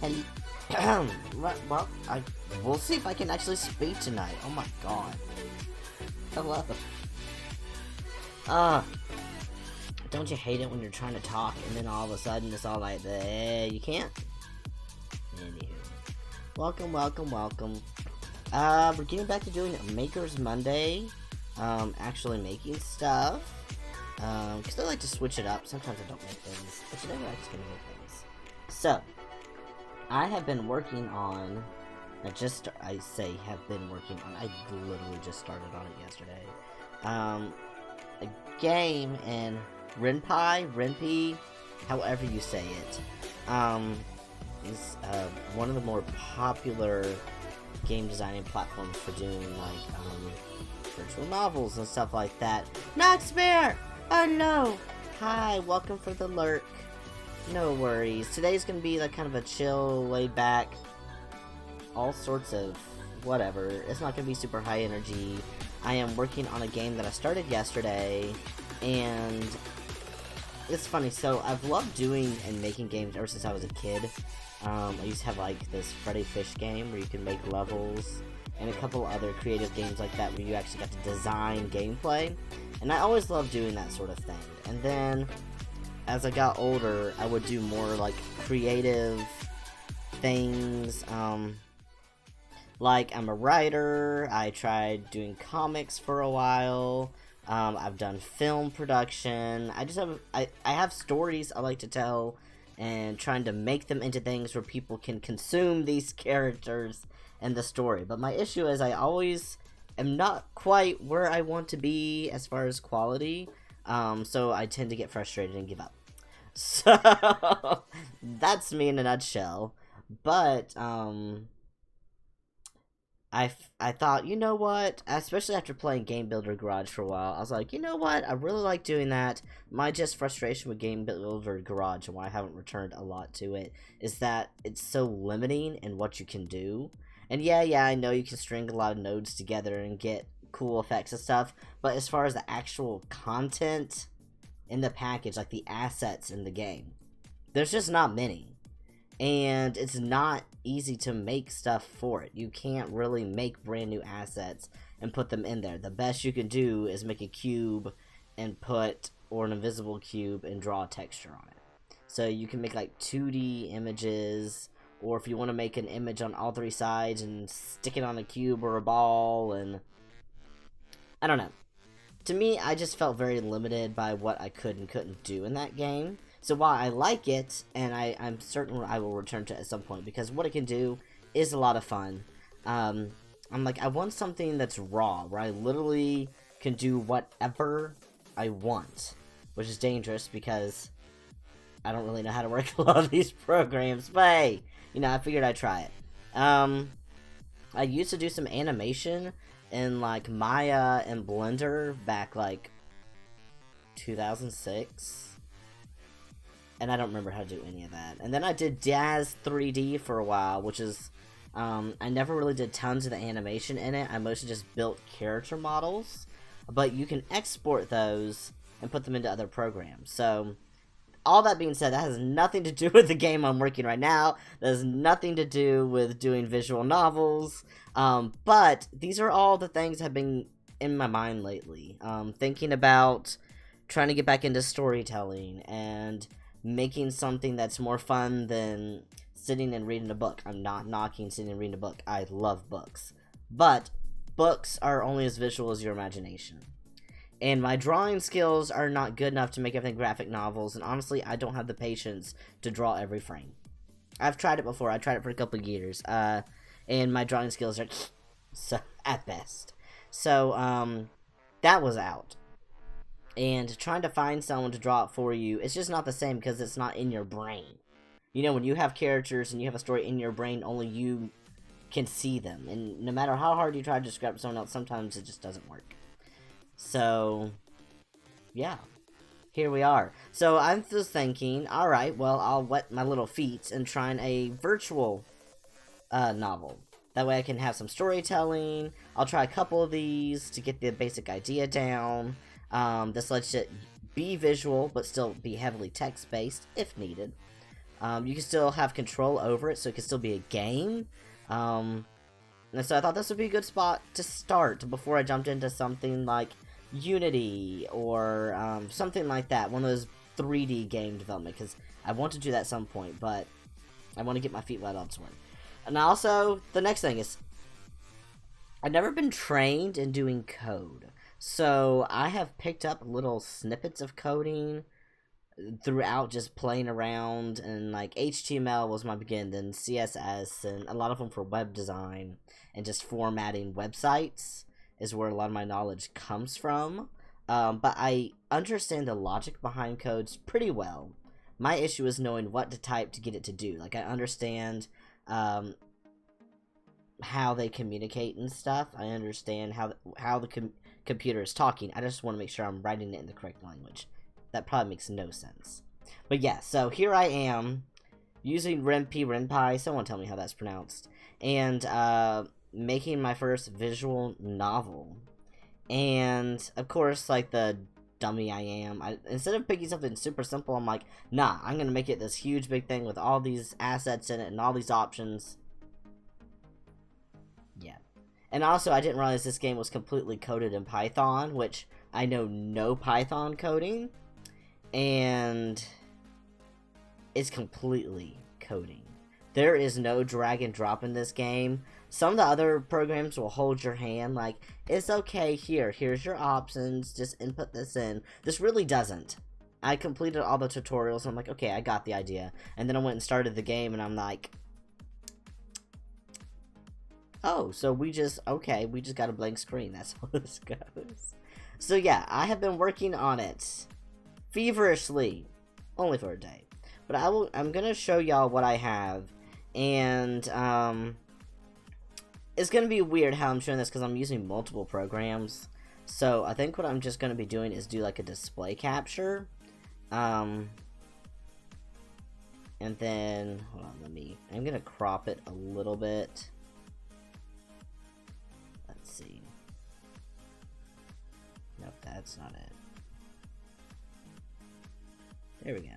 And well, we'll see if I can actually speak tonight. Oh my god. Hello. Don't you hate it when you're trying to talk and then all of a sudden it's all like, you can't? Anywho. Welcome. We're getting back to doing Maker's Monday. Actually making stuff. Because I like to switch it up. Sometimes I don't make things, but you never actually make things. So, I have been working on, I literally just started on it yesterday, a game in Ren'Py, however you say it, is one of the more popular game designing platforms for doing, like, virtual novels and stuff like that. Noxbear! Oh no! Hi, welcome for the lurk. No worries. Today's gonna be like kind of a chill, laid back, all sorts of whatever. It's not gonna be super high energy. I am working on a game that I started yesterday, and it's funny. So I've loved doing and making games ever since I was a kid. I used to have like this Freddy Fish game where you can make levels, and a couple other creative games like that where you actually got to design gameplay. And I always loved doing that sort of thing. And then as I got older, I would do more, like, creative things, like, I'm a writer, I tried doing comics for a while, I've done film production, I have stories I like to tell, and trying to make them into things where people can consume these characters and the story, but my issue is I always am not quite where I want to be as far as quality, so I tend to get frustrated and give up. So, that's me in a nutshell. But, I thought, you know what, especially after playing Game Builder Garage for a while, I was like, you know what, I really like doing that. My just frustration with Game Builder Garage, and why I haven't returned a lot to it, is that it's so limiting in what you can do. And yeah, I know you can string a lot of nodes together and get cool effects and stuff, but as far as the actual content in the package, like the assets in the game, there's just not many. And it's not easy to make stuff for it. You can't really make brand new assets and put them in there. The best you can do is make a cube and or an invisible cube and draw a texture on it. So you can make like 2D images, or if you want to make an image on all three sides and stick it on a cube or a ball, and I don't know. To me, I just felt very limited by what I could and couldn't do in that game. So while I like it, and I'm certain I will return to it at some point, because what it can do is a lot of fun. I'm like, I want something that's raw, where I literally can do whatever I want, which is dangerous because I don't really know how to work a lot of these programs, but hey, you know, I figured I'd try it. I used to do some animation in like Maya and Blender back like 2006. And I don't remember how to do any of that. And then I did Daz 3D for a while, which is, I never really did tons of the animation in it. I mostly just built character models. But you can export those and put them into other programs. So, all that being said, that has nothing to do with the game I'm working right now. That has nothing to do with doing visual novels. But these are all the things that have been in my mind lately. Thinking about trying to get back into storytelling and making something that's more fun than sitting and reading a book. I'm not knocking sitting and reading a book. I love books. But books are only as visual as your imagination. And my drawing skills are not good enough to make everything graphic novels, and honestly, I don't have the patience to draw every frame. I've tried it before. I tried it for a couple of years, and my drawing skills are so at best. So, that was out. And trying to find someone to draw it for you, it's just not the same because it's not in your brain. You know, when you have characters and you have a story in your brain, only you can see them. And no matter how hard you try to describe someone else, sometimes it just doesn't work. So, yeah. Here we are. So I'm just thinking, alright, well, I'll wet my little feet and try a virtual novel. That way I can have some storytelling. I'll try a couple of these to get the basic idea down. This lets it be visual, but still be heavily text-based, if needed. You can still have control over it, so it can still be a game. And so I thought this would be a good spot to start before I jumped into something like Unity or something like that. One of those 3D game development, because I want to do that at some point, but I want to get my feet wet elsewhere. And also, the next thing is, I've never been trained in doing code. So I have picked up little snippets of coding throughout just playing around, and like HTML was my beginning, then CSS, and a lot of them for web design and just formatting websites is where a lot of my knowledge comes from. But I understand the logic behind codes pretty well. My issue is knowing what to type to get it to do. Like, I understand how they communicate and stuff. I understand how the computer is talking. I just want to make sure I'm writing it in the correct language. That probably makes no sense. But yeah, so here I am using Ren'Py, someone tell me how that's pronounced, and making my first visual novel. And of course, like the dummy I am, instead of picking something super simple, I'm like, nah, I'm gonna make it this huge big thing with all these assets in it and all these options. Yeah. And also, I didn't realize this game was completely coded in Python, which I know no Python coding, and it's completely coding. There is no drag and drop in this game. Some of the other programs will hold your hand, like, it's okay, here's your options, just input this in. This really doesn't. I completed all the tutorials, and I'm like, okay, I got the idea. And then I went and started the game, and I'm like, oh, so we just got a blank screen, that's how this goes. So yeah, I have been working on it feverishly, only for a day. But I'm gonna show y'all what I have, and it's gonna be weird how I'm showing this because I'm using multiple programs. So I think what I'm just gonna be doing is do like a display capture, and then hold on, I'm gonna crop it a little bit. Let's see. Nope, that's not it. There we go.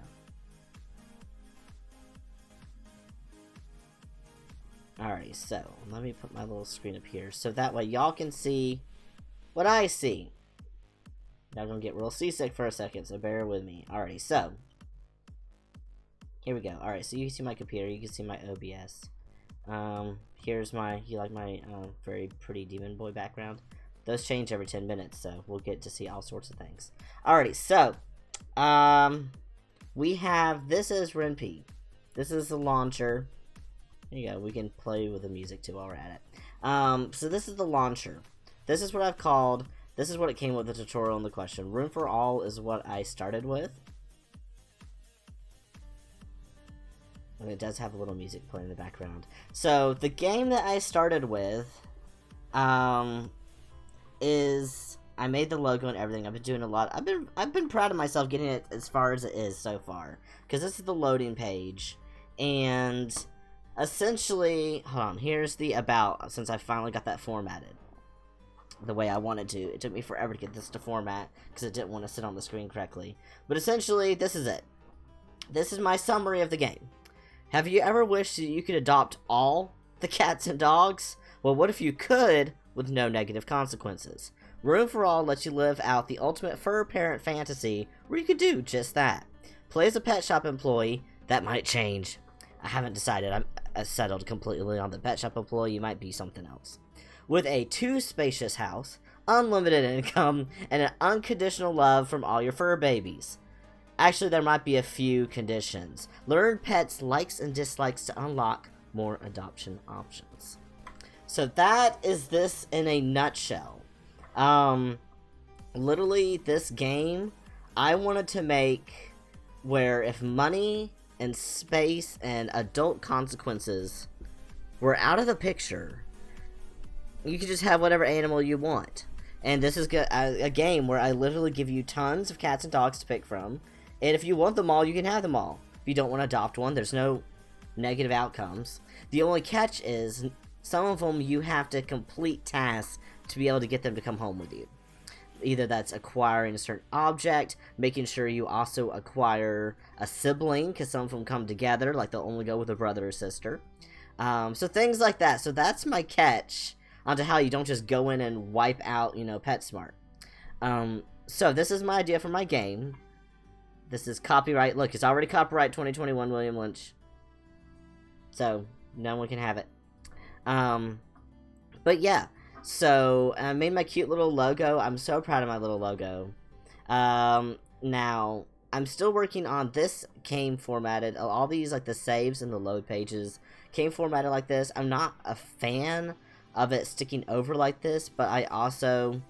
Alrighty, so let me put my little screen up here so that way y'all can see what I see. Y'all gonna get real seasick for a second, so bear with me. Alrighty, so here we go. Alright, so you can see my computer, you can see my OBS. Here's my, very pretty demon boy background. Those change every 10 minutes, so we'll get to see all sorts of things. Alrighty, so we have, this is Ren'Py. This is the launcher. There you go, we can play with the music too while we're at it. So this is the launcher. This is what I've called, this is what it came with the tutorial and the question. Room for All is what I started with. And it does have a little music playing in the background. So the game that I started with is, I made the logo and everything. I've been doing a lot. I've been proud of myself getting it as far as it is so far, because this is the loading page, and essentially, hold on, here's the about, since I finally got that formatted the way I wanted to. It took me forever to get this to format because it didn't want to sit on the screen correctly. But essentially, this is it. This is my summary of the game. Have you ever wished that you could adopt all the cats and dogs? Well, what if you could with no negative consequences? Room for All lets you live out the ultimate fur parent fantasy where you could do just that. Play as a pet shop employee. That might change. I haven't decided. I'm settled completely on the pet shop employee. You might be something else. With a too spacious house, unlimited income, and an unconditional love from all your fur babies. Actually, there might be a few conditions. Learn pets' likes and dislikes to unlock more adoption options. So that is this in a nutshell. Literally, this game, I wanted to make where if money and space and adult consequences were out of the picture, you could just have whatever animal you want. And this is a game where I literally give you tons of cats and dogs to pick from. And if you want them all, you can have them all. If you don't want to adopt one, there's no negative outcomes. The only catch is some of them you have to complete tasks to be able to get them to come home with you. Either that's acquiring a certain object, making sure you also acquire a sibling, because some of them come together, like they'll only go with a brother or sister. So things like that. So that's my catch onto how you don't just go in and wipe out, PetSmart. So this is my idea for my game. This is copyright. Look, it's already copyright 2021 William Lynch. So no one can have it. But yeah. So, I made my cute little logo. I'm so proud of my little logo. Now, I'm still working on this came formatted. All these, like the saves and the load pages, came formatted like this. I'm not a fan of it sticking over like this, but I also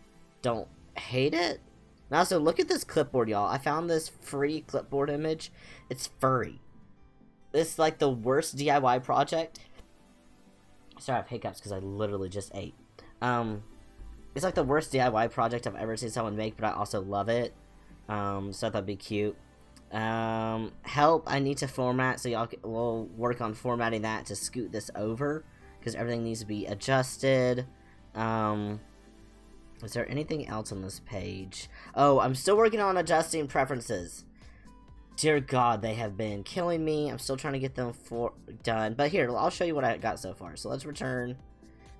don't hate it. And also, look at this clipboard, y'all. I found this free clipboard image. It's furry. It's like the worst DIY project. Sorry, I have hiccups because I literally just ate. It's like the worst DIY project I've ever seen someone make, but I also love it. So I thought that'd be cute. Help, I need to format, so y'all will work on formatting that to scoot this over, because everything needs to be adjusted. Is there anything else on this page? Oh, I'm still working on adjusting preferences. Dear God, they have been killing me. I'm still trying to get them done. But here, I'll show you what I got so far. So let's return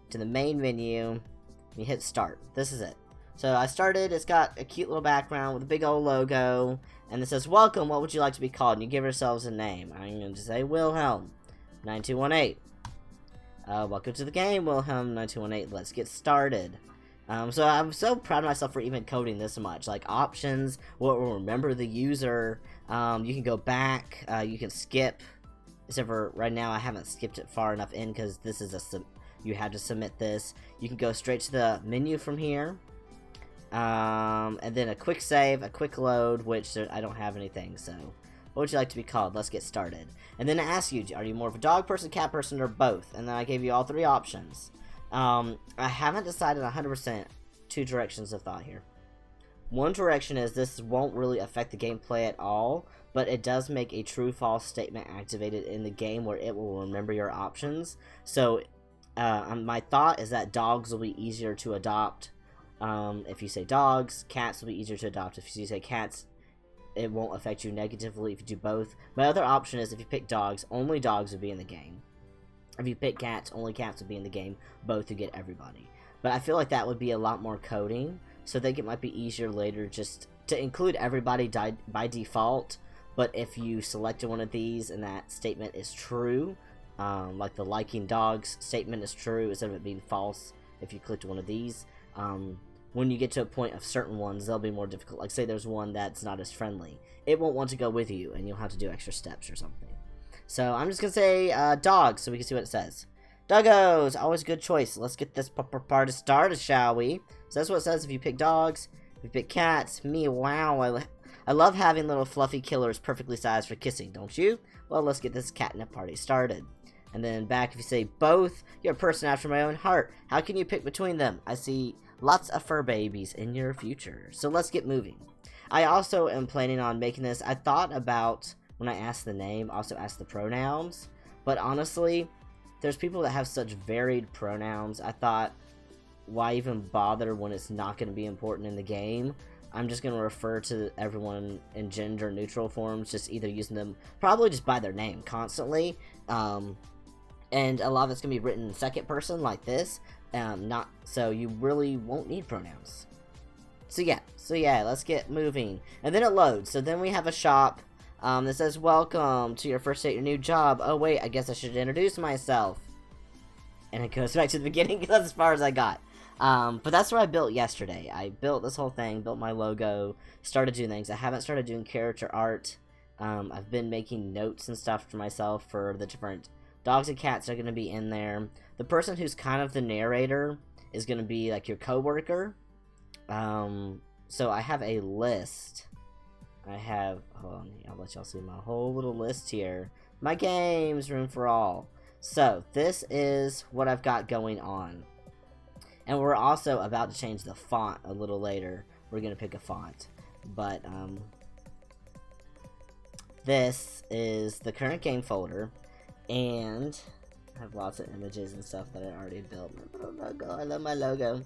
to the main menu. You hit start. This is it. So I started. It's got a cute little background with a big old logo. And it says, welcome, what would you like to be called? And you give yourselves a name. I'm going to say Wilhelm 9218. Welcome to the game, Wilhelm 9218. Let's get started. So I'm so proud of myself for even coding this much. Like options, what will remember the user. You can go back. You can skip. Except for right now, I haven't skipped it far enough in because this is you have to submit this. You can go straight to the menu from here. And then a quick save, a quick load, which I don't have anything, so what would you like to be called? Let's get started. And then it asks you, are you more of a dog person, cat person, or both? And then I gave you all three options. I haven't decided 100%. Two directions of thought here. One direction is this won't really affect the gameplay at all, but it does make a true-false statement activated in the game where it will remember your options. So my thought is that dogs will be easier to adopt if you say dogs. Cats will be easier to adopt if you say cats. It won't affect you negatively if you do both. My other option is if you pick dogs, only dogs would be in the game. If you pick cats, only cats would be in the game. Both would get everybody. But I feel like that would be a lot more coding, so I think it might be easier later just to include everybody by default. But if you selected one of these and that statement is true, like the liking dogs statement is true instead of it being false if you clicked one of these, when you get to a point of certain ones, they'll be more difficult. Like say there's one that's not as friendly. It won't want to go with you and you'll have to do extra steps or something. So I'm just going to say dogs so we can see what it says. Doggos! Always a good choice. Let's get this party started, shall we? So that's what it says if you pick dogs. If you pick cats, me, wow. I love having little fluffy killers perfectly sized for kissing, don't you? Well, let's get this catnip party started. And then back if you say both, you're a person after my own heart. How can you pick between them? I see lots of fur babies in your future. So let's get moving. I also am planning on making this. I thought about, when I asked the name, also asked the pronouns. But honestly, there's people that have such varied pronouns. I thought, why even bother when it's not going to be important in the game? I'm just going to refer to everyone in gender neutral forms, just either using them probably just by their name constantly. And a lot of it's going to be written in second person like this. So you really won't need pronouns. So yeah, let's get moving. And then it loads. So then we have a shop that says, welcome to your first day at your new job. Oh wait, I guess I should introduce myself. And it goes back to the beginning because that's as far as I got. But that's what I built yesterday. I built this whole thing, built my logo, started doing things. I haven't started doing character art. I've been making notes and stuff for myself for the different dogs and cats that are going to be in there. The person who's kind of the narrator is going to be like your coworker. So I have a list. Hold on, I'll let y'all see my whole little list here. My games, room for all. So this is what I've got going on. And we're also about to change the font a little later. We're going to pick a font. But, this is the current game folder. And I have lots of images and stuff that I already built. My little logo. I love my logo.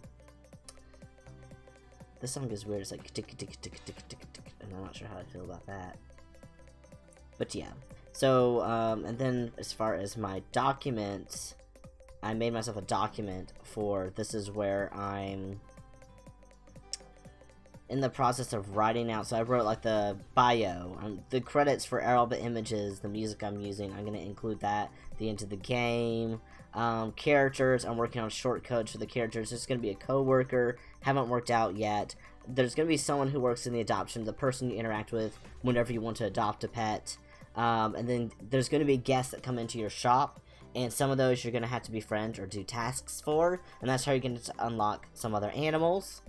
This song is weird. It's like tick tick tick tick tick tick, and I'm not sure how I feel about that. But yeah. So and then as far as my documents, I made myself a document for this is where I'm in the process of writing out. So I wrote like the bio, the credits for all the images, the music I'm using. I'm gonna include that at the end of the game. Characters, I'm working on short codes for the characters. There's going to be a co-worker, haven't worked out yet. There's going to be someone who works in the adoption, the person you interact with whenever you want to adopt a pet. And then there's going to be guests that come into your shop, and some of those you're going to have to befriend or do tasks for, and that's how you're going to unlock some other animals.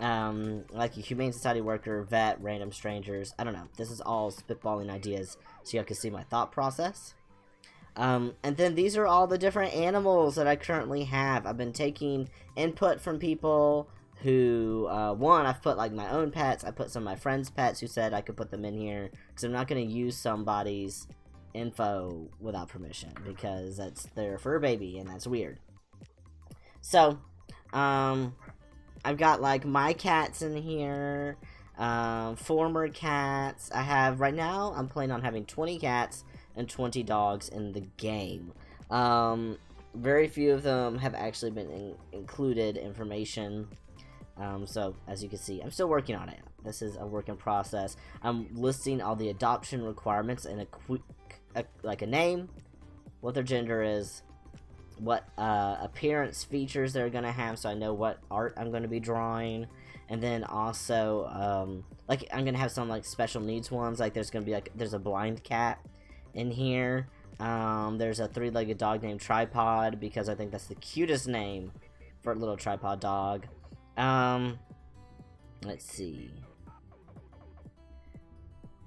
Like a Humane Society worker, vet, random strangers. I don't know. This is all spitballing ideas so y'all can see my thought process. And then these are all the different animals that I currently have. I've been taking input from people who, one, I've put like my own pets. I put some of my friends' pets who said I could put them in here because I'm not going to use somebody's info without permission because that's their fur baby and that's weird. So, I've got like my cats in here, former cats. I have, right now, I'm planning on having 20 cats and 20 dogs in the game. Very few of them have actually been included information. So as you can see, I'm still working on it. This is a work in process. I'm listing all the adoption requirements in like a name, what their gender is, what appearance features they're gonna have, so I know what art I'm gonna be drawing, and then also like I'm gonna have some like special needs ones. Like there's gonna be like there's a blind cat in here. There's a three-legged dog named Tripod because I think that's the cutest name for a little tripod dog. Let's see.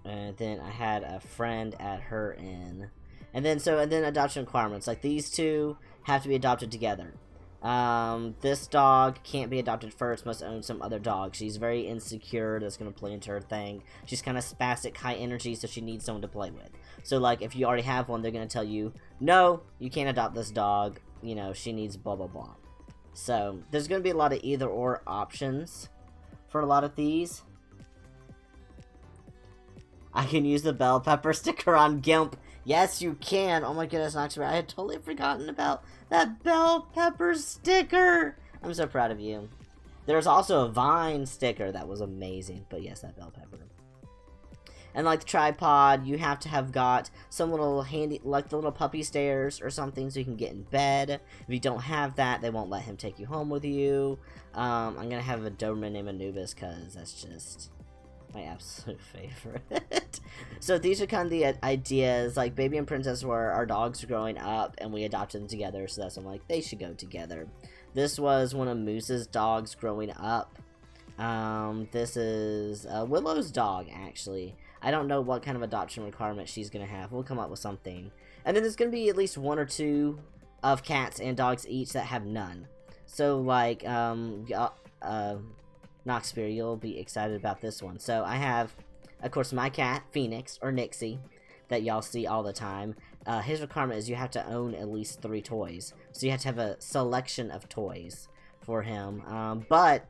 And then I had a friend at her in. And then adoption requirements. Like these two have to be adopted together. This dog can't be adopted first, must own some other dog. She's very insecure, that's going to play into her thing. She's kind of spastic, high energy, so she needs someone to play with. So, like, if you already have one, they're going to tell you, no, you can't adopt this dog, you know, she needs blah, blah, blah. So, there's going to be a lot of either-or options for a lot of these. I can use the bell pepper sticker on Gimp. Yes, you can. Oh my goodness, Noxbury, I had totally forgotten about that bell pepper sticker. I'm so proud of you. There's also a Vine sticker that was amazing. But yes, that bell pepper. And like the tripod, you have to have got some little handy, like the little puppy stairs or something so you can get in bed. If you don't have that, they won't let him take you home with you. I'm going to have a Doberman named Anubis because that's just my absolute favorite. So these are kind of the ideas. Like Baby and Princess were our dogs growing up and we adopted them together, so that's why I'm like, they should go together. This was one of Moose's dogs growing up. This is Willow's dog, actually. I don't know what kind of adoption requirement she's gonna have. We'll come up with something. And then there's gonna be at least one or two of cats and dogs each that have none. So like Noxbury, you'll be excited about this one. So I have, of course, my cat, Phoenix, or Nixie, that y'all see all the time. His requirement is you have to own at least 3 toys. So you have to have a selection of toys for him. But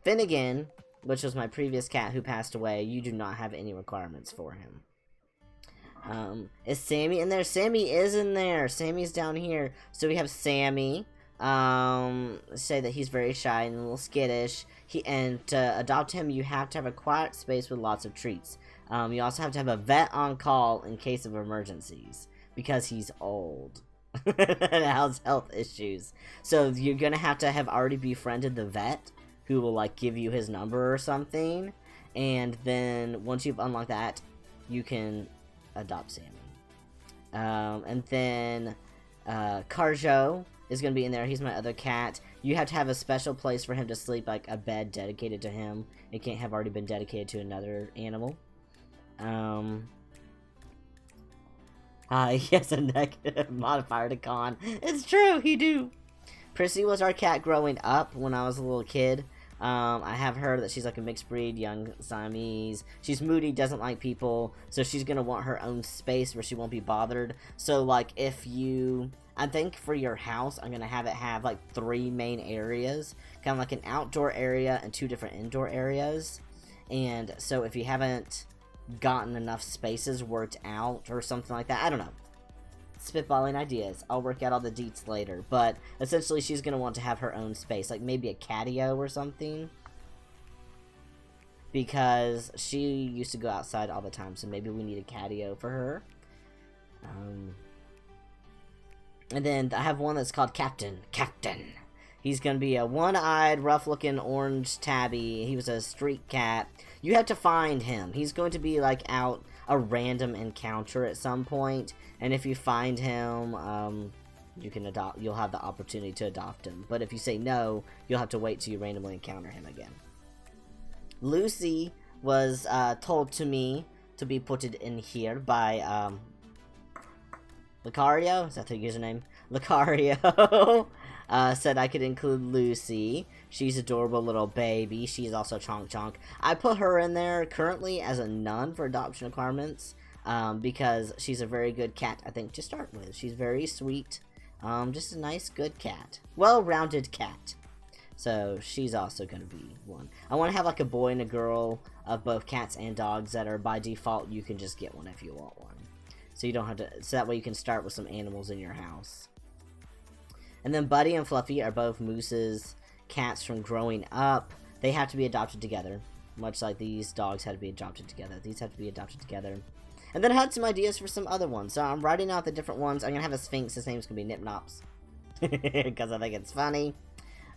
Finnegan, which was my previous cat who passed away, you do not have any requirements for him. Is Sammy in there? Sammy is in there. Sammy's down here. So we have Sammy. Say that he's very shy and a little skittish. And to adopt him, you have to have a quiet space with lots of treats. You also have to have a vet on call in case of emergencies because he's old. and has health issues. So you're gonna have to have already befriended the vet, who will like give you his number or something, and then once you've unlocked that, you can adopt Sammy. And then Carjo is gonna be in there. He's my other cat. You have to have a special place for him to sleep, like a bed dedicated to him. It can't have already been dedicated to another animal. He has a negative modifier to con. It's true, he do. Prissy was our cat growing up when I was a little kid. I have heard that she's like a mixed breed, young Siamese. She's moody, doesn't like people, so she's gonna want her own space where she won't be bothered. So like if you, I think for your house, I'm gonna have it have like 3 main areas, kind of like an outdoor area and 2 different indoor areas. And so if you haven't gotten enough spaces worked out or something like that, I don't know, spitballing ideas, I'll work out all the deets later, but essentially she's gonna want to have her own space, like maybe a catio or something, because she used to go outside all the time, so maybe we need a catio for her. And then I have one that's called Captain. He's gonna be a one-eyed, rough-looking orange tabby. He was a street cat. You have to find him. He's going to be like out a random encounter at some point, and if you find him, you can adopt. You'll have the opportunity to adopt him. But if you say no, you'll have to wait till you randomly encounter him again. Lucy was told to me to be put in here by Lucario. Is that the username? Lucario. Said I could include Lucy. She's adorable little baby. She's also Chonk Chonk. I put her in there currently as a none for adoption requirements, because she's a very good cat, I think, to start with. She's very sweet. Just a nice, good cat. Well-rounded cat. So she's also going to be one. I want to have like a boy and a girl of both cats and dogs that are by default. You can just get one if you want one. So you don't have to, so that way you can start with some animals in your house. And then Buddy and Fluffy are both Moose's cats from growing up. They have to be adopted together, much like these dogs had to be adopted together. These have to be adopted together. And then I had some ideas for some other ones, so I'm writing out the different ones. I'm going to have a Sphinx. His name's going to be Nip Nops, because I think it's funny.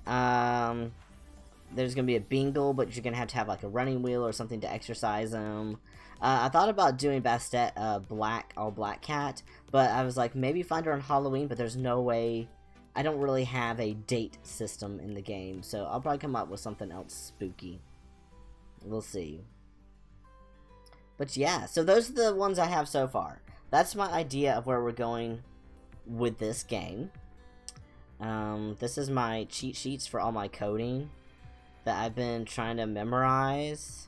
There's going to be a Bingle, but you're going to have like a running wheel or something to exercise him. I thought about doing Bastet all black cat, but I was like, maybe find her on Halloween, but there's no way. I don't really have a date system in the game, so I'll probably come up with something else spooky. We'll see. But yeah, so those are the ones I have so far. That's my idea of where we're going with this game. This is my cheat sheets for all my coding that I've been trying to memorize.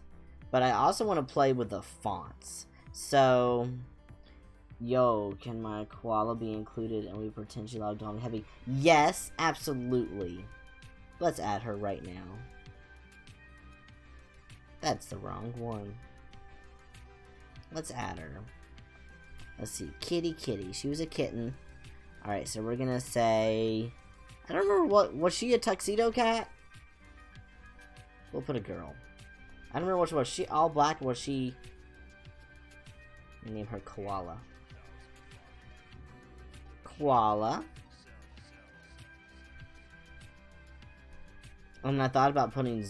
But I also want to play with the fonts. So, yo, can my koala be included and we potentially log Dom Heavy? Yes, absolutely. Let's add her right now. That's the wrong one. Let's add her. Let's see. Kitty. She was a kitten. Alright, so we're gonna say, I don't remember what, was she a tuxedo cat? We'll put a girl. I don't remember which was she all black or was she, name her Koala. Koala. And I thought about putting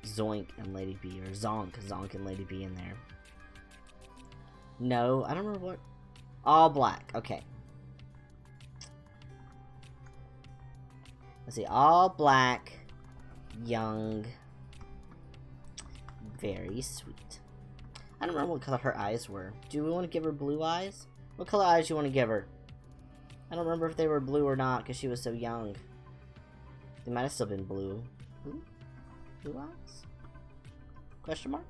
Zoink and Lady B, or Zonk and Lady B in there. No, I don't remember what. All black, okay. Let's see, all black, young, very sweet. I don't remember what color her eyes were. Do we want to give her blue eyes? What color eyes do you want to give her? I don't remember if they were blue or not because she was so young. They might have still been blue. Blue eyes? Question mark?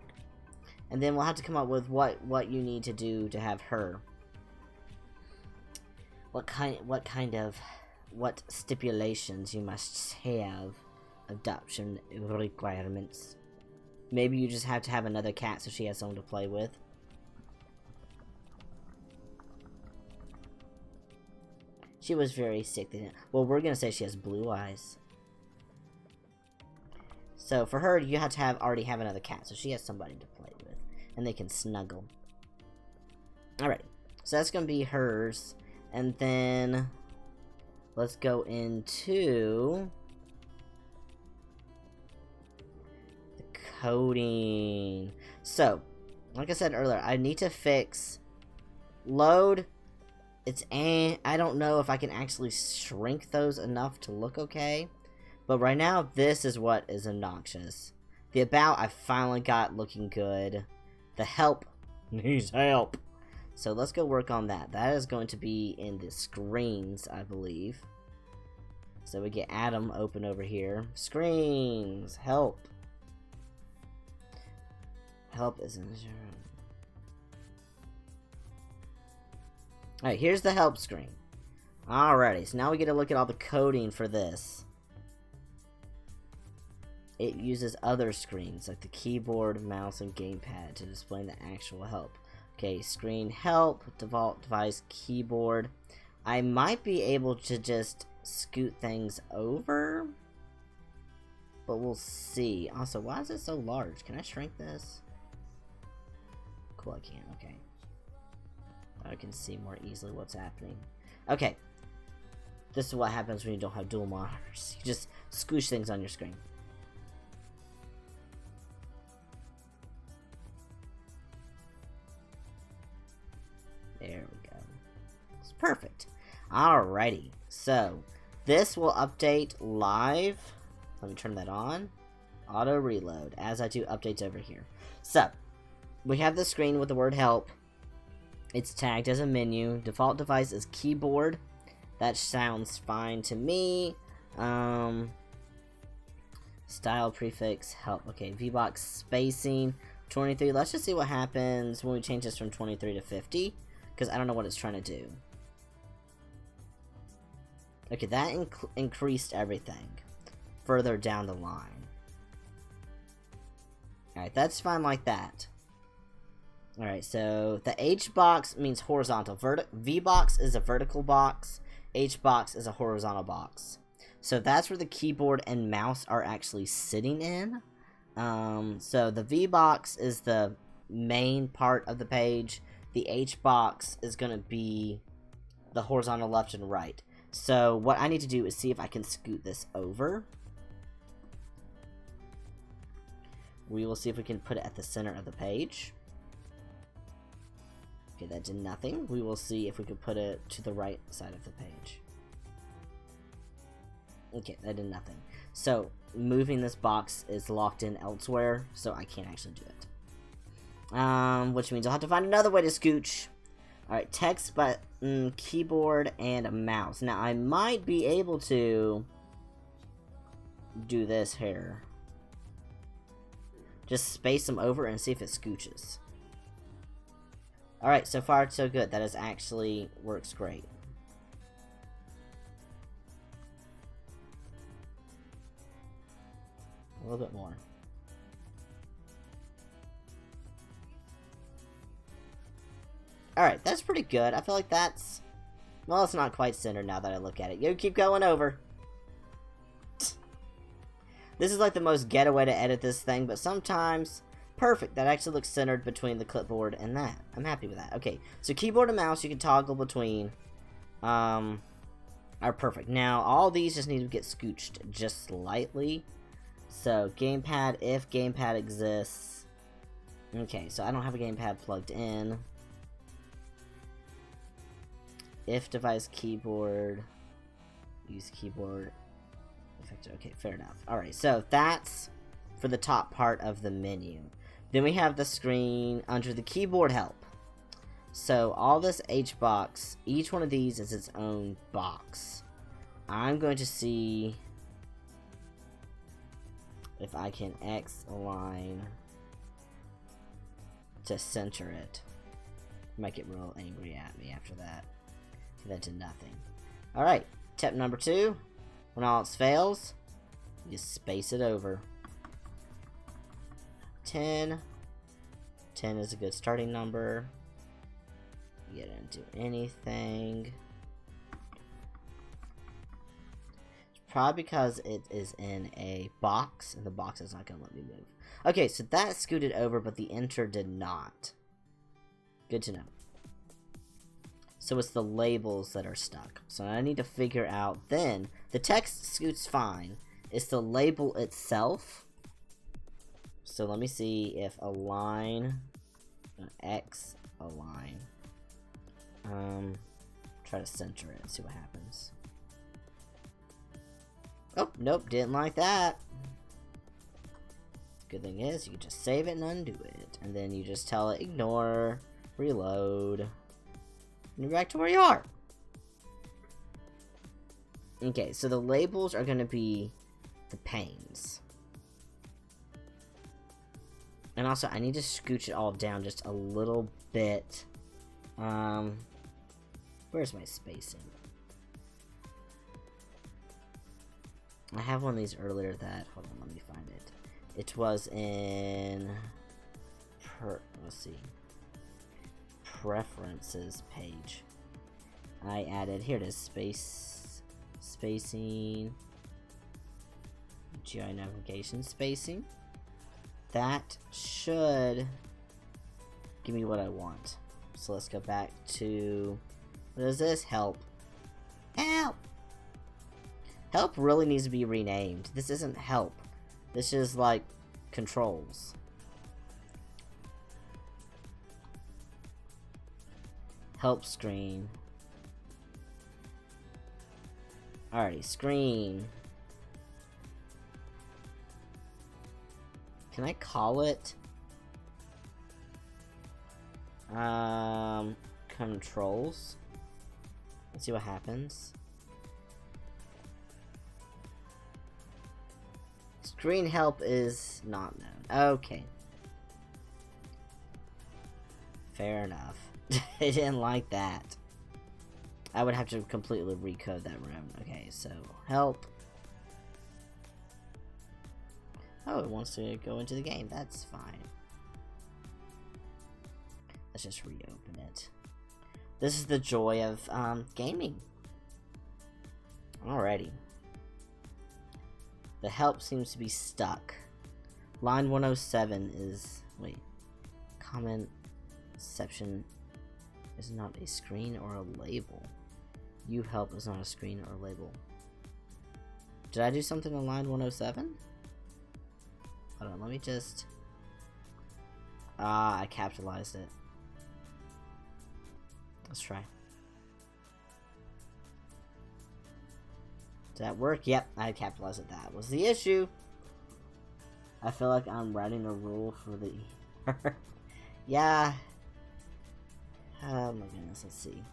And then we'll have to come up with what you need to do to have her. What stipulations you must have. Adoption requirements. Maybe you just have to have another cat so she has someone to play with. She was very sick. Well, we're gonna say she has blue eyes. So for her, you have to already have another cat, so she has somebody to play with, and they can snuggle. Alright, so that's gonna be hers, And then let's go into the coding. So, like I said earlier, I need to fix load. I don't know if I can actually shrink those enough to look okay. But right now, this is what is obnoxious. The about I finally got looking good. The help needs help. So let's go work on that. That is going to be in the screens, I believe. So we get Adam open over here. Screens, help. Help is in zero. Alright, here's the help screen. Alrighty, so now we get to look at all the coding for this. It uses other screens, like the keyboard, mouse, and gamepad to display the actual help. Okay, screen help, default device, keyboard. I might be able to just scoot things over, but we'll see. Also, why is it so large? Can I shrink this? Cool, I can, okay. I can see more easily what's happening. Okay. This is what happens when you don't have dual monitors. You just scoosh things on your screen. There we go. It's perfect. Alrighty. So, this will update live. Let me turn that on. Auto reload as I do updates over here. So, we have the screen with the word help. It's tagged as a menu. Default device is keyboard. That sounds fine to me. Style prefix help. Okay, VBox spacing 23. Let's just see what happens when we change this from 23 to 50. Because I don't know what it's trying to do. Okay, that increased everything further down the line. Alright, that's fine like that. Alright, so the H box means horizontal. V box is a vertical box. H box is a horizontal box. So that's where the keyboard and mouse are actually sitting in. So the V box is the main part of the page. The H box is going to be the horizontal left and right. So what I need to do is see if I can scoot this over. We will see if we can put it at the center of the page. Okay, that did nothing. We will see if we can put it to the right side of the page. Okay, that did nothing. So, moving this box is locked in elsewhere, so I can't actually do it. Which means I'll have to find another way to scooch. Alright, text button, keyboard, and a mouse. Now, I might be able to do this here. Just space them over and see if it scooches. Alright, so far so good. That is actually works great. A little bit more. Alright, that's pretty good. I feel like that's... Well, it's not quite centered now that I look at it. You keep going over. This is like the most ghetto way to edit this thing, but sometimes... Perfect, that actually looks centered between the clipboard and that. I'm happy with that. Okay, so keyboard and mouse you can toggle between are perfect. Now, all these just need to get scooched just slightly. So, gamepad, if gamepad exists. Okay, so I don't have a gamepad plugged in. If device keyboard, use keyboard. Okay, fair enough. Alright, so that's for the top part of the menu. Then we have the screen under the keyboard help. So all this H box, each one of these is its own box. I'm going to see if I can X align to center it. Might get real angry at me after that. That did nothing. Alright, tip number 2. When all else fails, you just space it over. 10. 10 is a good starting number. You didn't do anything. It's probably because it is in a box, and the box is not going to let me move. Okay, so that scooted over, but the enter did not. Good to know. So it's the labels that are stuck. So I need to figure out then. The text scoots fine. It's the label itself. So let me see if align, X align. Try to center it and see what happens. Oh, nope, didn't like that. Good thing is, you can just save it and undo it. And then you just tell it, ignore, reload. And you're back to where you are. Okay, so the labels are going to be the panes. And also, I need to scooch it all down just a little bit. Where's my spacing? I have one of these earlier that, hold on, let me find it. It was in, let's see, preferences page. I added, here it is, spacing, GI navigation spacing. That should give me what I want. So let's go back to, what is this? Help. Help! Help really needs to be renamed. This isn't help. This is like controls. Help screen. Alrighty, screen. Can I call it? Controls. Let's see what happens. Screen help is not known. Okay. Fair enough. I didn't like that. I would have to completely recode that room. Okay, so help. Oh, it wants to go into the game. That's fine. Let's just reopen it. This is the joy of gaming. Alrighty. The help seems to be stuck. Line 107 is... Wait. Comment exception is not a screen or a label. You help is not a screen or a label. Did I do something on line 107? Hold on, let me just... Ah, I capitalized it. Let's try. Did that work? Yep, I capitalized it. That was the issue. I feel like I'm writing a rule for the... Yeah. Oh my goodness, let's see.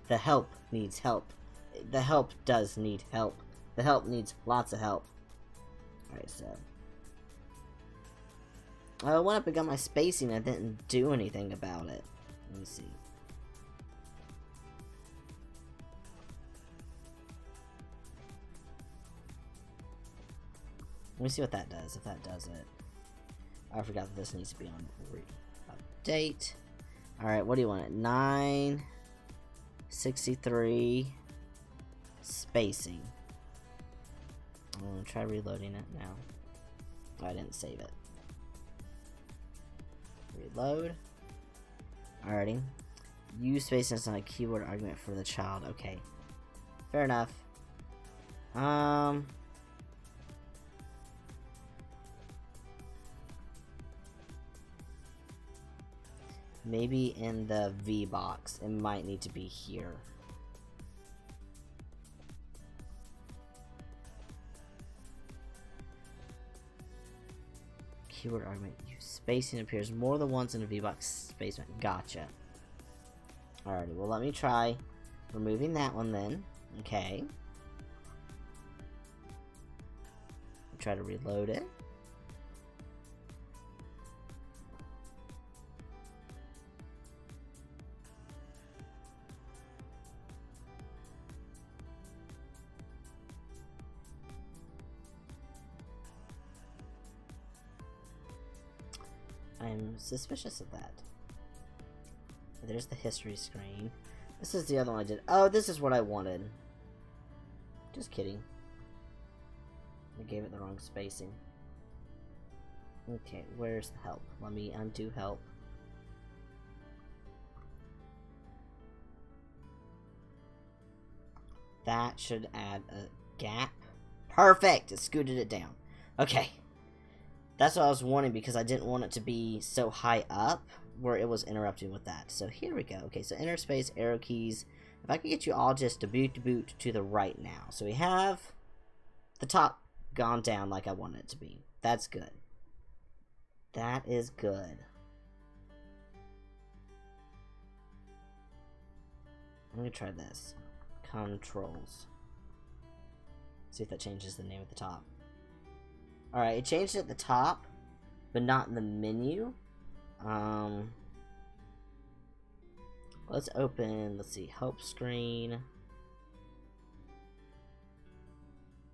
The help needs help. The help does need help. The help needs lots of help. Alright, so... I went up and got my spacing, I didn't do anything about it. Let me see. Let me see what that does, if that does it. I forgot that this needs to be on update. Alright, what do you want it? 963 spacing. I'm gonna try reloading it now. Oh, I didn't save it. Reload. Alrighty. Use spacing is not a keyword argument for the child. Okay. Fair enough. Maybe in the V box. It might need to be here. Keyword argument. Use spacing appears more than once in a V box spacing. Gotcha. Alrighty, well let me try removing that one then. Okay. Try to reload it. I'm suspicious of that. There's the history screen. This is the other one I did. Oh, this is what I wanted. Just kidding. I gave it the wrong spacing. Okay, where's the help? Let me undo help. that should add a gap. Perfect! It scooted it down. Okay. That's what I was wanting, because I didn't want it to be so high up where it was interrupting with that. So here we go. Okay, so enter space, arrow keys. If I could get you all just to boot to the right now. So we have the top gone down like I wanted it to be. That's good. That is good. Let me try this. Controls. See if that changes the name at the top. Alright, it changed it at the top, but not in the menu. Let's open, let's see, help screen.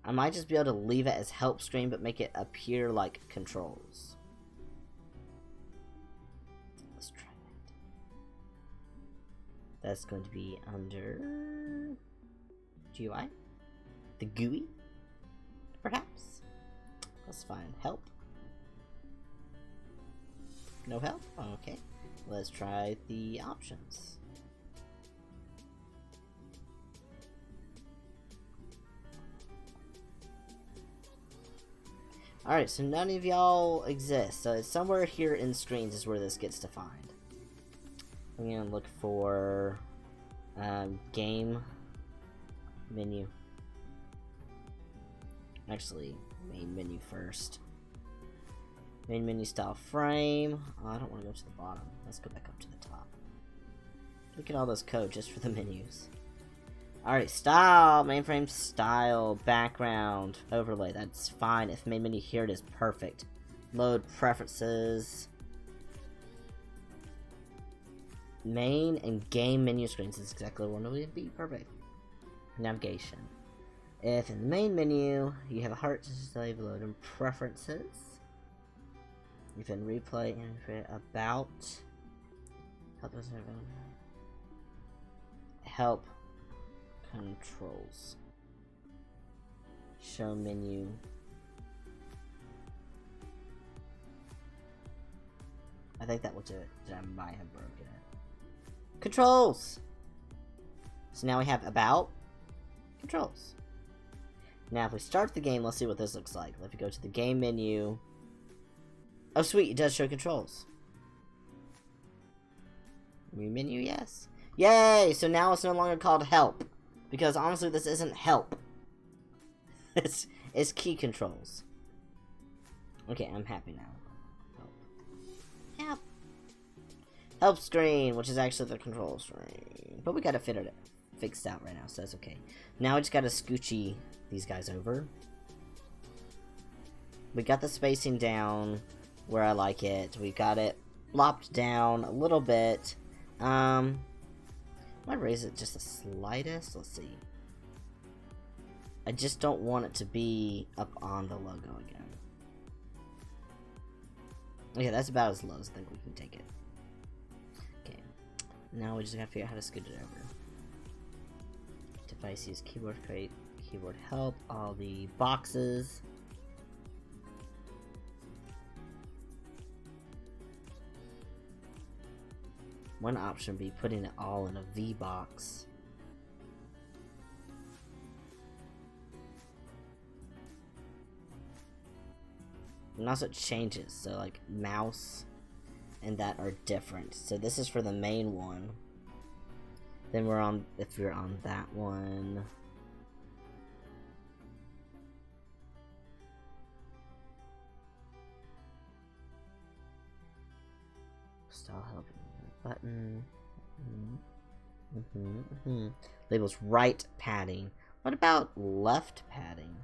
I might just be able to leave it as help screen, but make it appear like controls. Let's try that. That's going to be under GUI? The GUI? Perhaps? That's fine. Help? No help? Okay. Let's try the options. Alright, so none of y'all exist. So it's somewhere here in screens is where this gets defined. I'm gonna look for game menu. Actually, main menu first. Main menu style frame. Oh, I don't want to go to the bottom. Let's go back up to the top. Look at all those code just for the menus. Alright, style, mainframe style, background, overlay, that's fine. If main menu here, it is perfect. Load preferences. Main and game menu screens is exactly what would be perfect. Navigation. If in the main menu, you have a heart to save load in preferences. You can replay and about. Help. Controls. Show menu. I think that will do it. I might have broken it. Controls! So now we have about. Controls. Now if we start the game, let's see what this looks like. If we go to the game menu. Oh sweet, it does show controls. New menu, yes. Yay! So now it's no longer called help. Because honestly, this isn't help. It's key controls. Okay, I'm happy now. Help. Help. Help screen, which is actually the control screen. But we got it fixed out right now, so that's okay. Now we just gotta scoochy these guys over. We got the spacing down where I like it. We got it flopped down a little bit. I might raise it just the slightest. Let's see. I just don't want it to be up on the logo again. Okay, that's about as low as I think we can take it. Okay. Now we just gotta figure out how to scoot it over. Device use keyboard, create keyboard help, all the boxes. One option would be putting it all in a V box. And also it changes, so like mouse and that are different. So this is for the main one. Then we're on, if you're on that one. Style help. Button. Labels right padding. What about left padding?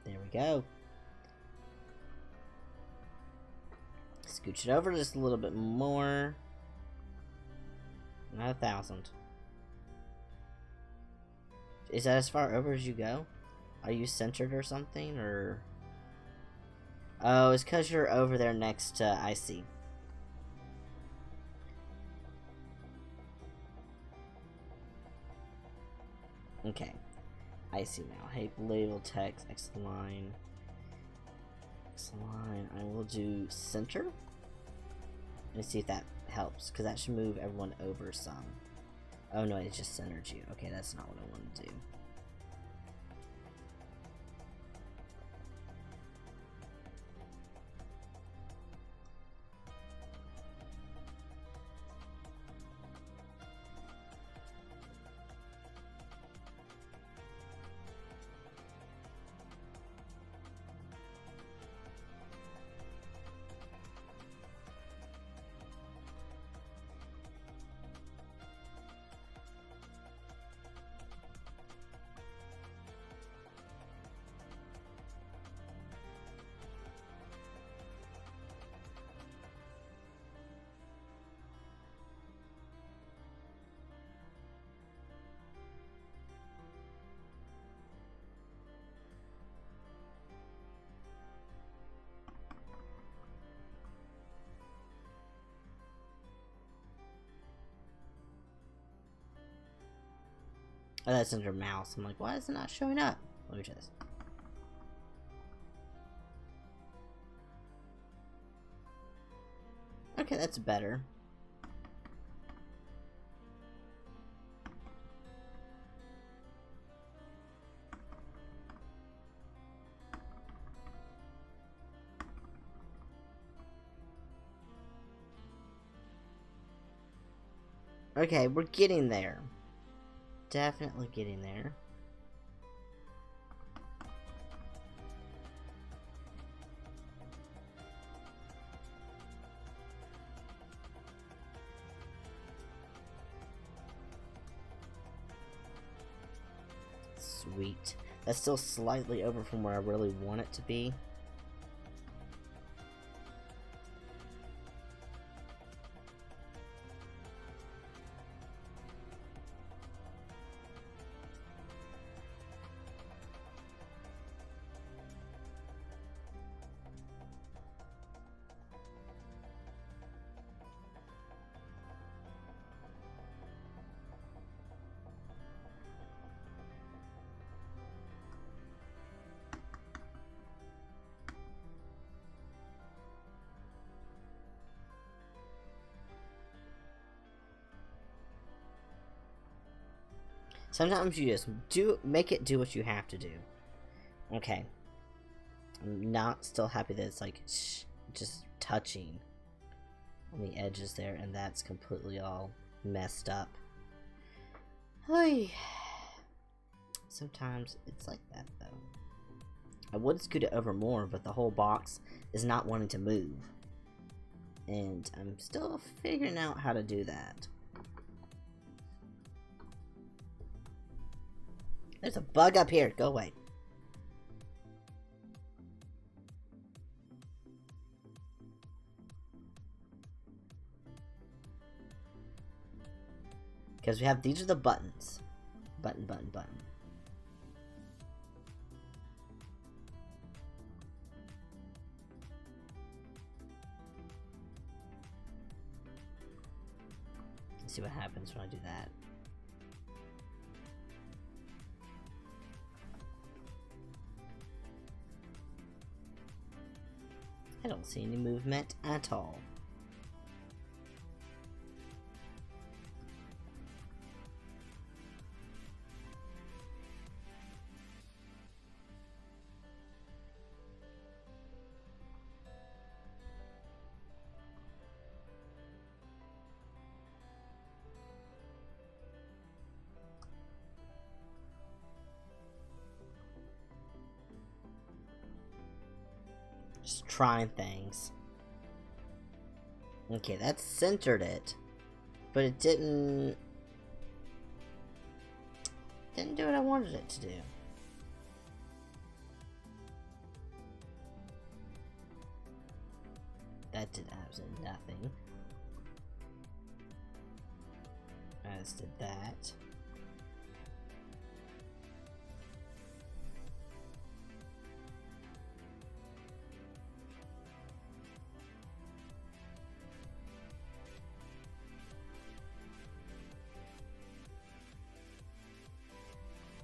There we go. Scooch it over just a little bit more. Not 1,000. Is that as far over as you go? Are you centered or something, or? Oh, it's because you're over there next to, I see. Okay. I see now. Hey, label text, X line. X line. I will do center. Let's see if that helps, because that should move everyone over some. Oh no, it just centered you. Okay, that's not what I want to do. Oh, that's under mouse. I'm like, why is it not showing up? Let me try this. Okay, that's better. Okay, we're getting there. Definitely getting there. Sweet. That's still slightly over from where I really want it to be. Sometimes you just make it do what you have to do. Okay. I'm not still happy that it's like just touching on the edges there, and that's completely all messed up. Hey. Sometimes it's like that though. I would scoot it over more, but the whole box is not wanting to move. And I'm still figuring out how to do that. There's a bug up here. Go away. Because we have, these are the buttons. Button, button, button. Let's see what happens when I do that. I don't see any movement at all. Just trying things. Okay, that centered it, but it didn't do what I wanted it to do. That did absolutely nothing. I just did that.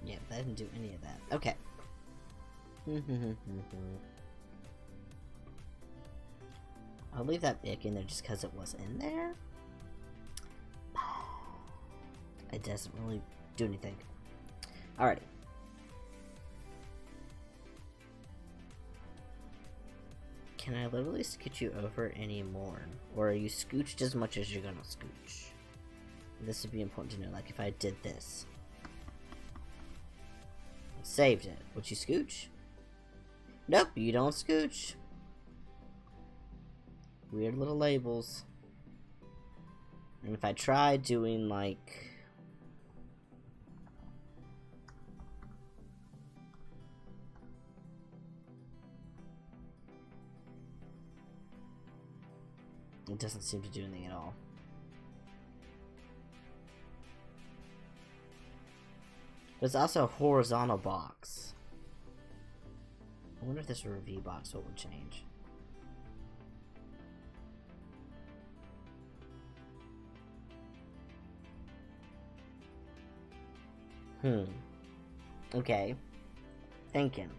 Yeah, that didn't do any of that. Okay. I'll leave that ick in there just because it was in there. It doesn't really do anything. Alrighty. Can I literally scooch you over anymore? Or are you scooched as much as you're gonna scooch? This would be important to know, like if I did this. Saved it. Would you scooch? Nope, you don't scooch. Weird little labels. And if I try doing like... It doesn't seem to do anything at all. There's also a horizontal box. I wonder if this were a V box, what would change? Okay. Thinking.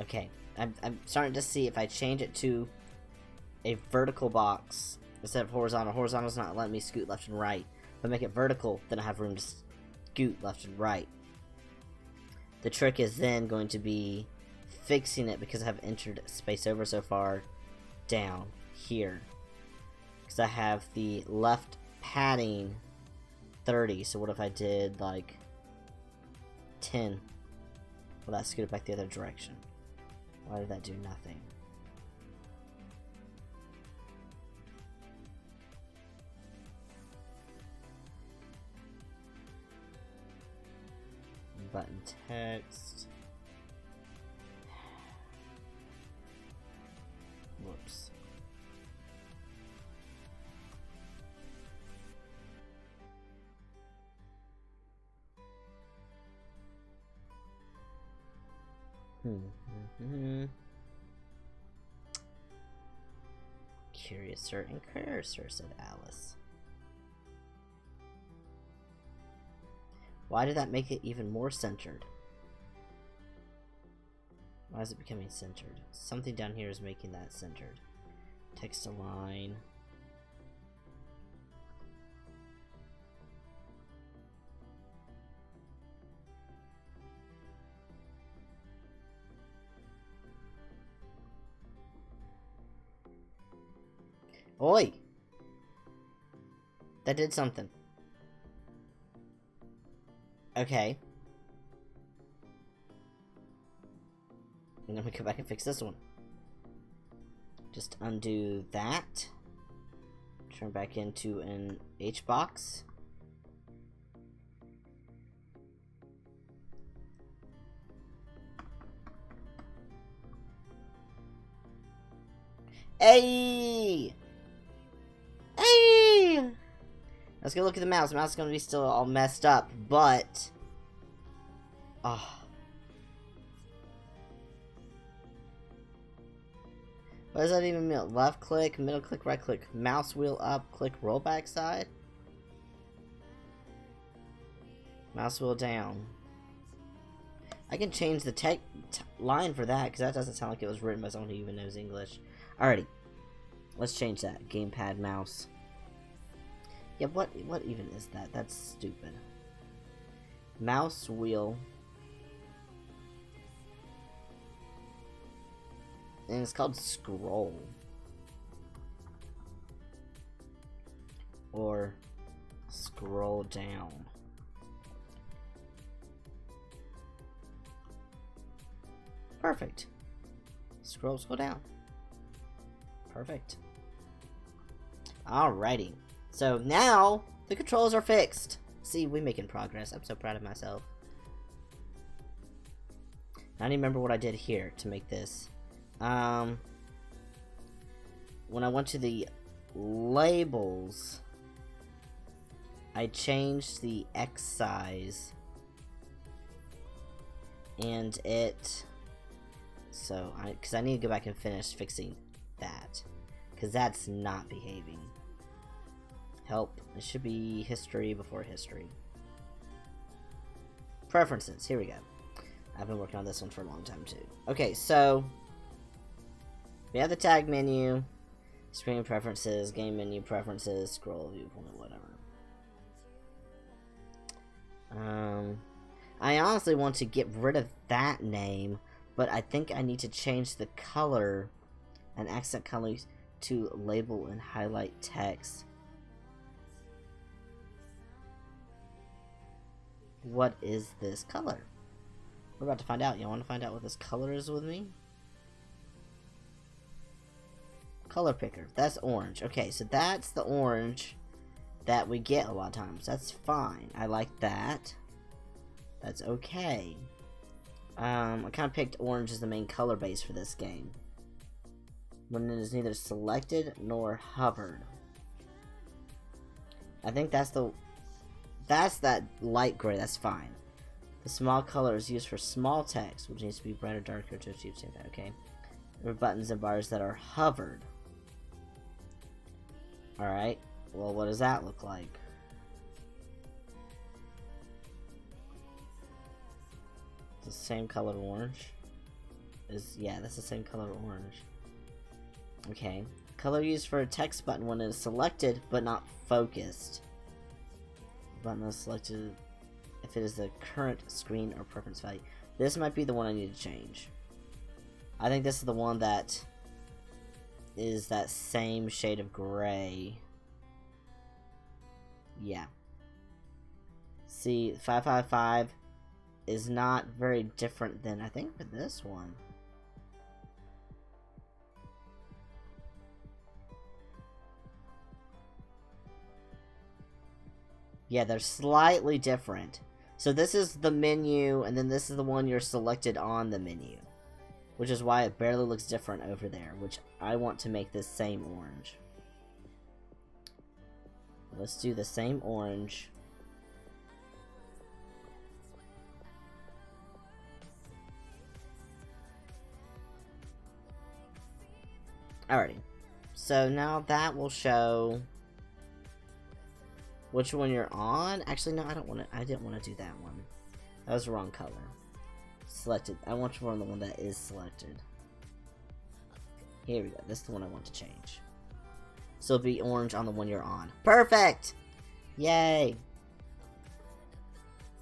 Okay, I'm starting to see if I change it to a vertical box instead of horizontal. Horizontal's not letting me scoot left and right. If I make it vertical, then I have room to scoot left and right. The trick is then going to be fixing it, because I have entered space over so far, down here. Because I have the left padding 30, so what if I did like 10? Will that scoot it back the other direction? Why did that do nothing? Button text. Whoops. Curiouser and cursor, said Alice. Why did that make it even more centered? Why is it becoming centered? Something down here is making that centered. Text align. Oi! That did something. Okay. And then we go back and fix this one. Just undo that. Turn back into an H box. Hey! Hey! Let's go look at the mouse. The mouse is going to be still all messed up, but... Oh. What does that even mean? Left click, middle click, right click, mouse wheel up, click rollback side? Mouse wheel down. I can change the line for that, because that doesn't sound like it was written by someone who even knows English. Alrighty. Let's change that. Gamepad mouse. Yeah, what even is that? That's stupid. Mouse wheel. And it's called scroll. Or scroll down. Perfect. Scroll down. Perfect. Alrighty. So now the controls are fixed. See, we're making progress. I'm so proud of myself. I don't even remember what I did here to make this. When I went to the labels, I changed the X size, and it So, because I need to go back and finish fixing that. Because that's not behaving. Help. It should be history before history. Preferences. Here we go. I've been working on this one for a long time too. Okay, so we have the tag menu, screen preferences, game menu preferences, scroll viewpoint, whatever. I honestly want to get rid of that name, but I think I need to change the color and accent colors to label and highlight text. What is this color? We're about to find out. You want to find out what this color is with me? Color picker. That's orange. Okay, so that's the orange that we get a lot of times. That's fine. I like that. That's okay. I kind of picked orange as the main color base for this game, when it is neither selected nor hovered. I think that's that light gray. That's fine. The small color is used for small text, which needs to be brighter, darker to achieve something. Okay. There are buttons and bars that are hovered. Alright. Well, what does that look like? The same color orange. Yeah, that's the same color orange. Okay. Color used for a text button when it is selected but not focused. The button is selected if it is the current screen or preference value. This might be the one I need to change. I think this is the one that is that same shade of gray. Yeah. See, 555 is not very different than, I think, for this one. Yeah, they're slightly different. So this is the menu, and then this is the one you're selected on the menu. Which is why it barely looks different over there, which I want to make this same orange. Let's do the same orange. Alrighty. So now that will show which one you're on. Actually, no, I didn't want to do that one. That was the wrong color. Selected. I want you on the one that is selected. Here we go. This is the one I want to change. So it'll be orange on the one you're on. Perfect! Yay!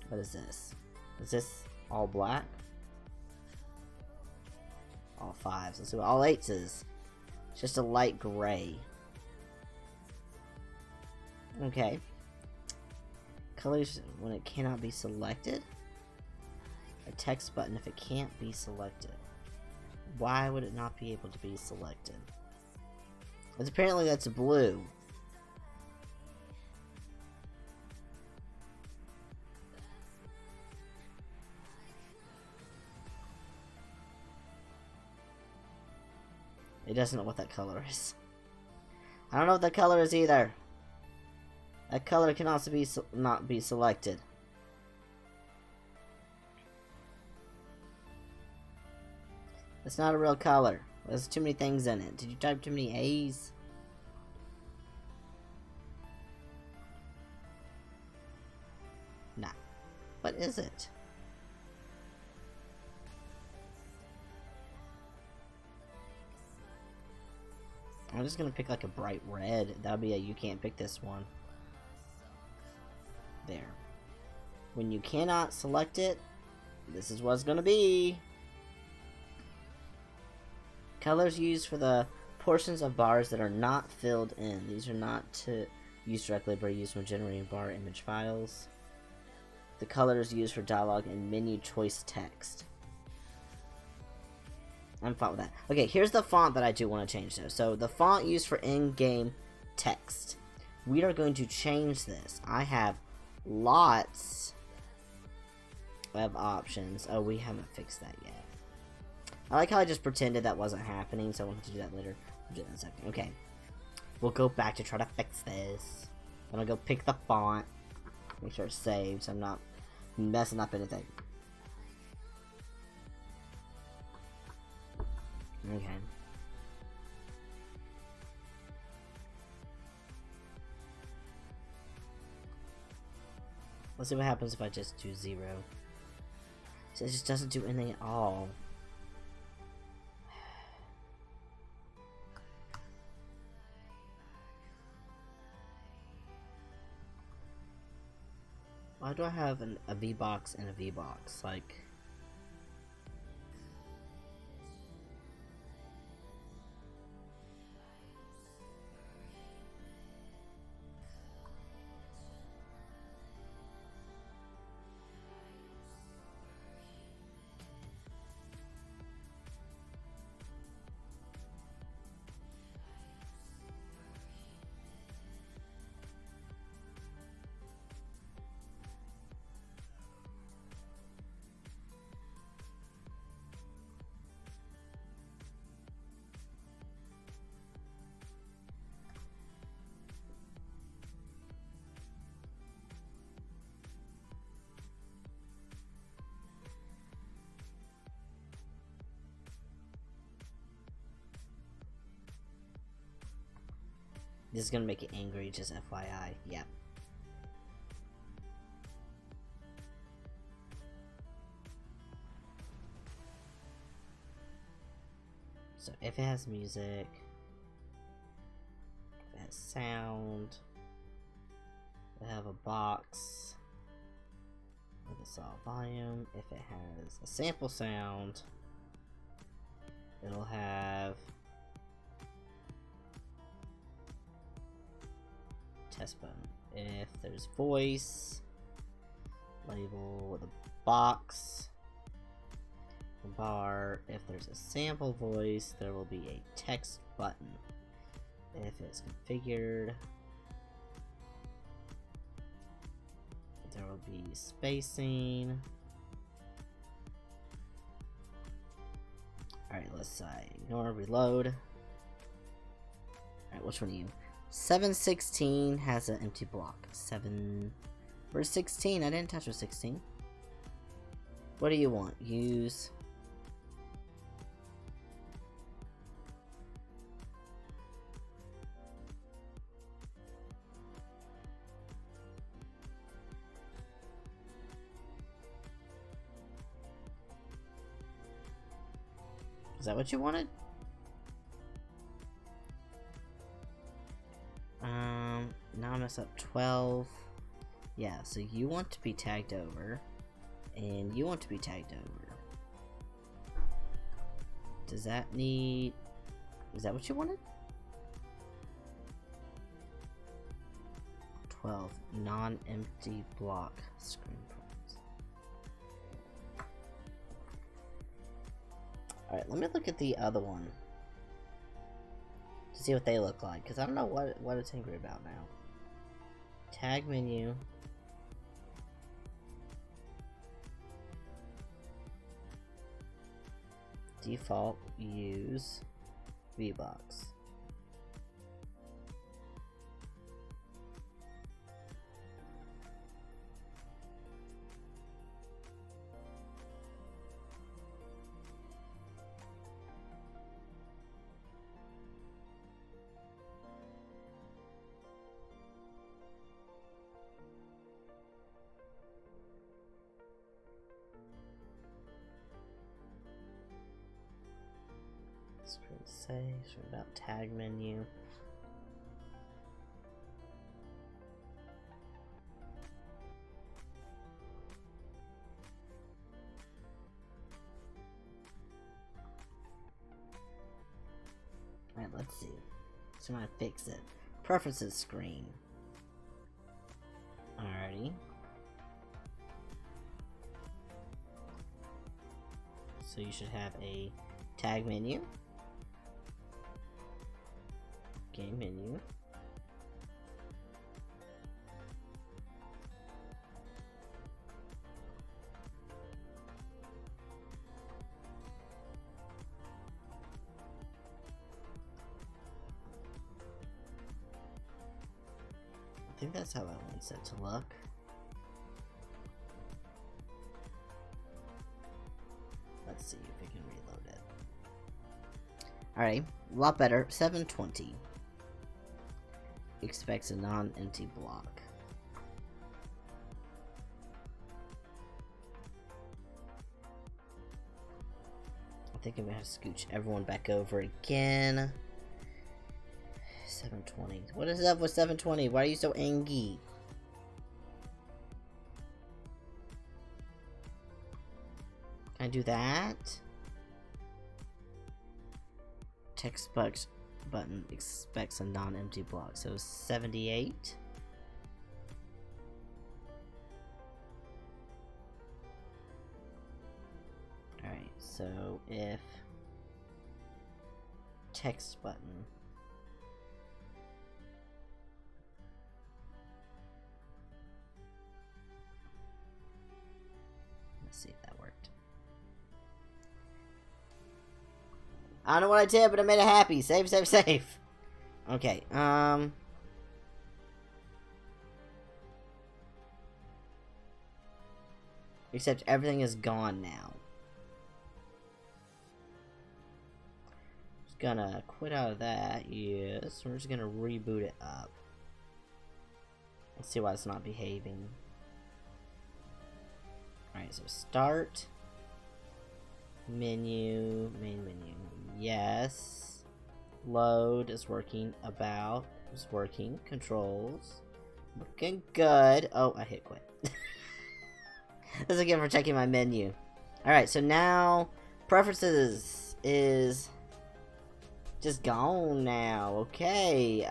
What is this? Is this all black? All fives. Let's see what all eights is. It's just a light gray. Okay. Colors when it cannot be selected. A text button if it can't be selected. Why would it not be able to be selected? Because apparently that's blue. It doesn't know what that color is. I don't know what that color is either. That color can also be not be selected. It's not a real color. There's too many things in it. Did you type too many A's? Nah. What is it? I'm just gonna pick like a bright red. That'll be a you can't pick this one. There. When you cannot select it, this is what it's gonna be. Colors used for the portions of bars that are not filled in. These are not to use directly, but are used when generating bar image files. The colors used for dialogue and menu choice text. I'm fine with that. Okay, here's the font that I do want to change though. So the font used for in-game text. We are going to change this. I have lots of options. Oh, we haven't fixed that yet. I like how I just pretended that wasn't happening, so I wanted to do that later. I'll do that in a second. Okay. We'll go back to try to fix this. I'm gonna go pick the font. Make sure it's saved so I'm not messing up anything. Okay. Let's see what happens if I just do 0. So it just doesn't do anything at all. Why do I have a V-box and a V-box? Like... This is gonna make it angry, just FYI. Yep. So if it has music, if it has sound, if it have a box with a solid volume, if it has a sample sound, it'll have test button. If there's voice, label with a box, a bar. If there's a sample voice, there will be a text button. If it's configured, there will be spacing. Alright, let's ignore, reload. Alright, which one are you? 716 has an empty block. Where's 16? I didn't touch with 16. What do you want? Use. Is that what you wanted? Now I mess up 12. Yeah, so you want to be tagged over, and you want to be tagged over. Does that need... Is that what you wanted? 12. Non-empty block screen frames. Alright, let me look at the other one to see what they look like, because I don't know what it's angry about now. Tag menu. Default use V-box. Screen about tag menu. Alright, let's see. So I'm gonna fix it. Preferences screen. Alrighty. So you should have a tag menu. Game menu. I think that's how I want it to look. Let's see if we can reload it. Alright, a lot better. 720. Expects a non-empty block. I think I'm gonna have to scooch everyone back over again. 720. What is up with 720? Why are you so angry? Can I do that? Text box button expects a non-empty block. So 78. Alright, so if text button see if that worked. I don't know what I did, but I made it happy. Save, save, save. Okay, except everything is gone now. Just gonna quit out of that, yes. We're just gonna reboot it up. Let's see why it's not behaving. Alright, so start. Menu, main menu. Yes. Load is working. About is working. Controls. Looking good. Oh, I hit quit. This is again for checking my menu. Alright, so now preferences is just gone now. Okay.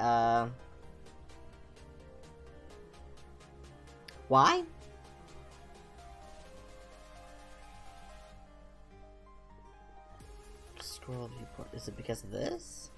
Why? Scroll viewport. Is it because of this?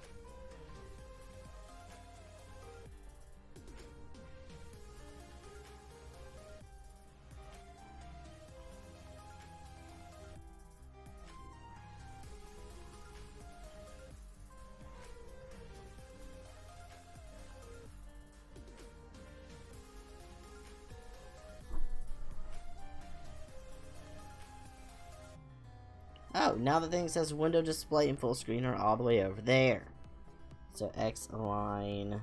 Oh, now the thing says window display and full screen are all the way over there. So X align.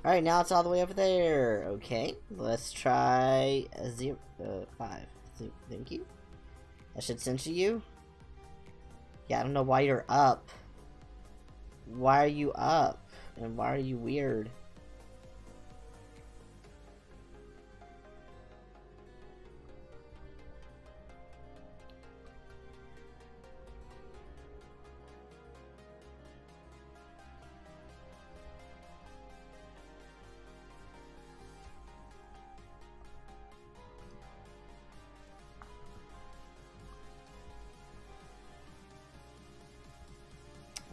Alright, now it's all the way over there. Okay, let's try a 5. Thank you. I should censor you. Yeah, I don't know why you're up. Why are you up? And why are you weird?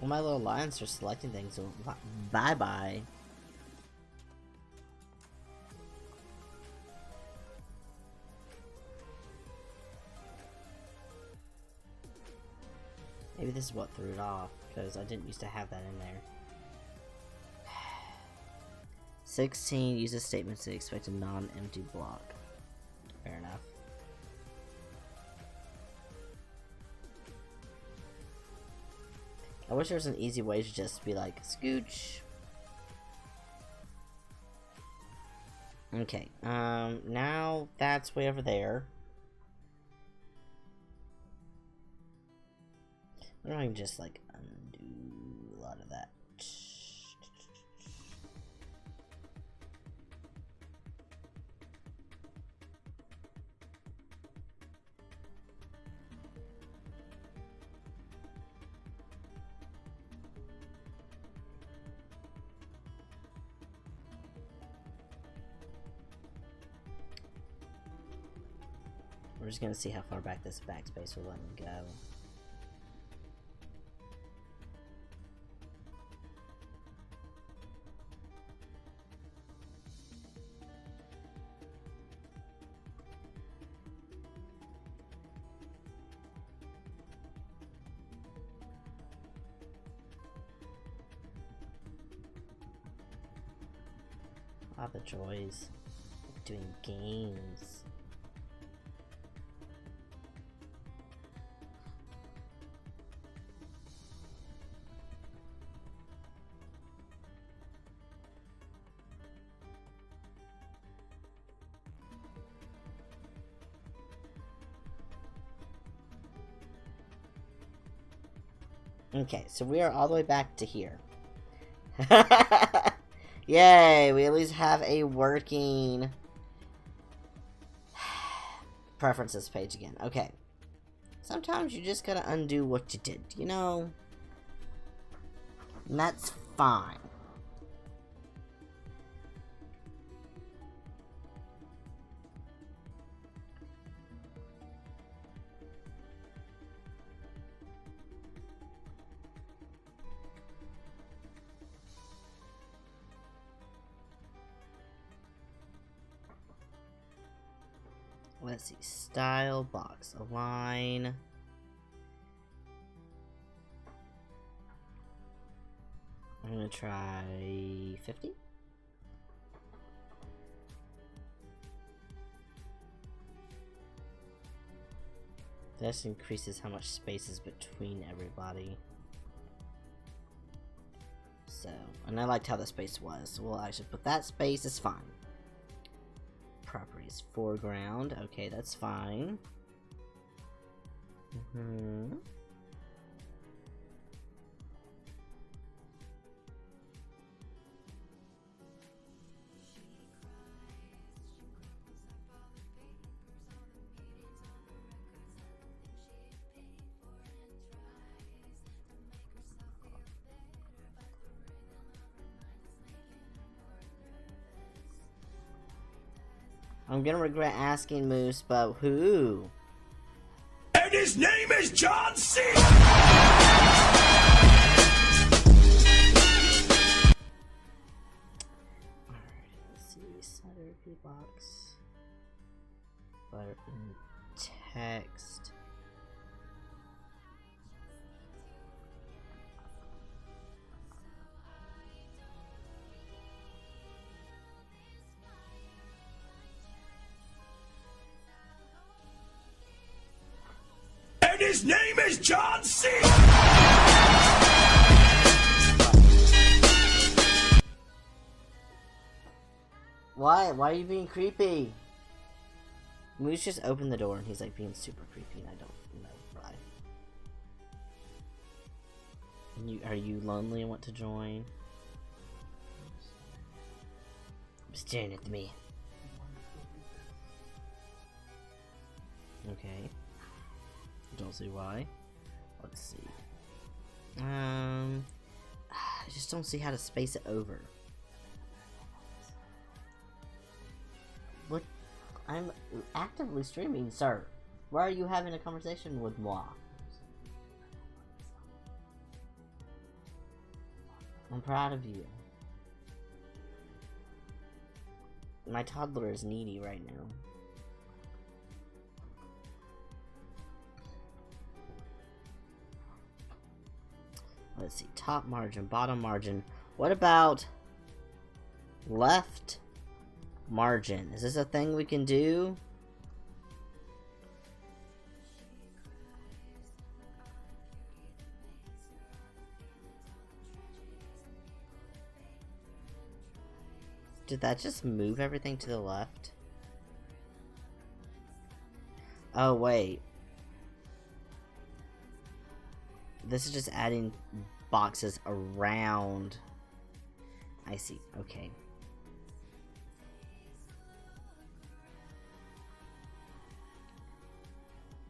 Well, my little lines are selecting things, so bye-bye. Maybe this is what threw it off, because I didn't used to have that in there. 16 uses statements to expect a non-empty block. Fair enough. I wish there was an easy way to just be like, scooch. Okay, now that's way over there. I don't know if I can just, like, undo a lot of that. We're just gonna see how far back this backspace will let me go. Ah, the joys. doing games. Okay, so we are all the way back to here. Yay, we at least have a working preferences page again. Okay. Sometimes you just gotta undo what you did, you know? And that's fine. Let's see, style, box, align. I'm gonna try 50. This increases how much space is between everybody. So, and I liked how the space was, so we'll actually put that space, is fine. Properties, foreground, okay, that's fine. I'm gonna regret asking Moose, but who? And his name is John C. Alright, let's see. Center box. Fire in text. And his name is John C. Why? Why are you being creepy? Moose just opened the door and he's like being super creepy and I don't know why. Are you lonely and want to join? I'm staring at me. Okay. Don't see why. Let's see. I just don't see how to space it over. What? I'm actively streaming, sir. Why are you having a conversation with moi? I'm proud of you. My toddler is needy right now. Let's see, top margin, bottom margin. What about left margin? Is this a thing we can do? Did that just move everything to the left? Oh, wait. This is just adding boxes around. I see. Okay.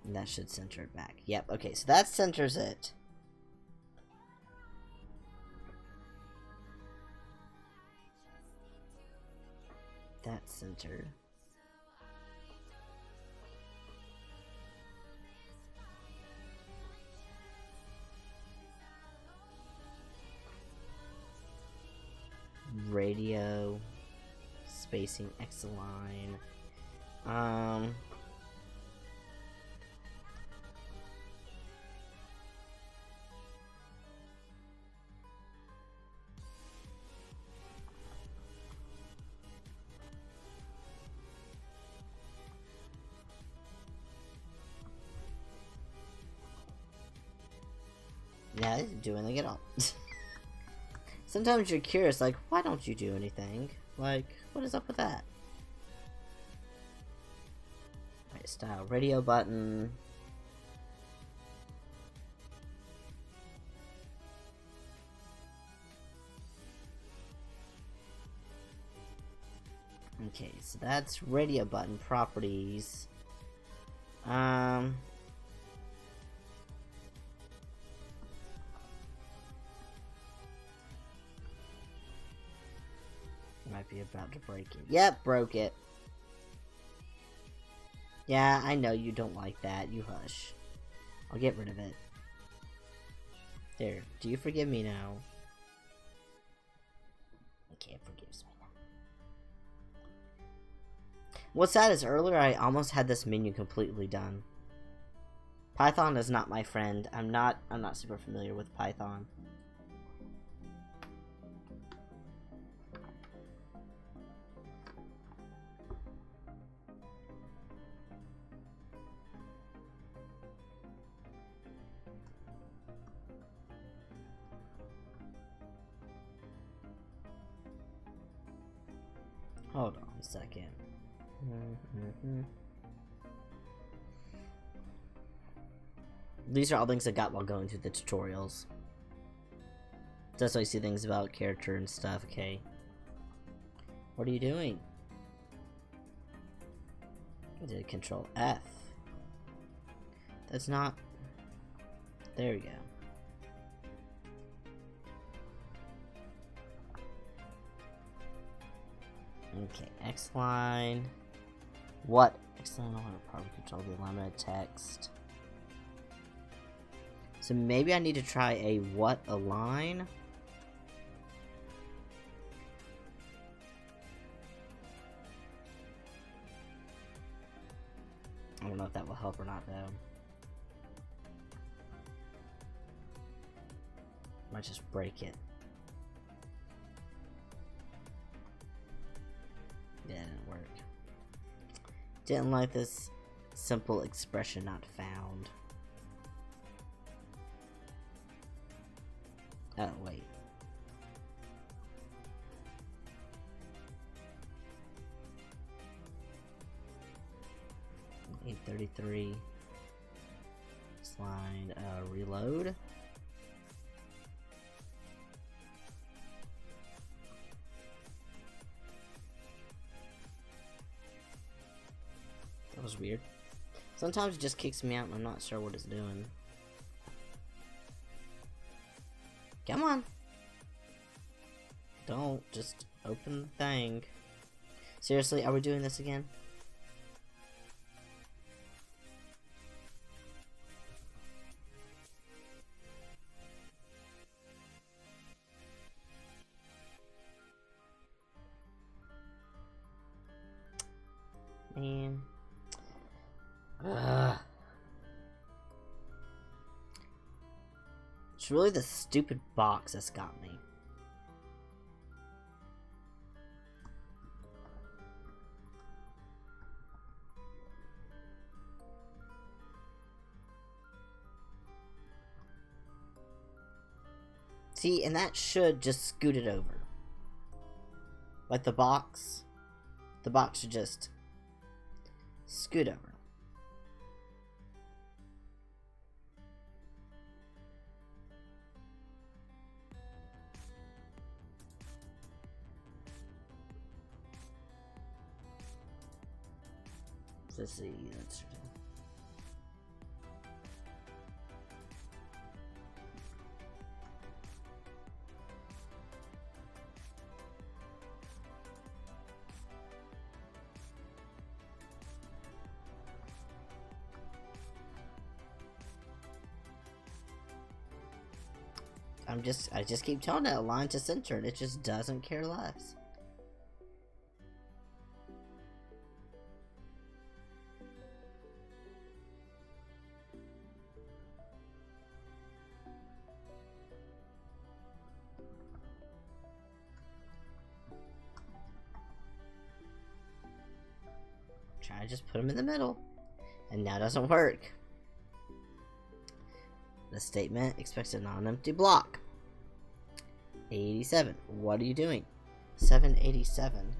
And that should center it back. Yep. Okay. So that centers it. That's centered. Radio spacing X line. Yeah, I didn't do anything at all. Sometimes you're curious, like, why don't you do anything? Like, what is up with that? Right, style, radio button. Okay, so that's radio button properties. Might be about to break it. Yep, broke it. Yeah, I know you don't like that. You hush. I'll get rid of it. There. Do you forgive me now? Okay, it forgives me now. What's sad is earlier I almost had this menu completely done. Python is not my friend. I'm not super familiar with Python. Hold on a second. These are all things I got while going through the tutorials. That's why I see things about character and stuff. Okay. What are you doing? I did Control F. That's not... There we go. Okay, X line. What? X line, I want to probably control the alignment of text. So maybe I need to try a what align? I don't know if that will help or not though. Might just break it. Yeah, it didn't work. Didn't like this simple expression not found. Oh, wait. $833. Slide, reload. That was weird. Sometimes it just kicks me out and I'm not sure what it's doing. Come on. Don't. Just open the thing. Seriously, are we doing this again? Man. Ugh. It's really the stupid box that's got me. See, and that should just scoot it over. Like the box should just scoot over. Let's see, that's... I just keep telling it align to center and it just doesn't care less. Try to just put them in the middle, and now it doesn't work. The statement expects a non-empty block. 87. What are you doing? 787.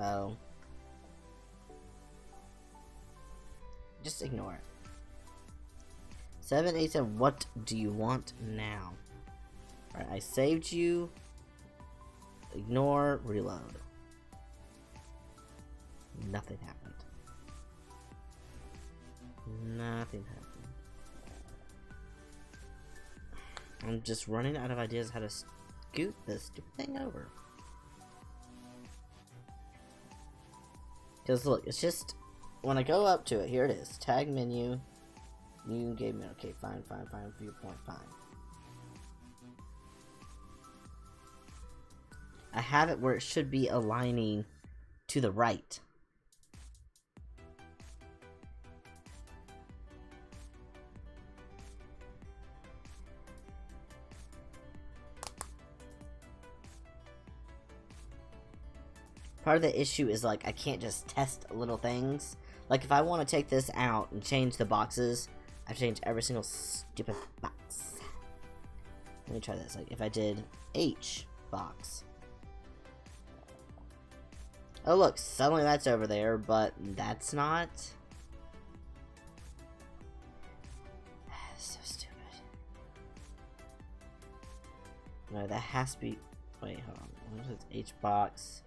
Oh. Just ignore it. 787. What do you want now? Alright, I saved you. Ignore, reload. Nothing happened. Nothing happened. I'm just running out of ideas how to scoot this stupid thing over. Because look, it's just when I go up to it, here it is. Tag menu. New game menu. Okay, fine. Viewpoint, fine. I have it where it should be aligning to the right. Part of the issue is, like, I can't just test little things. Like, if I want to take this out and change the boxes, I have to change every single stupid box. Let me try this. Like, if I did H box. Oh, look, suddenly that's over there, but that's not. So stupid. No, that has to be. Wait, hold on. What is it? H box.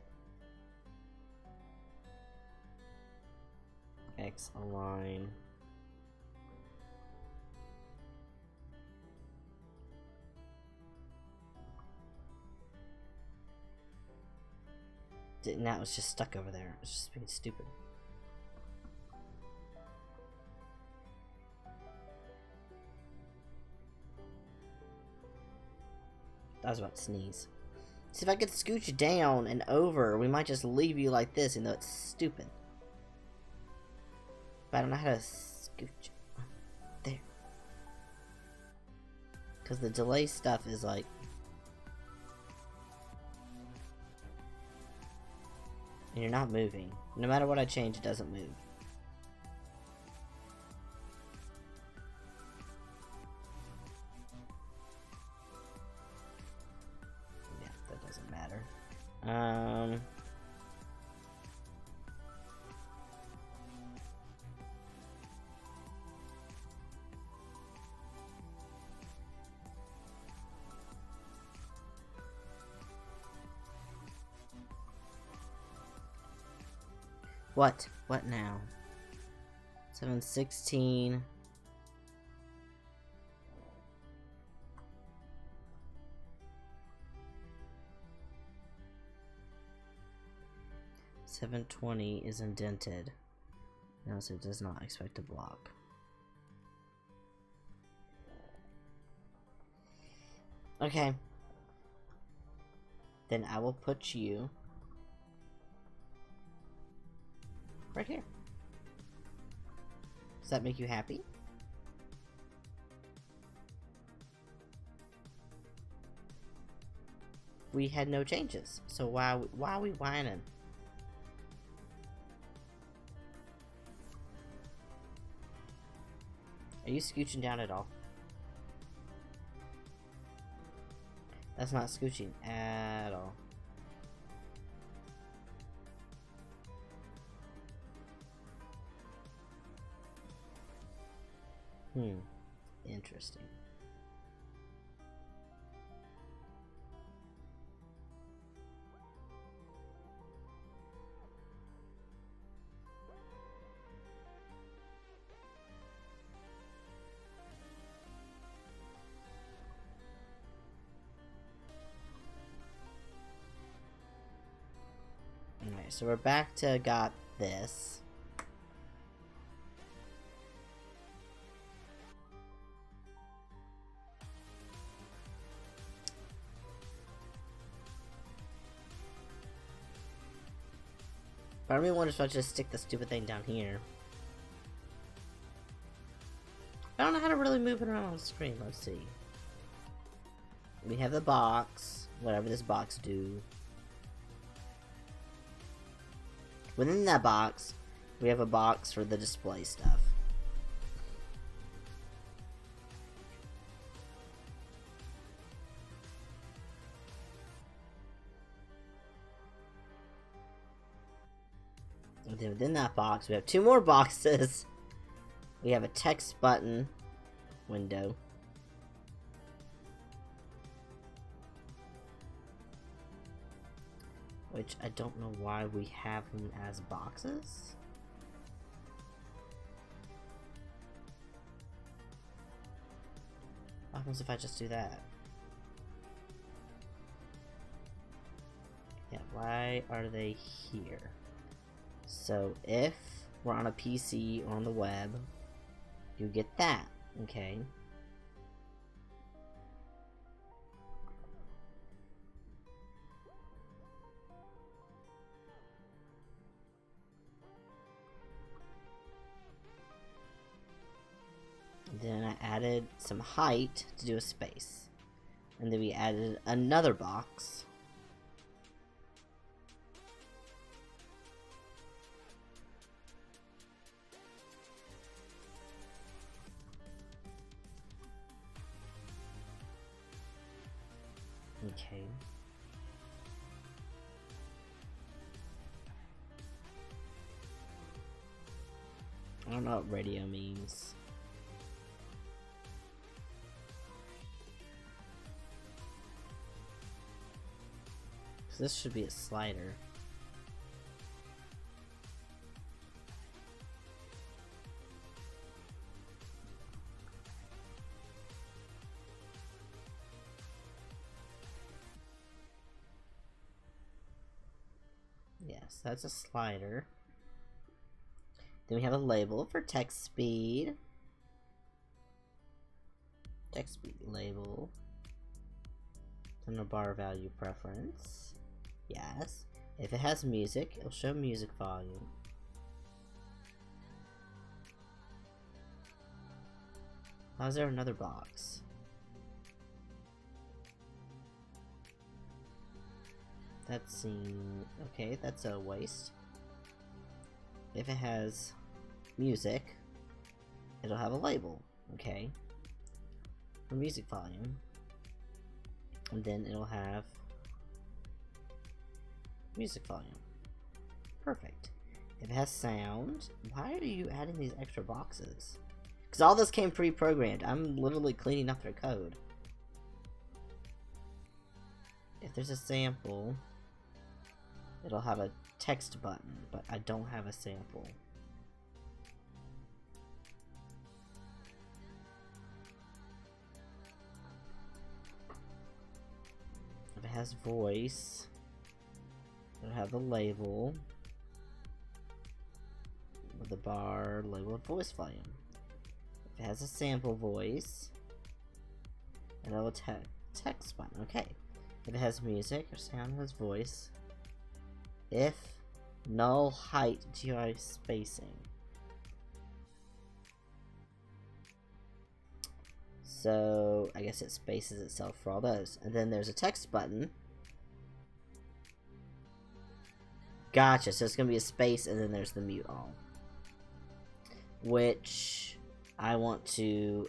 X align. Now it's just stuck over there. It's just being stupid. I was about to sneeze. See if I could scoot you down and over. We might just leave you like this, even though it's stupid. But I don't know how to scoot you. There. Because the delay stuff is like. And you're not moving. No matter what I change, it doesn't move. Yeah, that doesn't matter. What? What now? 716. $720 is indented. No, so it does not expect a block. Okay. Then I will put you right here. Does that make you happy? We had no changes, so why are we whining? Are you scooching down at all? That's not scooching at all. Interesting. Alright, so we're back to got this. But I really wonder if I just stick the stupid thing down here. I don't know how to really move it around on the screen. Let's see. We have the box. Whatever this box do. Within that box, we have a box for the display stuff. then within that box, we have 2 more boxes. We have a text button window. Which I don't know why we have them as boxes. What happens if I just do that? Yeah, why are they here? So if we're on a PC or on the web, you get that, okay? Then I added some height to do a space. And then we added another box. Okay. I don't know what radio means. So this should be a slider. Yes, that's a slider. Then we have a label for text speed. Text speed label. Then a bar value preference. Yes. If it has music, it'll show music volume. How is there another box? That's okay, that's a waste. If it has music, it'll have a label, okay? For music volume. And then it'll have music volume. Perfect. If it has sound, why are you adding these extra boxes? Because all this came pre-programmed. I'm literally cleaning up their code. If there's a sample, it'll have a text button, but I don't have a sample. If it has voice, it'll have the label with the bar labeled voice volume. If it has a sample voice, it'll have a text button. Okay. If it has music or sound, it has voice. If null height GI spacing. So I guess it spaces itself for all those. And then there's a text button. Gotcha, so it's gonna be a space and then there's the mute all. Which I want to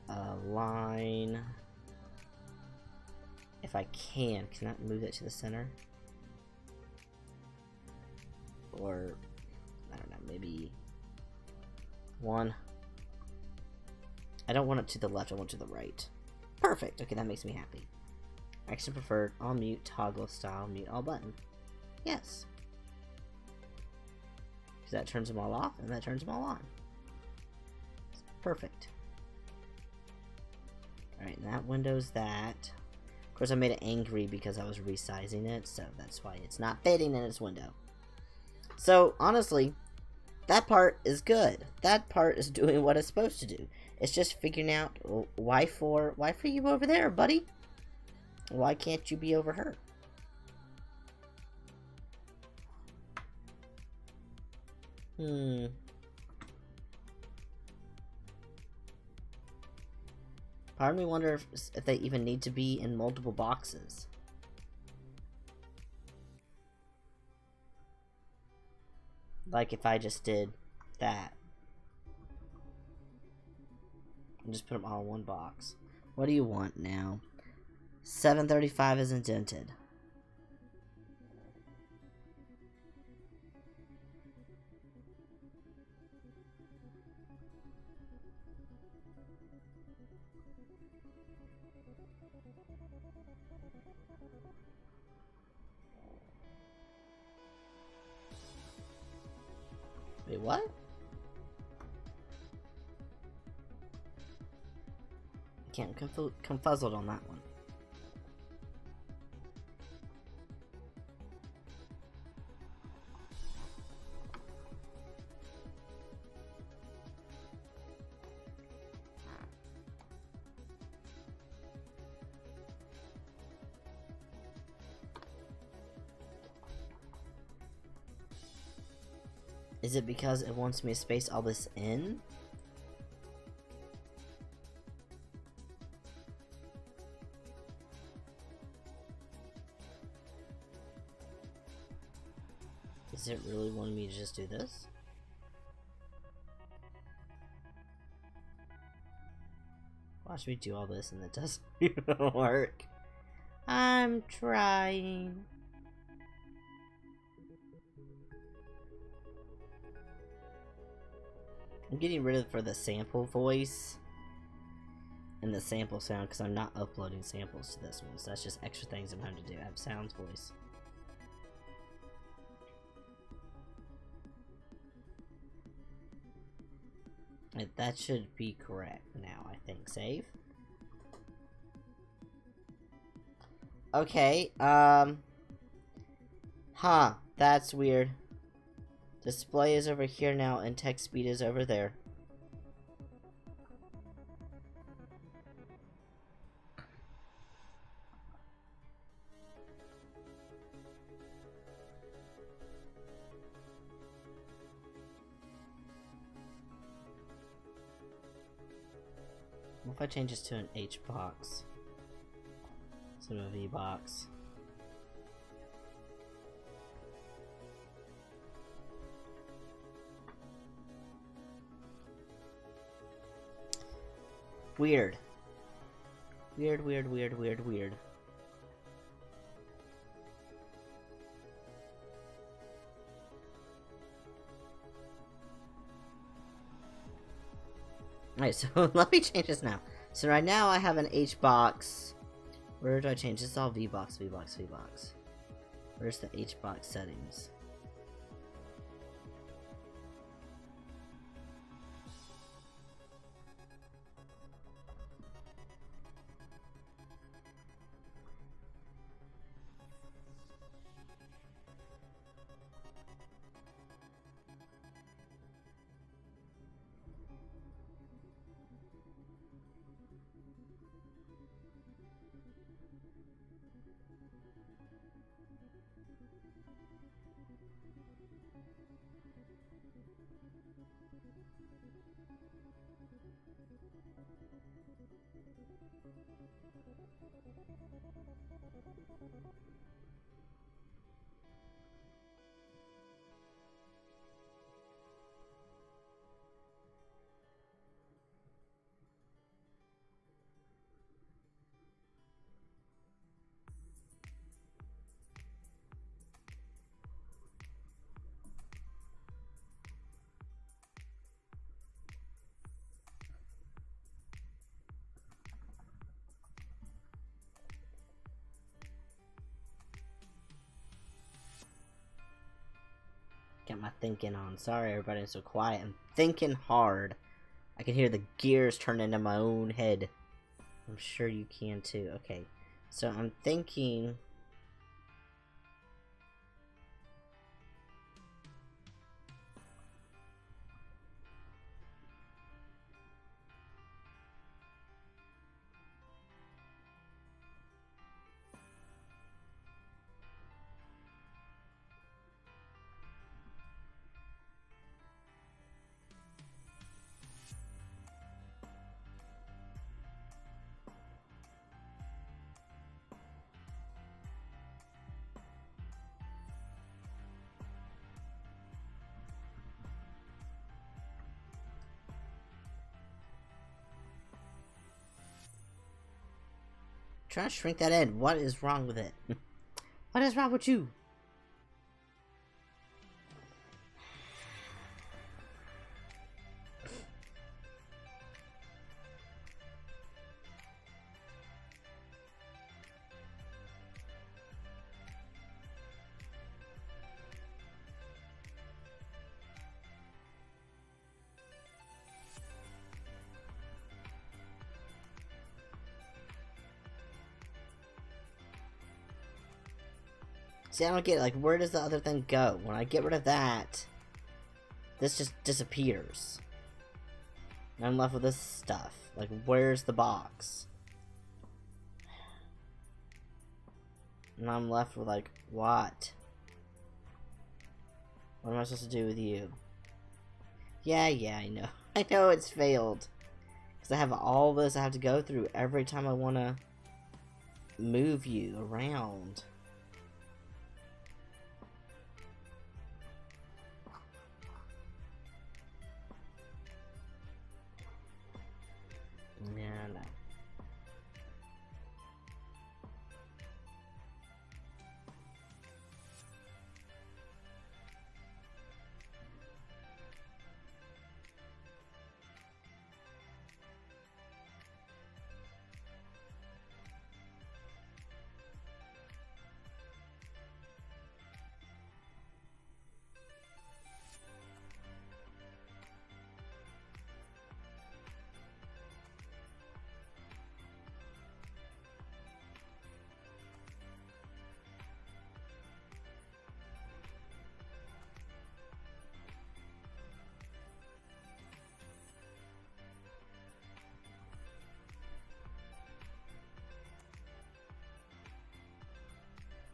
align. If I can I move that to the center? Or, I don't know, maybe 1. I don't want it to the left, I want it to the right. Perfect, okay, that makes me happy. Action preferred, all mute, toggle style, mute all button. Yes. Because that turns them all off, and that turns them all on. Perfect. Alright, and that window's that. Of course, I made it angry because I was resizing it, so that's why it's not fitting in its window. So, honestly, that part is good. That part is doing what it's supposed to do. It's just figuring out why for you over there, buddy? Why can't you be over her? Part of me wonder if they even need to be in multiple boxes. Like if I just did that. And just put them all in one box. What do you want now? 735 is indented. what? Can't confuzzled on that one. Is it because it wants me to space all this in? Is it really wanting me to just do this? Watch me do all this and it doesn't even work. I'm trying. I'm getting rid of for the sample voice and the sample sound because I'm not uploading samples to this one, so that's just extra things I'm having to do. I have sounds, voice. That should be correct now, I think. Save. Okay, huh, that's weird. Display is over here now, and text speed is over there. What if I change this to an H box instead of a V box? Weird. Weird, weird, weird, weird, weird. Alright, so let me change this now. So right now I have an H box. Where do I change? This is all V box, V box, V box. Where's the H box settings? Get my thinking on. Sorry everybody, I'm so quiet. I'm thinking hard. I can hear the gears turning in my own head. I'm sure you can too. Okay, so I'm thinking... Trying to shrink that in. What is wrong with it? What is wrong with you? See, I don't get it. Like, where does the other thing go? When I get rid of that, this just disappears. And I'm left with this stuff. Like, where's the box? And I'm left with, like, what? What am I supposed to do with you? Yeah, I know. I know it's failed. Because I have all this I have to go through every time I want to move you around. Yeah, no.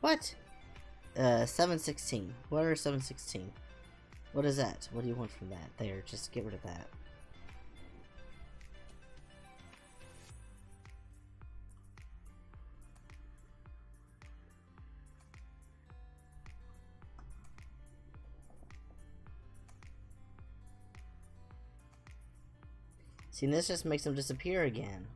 What? 716. What are 716? What is that? What do you want from that? There, just get rid of that. See, this just makes them disappear again.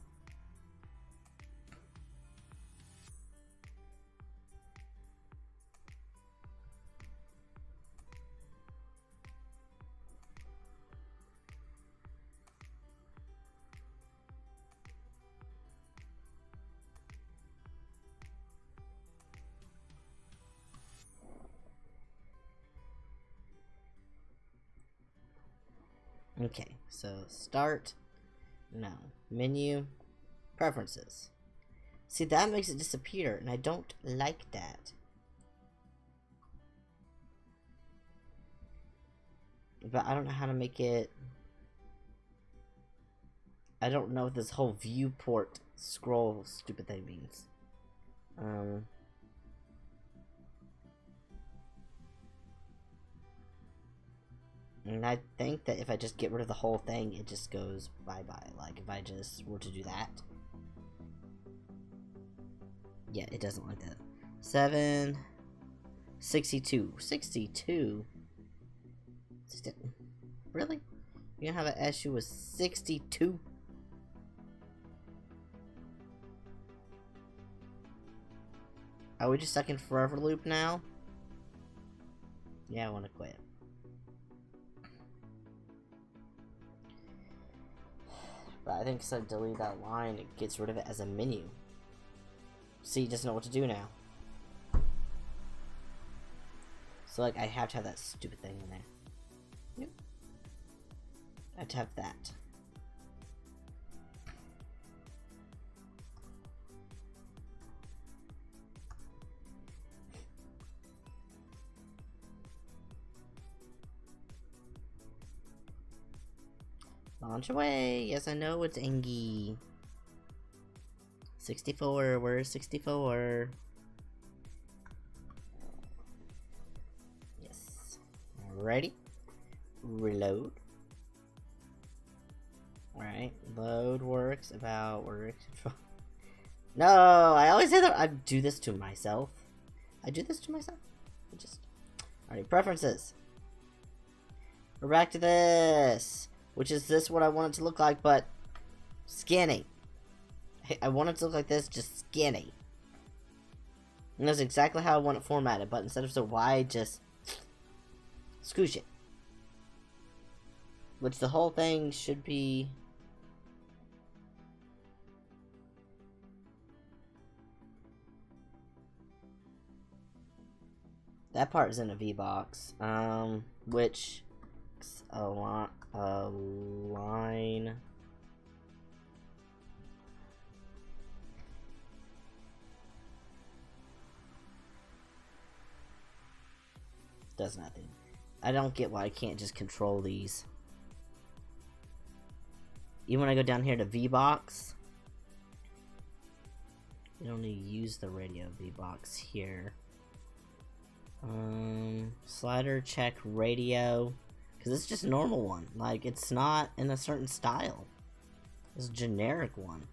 Okay, so start. No. Menu. Preferences. See, that makes it disappear, and I don't like that. But I don't know how to make it... I don't know what this whole viewport scroll stupid thing means. And I think that if I just get rid of the whole thing, it just goes bye-bye. Like, if I just were to do that. Yeah, it doesn't like that. 7... 62. 62? Really? You gonna have an issue with 62? Are we just stuck in forever loop now? Yeah, I wanna quit. But I think instead of delete that line, it gets rid of it as a menu. See, it doesn't know what to do now. So, like, I have to have that stupid thing in there. Yep. I have to have that. Launch away! Yes, I know it's Engie. 64, where's 64? Yes. Ready? Reload. Alright, load works about work control. No, I always say that I do this to myself. I do this to myself. Alright, preferences. We're back to this. Which is this what I want it to look like, but skinny. I want it to look like this, just skinny. And that's exactly how I want it formatted, but instead of so wide, just scoosh it. Which the whole thing should be... That part is in a V-box, which a line. Does nothing. I don't get why I can't just control these. Even when I go down here to V-Box, you don't need to use the radio V-Box here. Slider, check, radio. Because it's just a normal one. Like, it's not in a certain style. It's a generic one.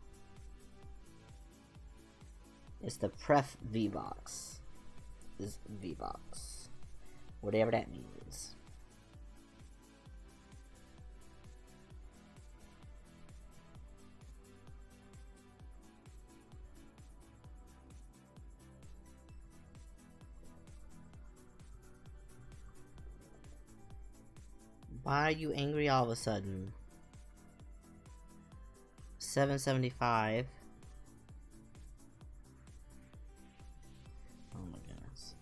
It's the Pref V-Box. Is V-Box. Whatever that means. Why are you angry all of a sudden? 775. Oh my goodness.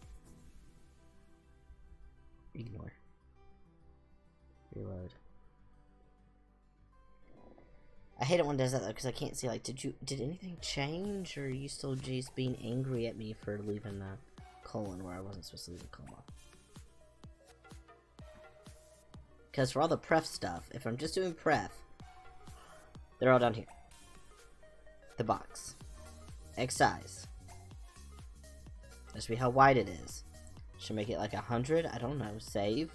Ignore. Reload. I hate it when it does that though, because I can't see, like, did anything change, or are you still just being angry at me for leaving the colon where I wasn't supposed to leave a comma? Because for all the pref stuff, if I'm just doing pref, they're all down here. The box. X size. That should be how wide it is. Should make it like 100? I don't know. Save.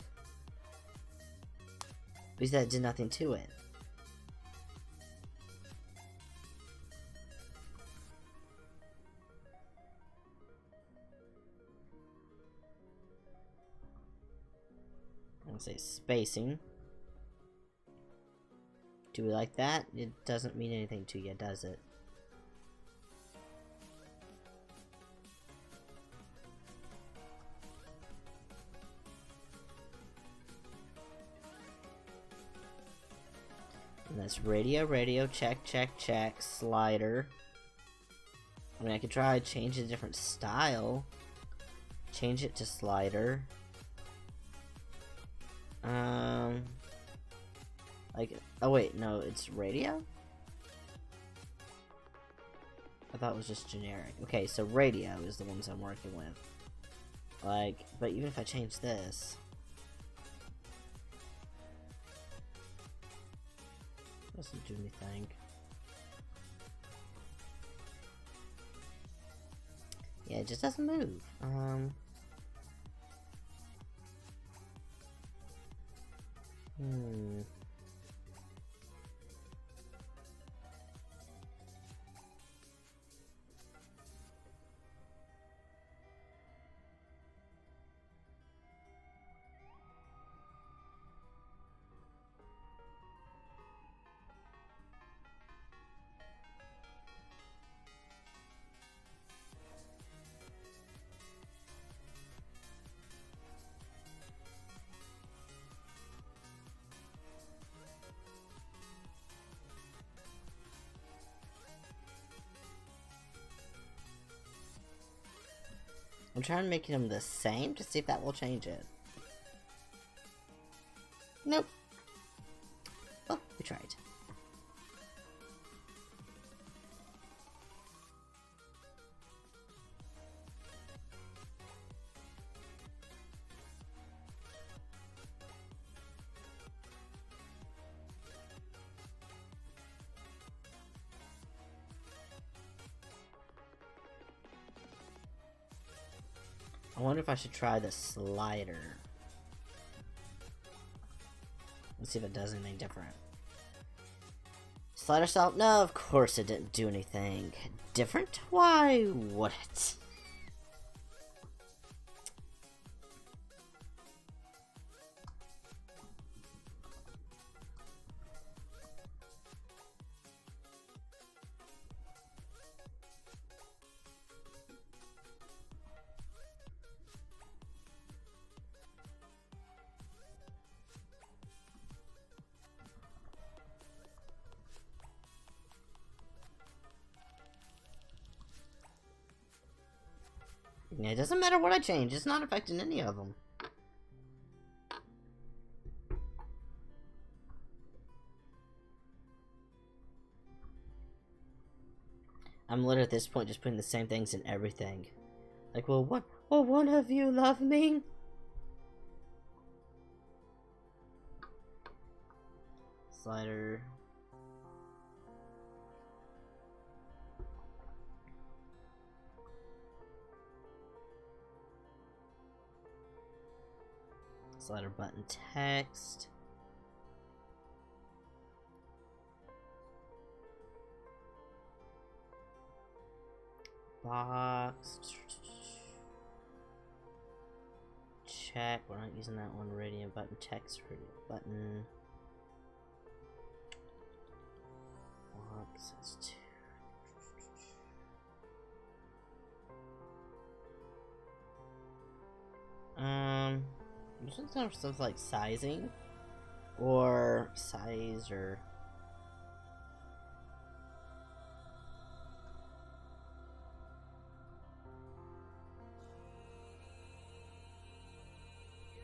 Because that did nothing to it. I'm gonna say spacing. Do we like that? It doesn't mean anything to you, does it? And that's radio, check, slider. I mean, I could try change a different style. Change it to slider. Like, oh wait, no, it's radio? I thought it was just generic. Okay, so radio is the ones I'm working with. Like, but even if I change this... doesn't do anything. Yeah, it just doesn't move. I'm trying to make them the same to see if that will change it. Nope. Oh, we tried. I wonder if I should try the slider. Let's see if it does anything different. Slider style? No, of course it didn't do anything different. Why would it? Yeah, it doesn't matter what I change, it's not affecting any of them. I'm literally at this point just putting the same things in everything. Like, well, what? Will one of you love me? slider. Slider button text. Box. Check. We're not using that one. Radiant button text. Radiant button. Box. That's 2. There's some stuff like sizing or size or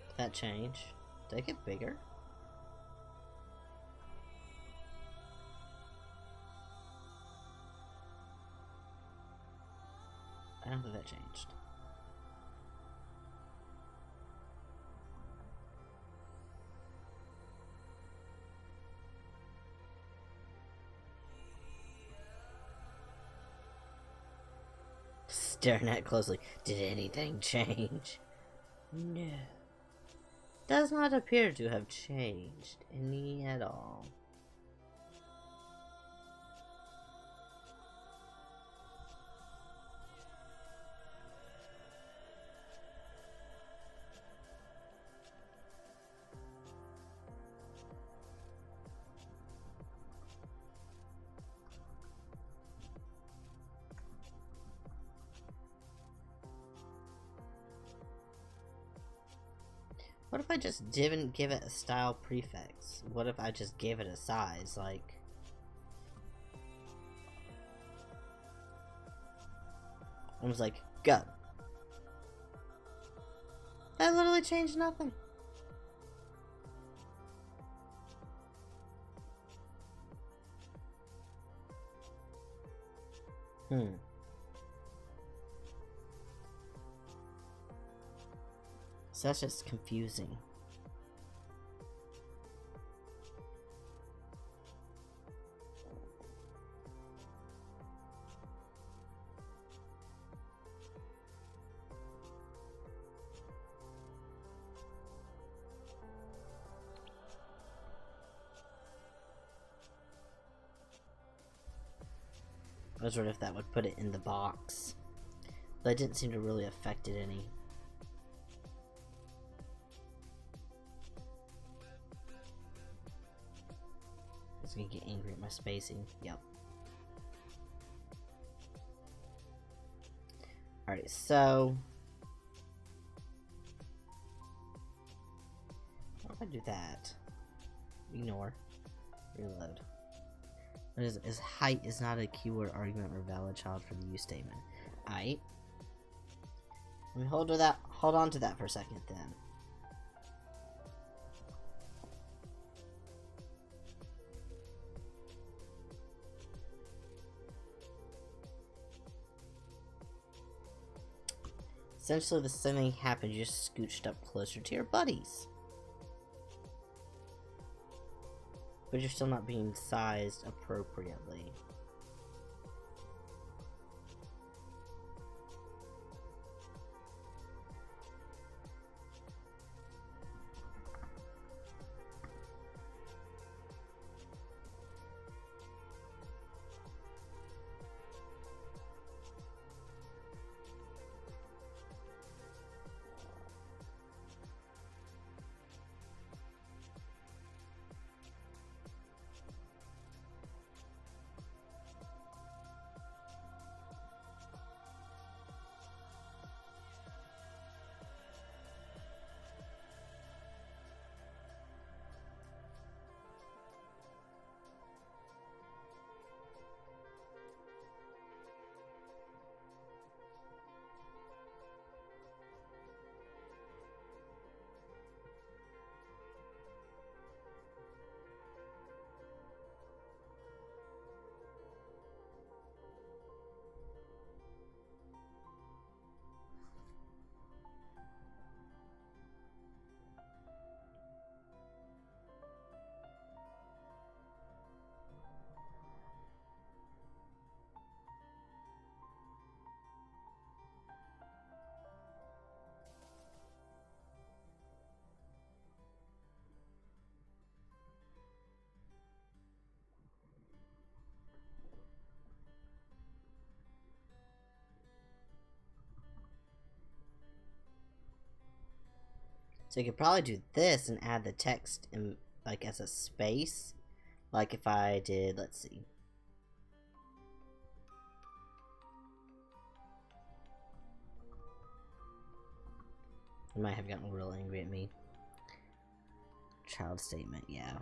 did that change? Did it get bigger? I don't think that changed. Staring at it closely. Did anything change? No. Does not appear to have changed any at all. What if I just didn't give it a style prefix? What if I just gave it a size, like... I was like, go. That literally changed nothing. So that's just confusing. I was wondering if that would put it in the box, but it didn't seem to really affect it any. It's gonna get angry at my spacing. Yep. Alright, so what if I do that? Ignore. Reload. What is height is not a keyword argument or valid child for the use statement. Alright. Let me hold on to that for a second then. Essentially the same thing happened, you just scooched up closer to your buddies. But you're still not being sized appropriately. So you could probably do this and add the text in, like, as a space. Like if I did, let's see. He might have gotten real angry at me. Child statement, yeah.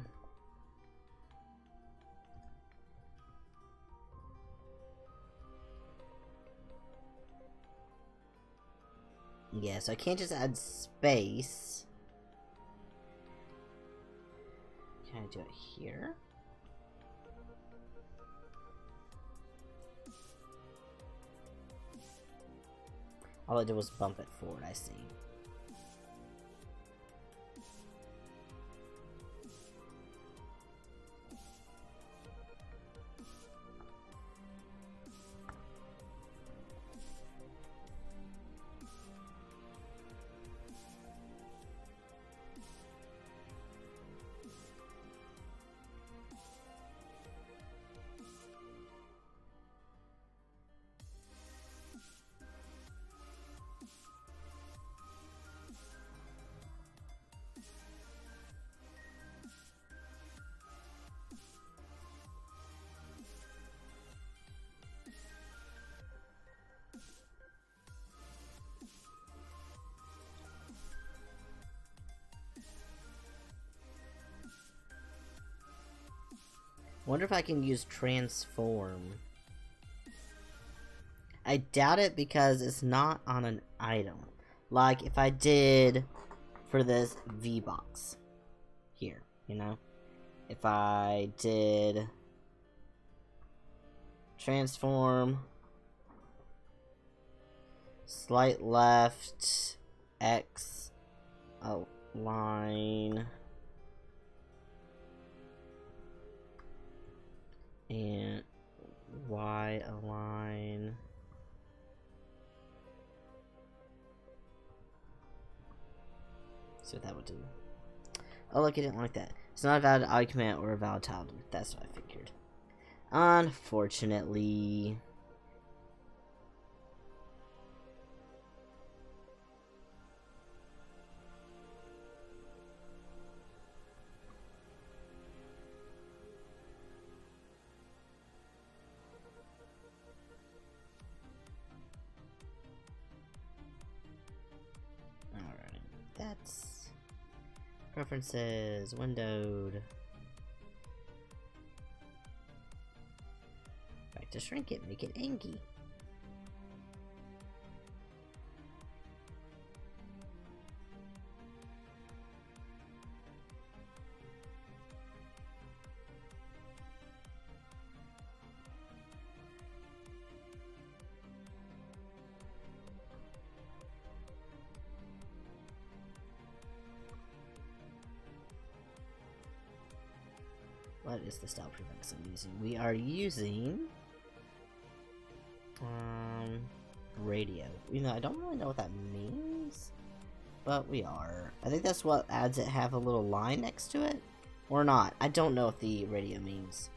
Yeah, so I can't just add space. Can I do it here? All I did was bump it forward, I see. Wonder if I can use transform. I doubt it because it's not on an item. Like if I did for this V-Box here, you know? If I did transform, slight left, X, align, and Y align. See what that would do. Oh look, I didn't like that. It's not a valid argument or a valid title. That's what I figured. Unfortunately. Alright, that's preferences, windowed. Back to shrink it, make it anky. What is the style prefix I'm using? We are using radio. You know, I don't really know what that means, but we are. I think that's what adds it have a little line next to it, or not. I don't know what the radio means.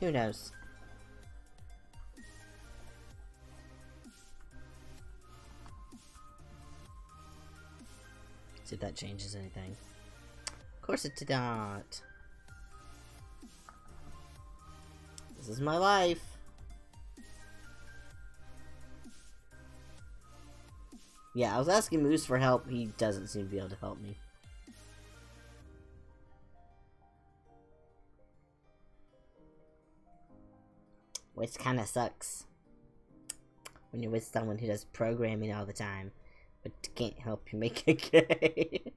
Who knows? See if that changes anything. Of course it did not. This is my life. Yeah, I was asking Moose for help. He doesn't seem to be able to help me. Which kind of sucks. When you're with someone who does programming all the time, but can't help you make a game.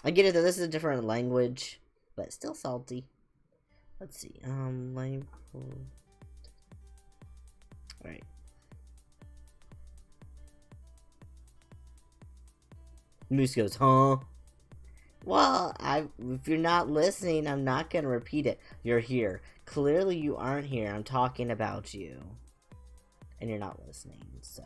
I get it though, this is a different language, but still salty. Let's see, alright. Moose goes, huh? Well, if you're not listening, I'm not gonna repeat it. You're here. Clearly you aren't here. I'm talking about you. And you're not listening, so.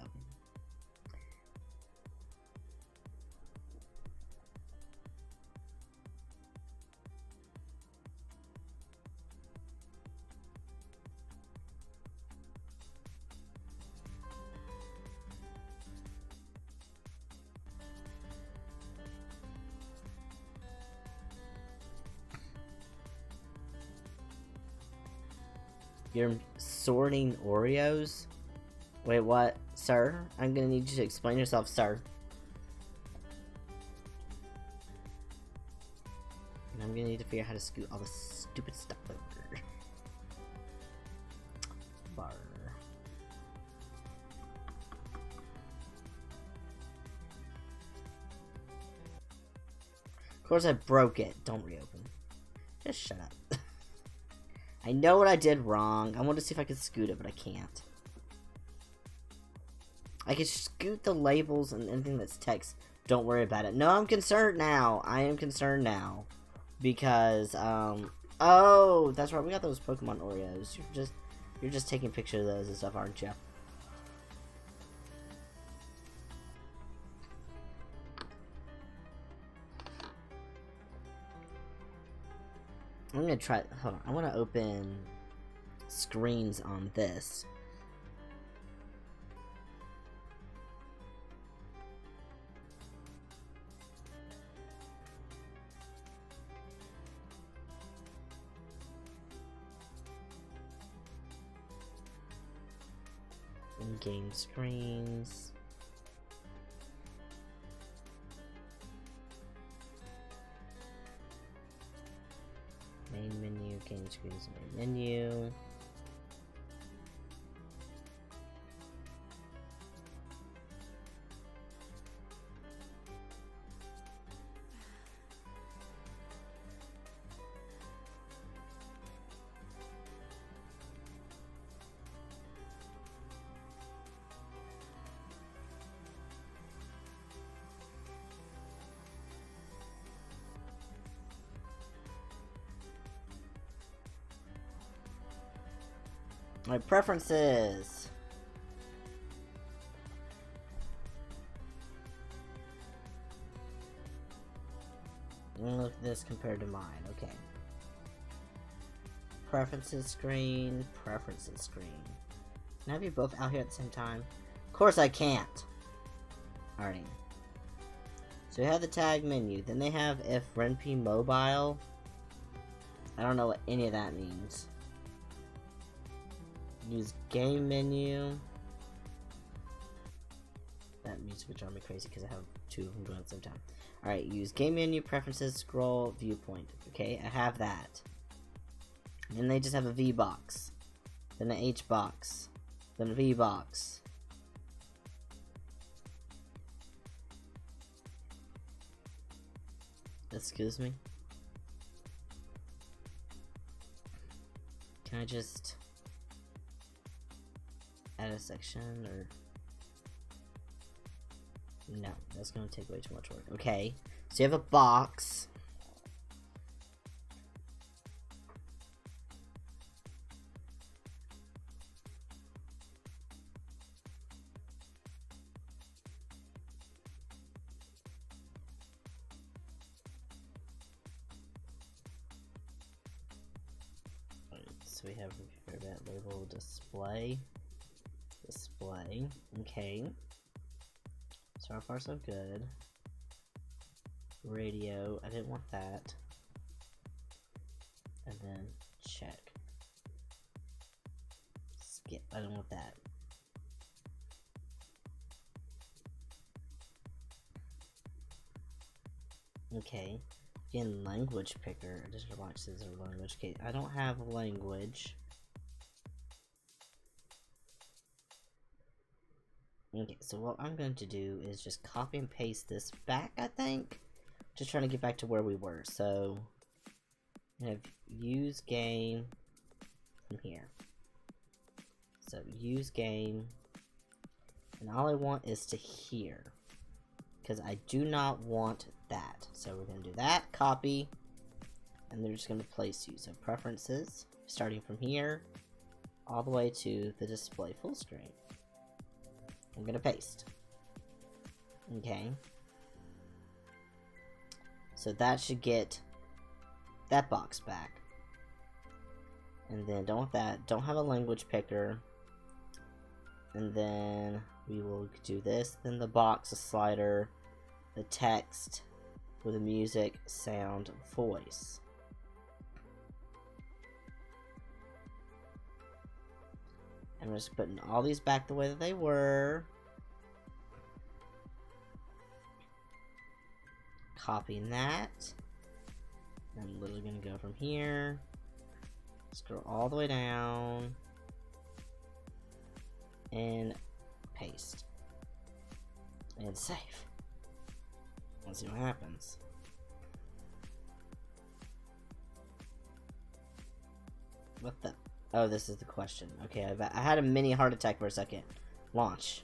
You're sorting Oreos? Wait, what? Sir? I'm gonna need you to explain yourself, sir. And I'm gonna need to figure out how to scoot all this stupid stuff over. Bar. Of course I broke it. Don't reopen. Just shut up. I know what I did wrong. I want to see if I can scoot it, but I can't. I can scoot the labels and anything that's text. Don't worry about it. No, I'm concerned now. I am concerned now. Because, oh, that's right. We got those Pokemon Oreos. You're just taking pictures of those and stuff, aren't you? I'm gonna try. Hold on. I want to open screens on this. In-game screens. Main menu, game screens, main menu. My preferences. Look at this compared to mine. Okay. Preferences screen. Preferences screen. Can I have you both out here at the same time? Of course I can't. Alrighty. So we have the tag menu. Then they have if Ren'Py mobile. I don't know what any of that means. Use game menu. That music would drive me crazy because I have two of them going at the same time. Alright, use game menu, preferences, scroll, viewpoint. Okay, I have that. Then they just have a V box. Then an H box. Then a V box. Excuse me? Can I just add a section, or no, that's gonna take way too much work. Okay, so you have a box. So we have that label display. Display. Okay. So far so good. Radio. I didn't want that. And then check. Skip. I don't want that. Okay. Again, language picker. Additional boxes or language. Okay, I don't have language. Okay, so what I'm going to do is just copy and paste this back, I think. Just trying to get back to where we were. So, I have use game from here. So, use game. And all I want is to here. Because I do not want that. So, we're going to do that, copy. And they're just going to place you. So, preferences, starting from here, all the way to the display full screen. I'm gonna paste. Okay. So that should get that box back. And then don't want that. Don't have a language picker. And then we will do this. Then the box, a slider, the text with a music, sound, voice. I'm just putting all these back the way that they were. Copying that. I'm literally gonna go from here. Scroll all the way down. And paste. And save. Let's see what happens. What the? Oh, this is the question. Okay, I had a mini heart attack for a second. Launch.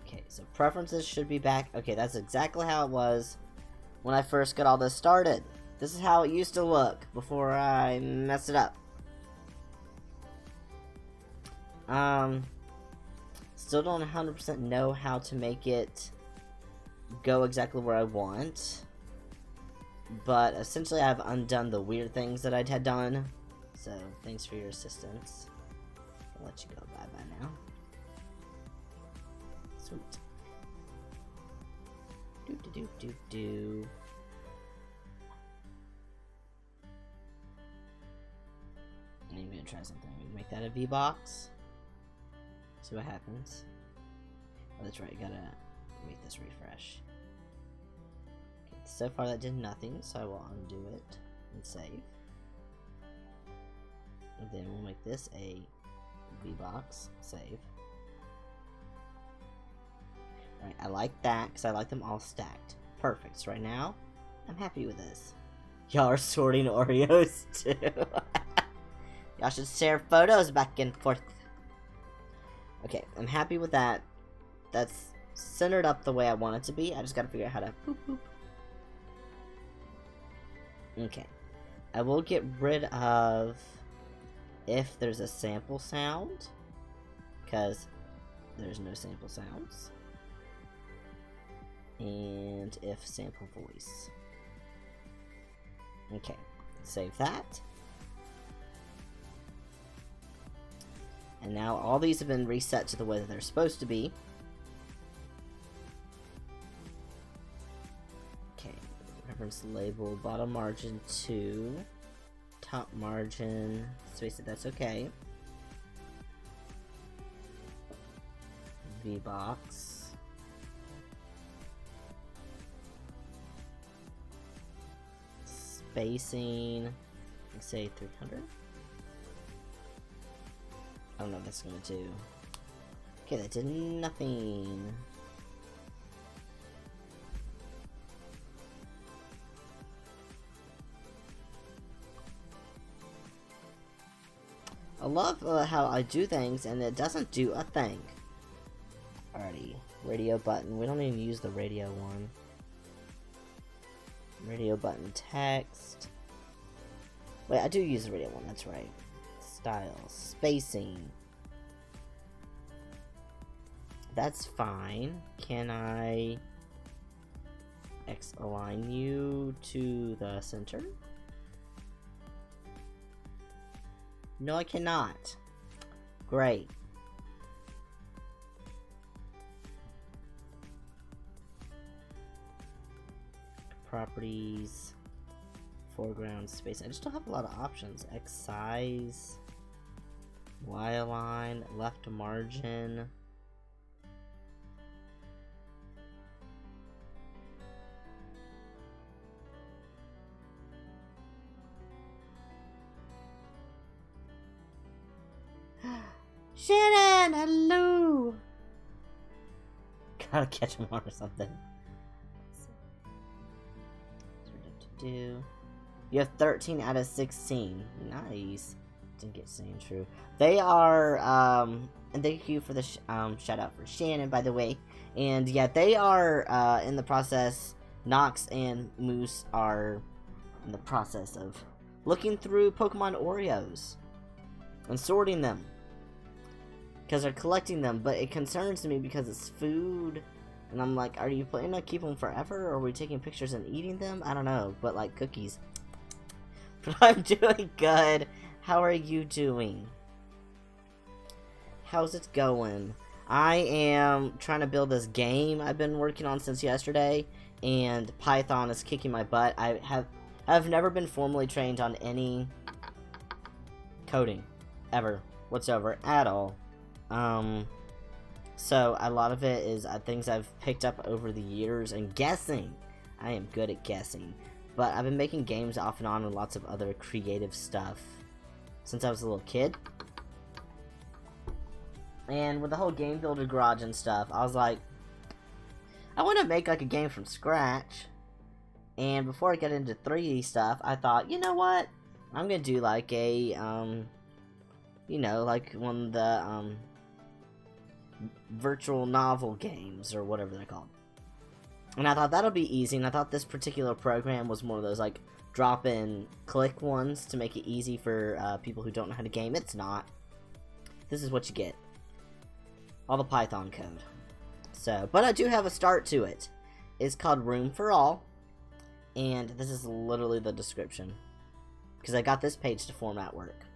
Okay, so preferences should be back. Okay, that's exactly how it was when I first got all this started. This is how it used to look before I messed it up. Still don't 100% know how to make it go exactly where I want. But essentially I've undone the weird things that I had done. So, thanks for your assistance. I'll let you go bye-bye now. Sweet. Do. And I'm gonna try something. I'm gonna make that a V-box. See what happens. Oh, that's right, you gotta make this refresh. Okay, so far that did nothing, so I will undo it and save. And then we'll make this a V-box, save. Alright, I like that, because I like them all stacked. Perfect, so right now, I'm happy with this. Y'all are sorting Oreos, too. Y'all should share photos back and forth. Okay, I'm happy with that. That's centered up the way I want it to be. I just gotta figure out how to boop boop. Okay. I will get rid of if there's a sample sound, because there's no sample sounds. And if sample voice. Okay, save that. And now all these have been reset to the way that they're supposed to be. Okay, reference label, bottom margin 2, top margin, space it, that's okay. V-box. Spacing, let's say 300. I don't know what that's gonna do. Okay, that did nothing. I love how I do things and it doesn't do a thing. Alrighty, radio button. We don't even use the radio one. Radio button text. Wait, I do use the radio one, that's right. Style, spacing. That's fine. Can I X align you to the center? No, I cannot. Great. Properties, foreground space. I just don't have a lot of options. X size, Y align, left margin. Shannon, hello. Gotta catch him or something. You have 13 out of 16. Nice. Didn't get saying true. They are, and thank you for the shout out for Shannon, by the way. And yeah, they are in the process. Nox and Moose are in the process of looking through Pokemon Oreos and sorting them because they're collecting them. But it concerns me because it's food. And I'm like, are you planning to keep them forever, or are we taking pictures and eating them? I don't know, but like cookies. But I'm doing good. How are you doing? How's it going? I am trying to build this game I've been working on since yesterday, and Python is kicking my butt. I've never been formally trained on any coding, ever, whatsoever, at all. So a lot of it is things I've picked up over the years and guessing. I am good at guessing. But I've been making games off and on and lots of other creative stuff since I was a little kid. And with the whole game builder garage and stuff, I was like, I want to make like a game from scratch. And before I get into 3D stuff, I thought, you know what? I'm gonna do like a, you know, like one of the, virtual novel games, or whatever they're called. And I thought that'll be easy, and I thought this particular program was one of those, like, drop-in click ones to make it easy for, people who don't know how to game. It's not. This is what you get. All the Python code. So, but I do have a start to it. It's called Room for All, and this is literally the description. Because I got this page to format work.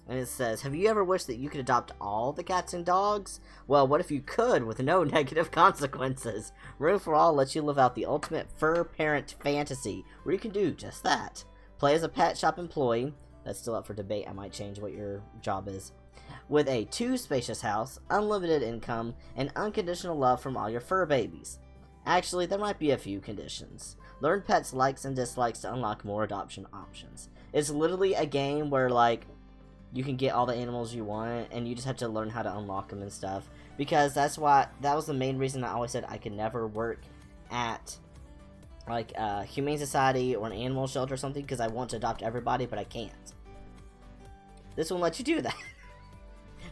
And it says, have you ever wished that you could adopt all the cats and dogs? Well, what if you could with no negative consequences? Room for All lets you live out the ultimate fur parent fantasy, where you can do just that. Play as a pet shop employee. That's still up for debate. I might change what your job is. With a 2-spacious house, unlimited income, and unconditional love from all your fur babies. Actually, there might be a few conditions. Learn pets' likes and dislikes to unlock more adoption options. It's literally a game where, like, you can get all the animals you want, and you just have to learn how to unlock them and stuff. Because that was the main reason I always said I could never work at, like, a humane society or an animal shelter or something, because I want to adopt everybody, but I can't. This one lets you do that.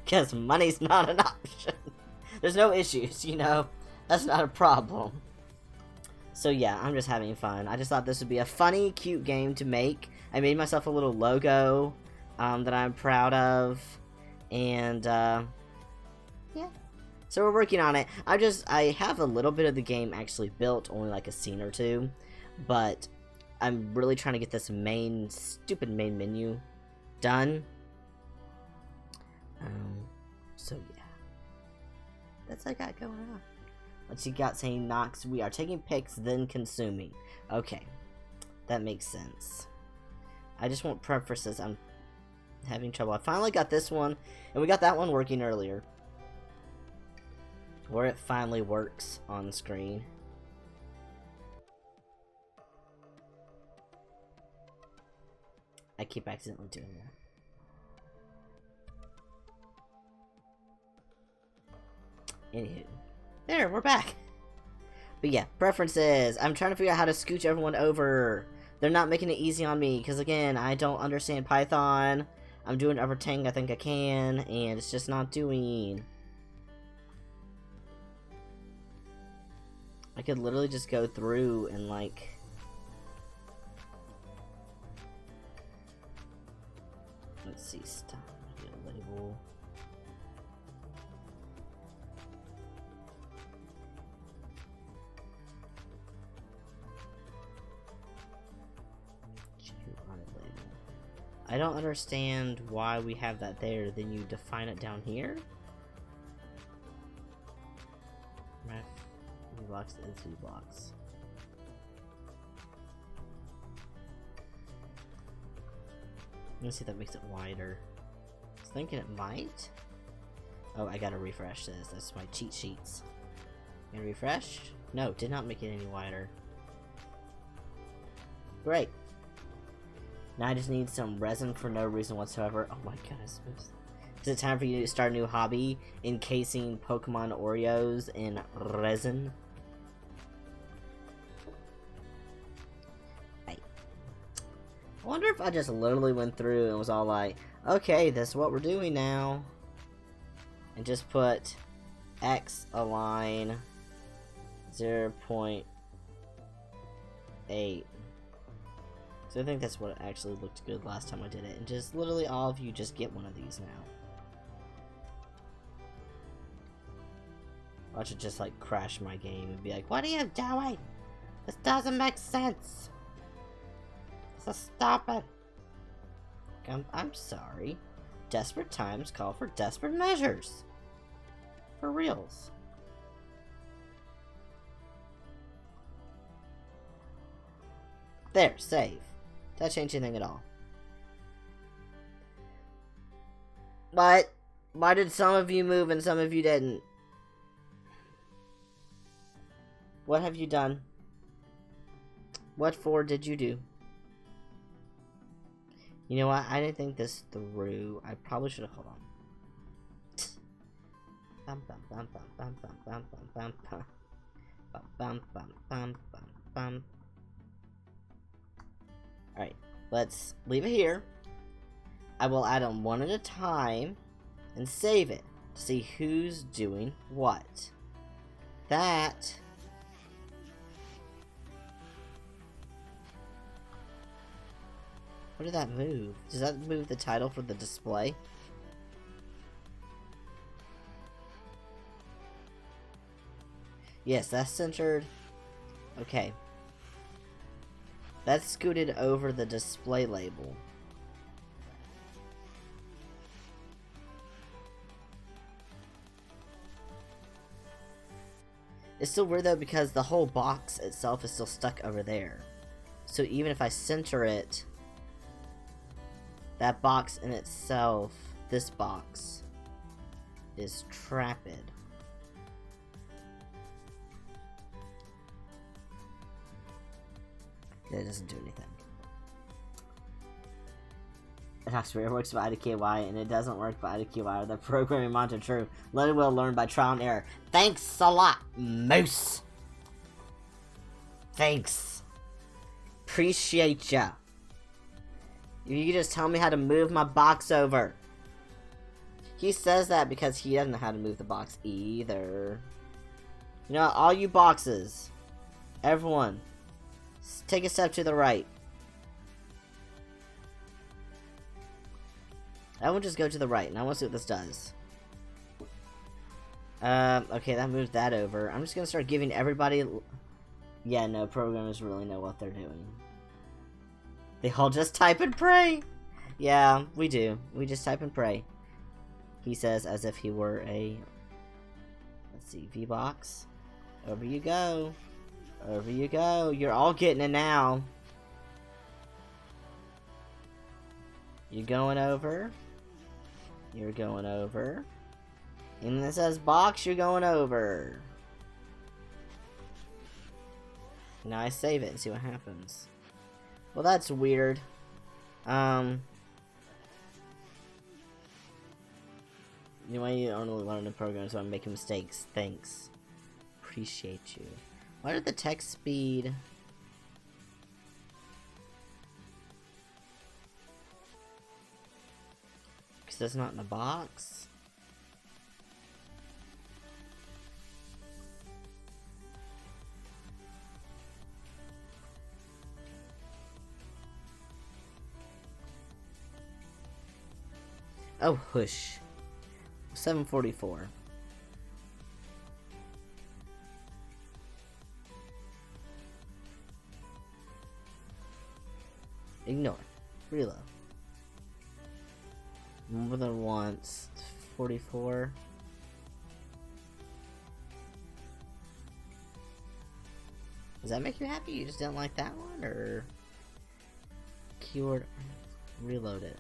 Because money's not an option. There's no issues, you know? That's not a problem. So yeah, I'm just having fun. I just thought this would be a funny, cute game to make. I made myself a little logo that I'm proud of, and yeah, so we're working on it. I have a little bit of the game actually built, only like a scene or two, but I'm really trying to get this stupid main menu done. So yeah, that's what I got going on. What you got saying, Knox? We are taking pics, then consuming. Okay, that makes sense. I just want preferences. I'm having trouble. I finally got this one, and we got that one working earlier, where it finally works on screen. I keep accidentally doing that. Anywho, there, we're back. But yeah, preferences. I'm trying to figure out how to scooch everyone over. They're not making it easy on me, because again, I don't understand Python. I'm doing everything I think I can, and it's just not doing. I could literally just go through and, like, let's see, stop, get a label. I don't understand why we have that there. Then you define it down here. Blocks and 2 blocks. Let's see if that makes it wider. I was thinking it might. Oh, I gotta refresh this. That's my cheat sheets. And refresh? No, did not make it any wider. Great. Now I just need some resin for no reason whatsoever. Oh my goodness. Is it time for you to start a new hobby? Encasing Pokemon Oreos in resin? Hey. I wonder if I just literally went through and was all like, okay, this is what we're doing now. And just put X align 0.8. So I think that's what actually looked good last time I did it. And just literally all of you just get one of these now. Watch it just like crash my game and be like, what are you doing? This doesn't make sense. So stop it. I'm sorry. Desperate times call for desperate measures. For reals. There, save. Did that change anything at all? What? Why did some of you move and some of you didn't? What have you done? What for did you do? You know what? I didn't think this through. I probably should have. Hold on. Bum bum bum bum bum bum bum bum bum bum bum bum bum bum. Alright, let's leave it here. I will add them one at a time and save it to see who's doing what. That. What did that move? Does that move the title for the display? Yes, that's centered. Okay. That's scooted over the display label. It's still weird though because the whole box itself is still stuck over there. So even if I center it, that box in itself, this box, is trapped. That doesn't do anything. It actually works by IDKY, and it doesn't work by IDKY. The programming monitor true. Let it will learn by trial and error. Thanks a lot, Moose. Thanks. Appreciate ya. If you could just tell me how to move my box over. He says that because he doesn't know how to move the box either. You know, all you boxes, everyone, take a step to the right. I will just go to the right, and I want to see what this does. Okay, that moved that over. I'm just gonna start giving everybody... Yeah, no, programmers really know what they're doing. They all just type and pray! Yeah, we do. We just type and pray. He says as if he were a... Let's see, V-Box. Over you go. Over you go. You're all getting it now. You're going over. You're going over. And it says box, you're going over. Now I save it and see what happens. Well, that's weird. Anyway, you only learn the program, so I'm making mistakes. Thanks. Appreciate you. Why did the text speed... Because that's not in a box? Oh, hush. 744. Ignore. Reload. More than once. 44. Does that make you happy? You just didn't like that one? Or... Keyword... Reload it.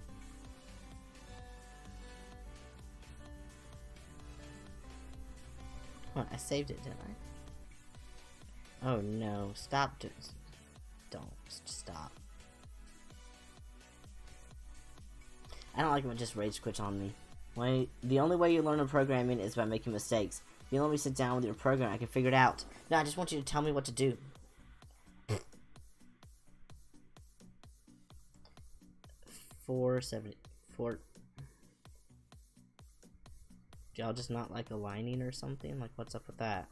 What? I saved it, didn't I? Oh no. Stop. Don't. Stop. I don't like when it just rage quits on me. The only way you learn programming is by making mistakes. If you let me sit down with your program, I can figure it out. No, I just want you to tell me what to do. 474. Do y'all just not like aligning or something? Like, what's up with that?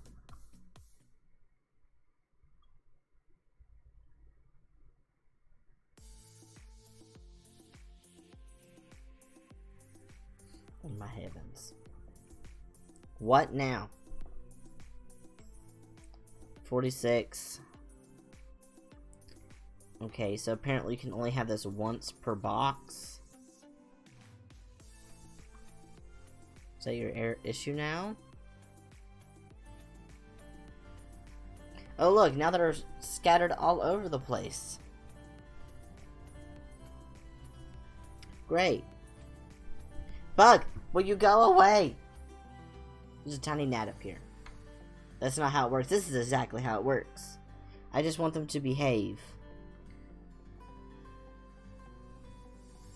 Oh my heavens. What now? 46. Okay, so apparently you can only have this once per box. Is that your issue now? Oh look, now they're scattered all over the place. Great. Bug, will you go away? There's a tiny gnat up here. That's not how it works. This is exactly how it works. I just want them to behave.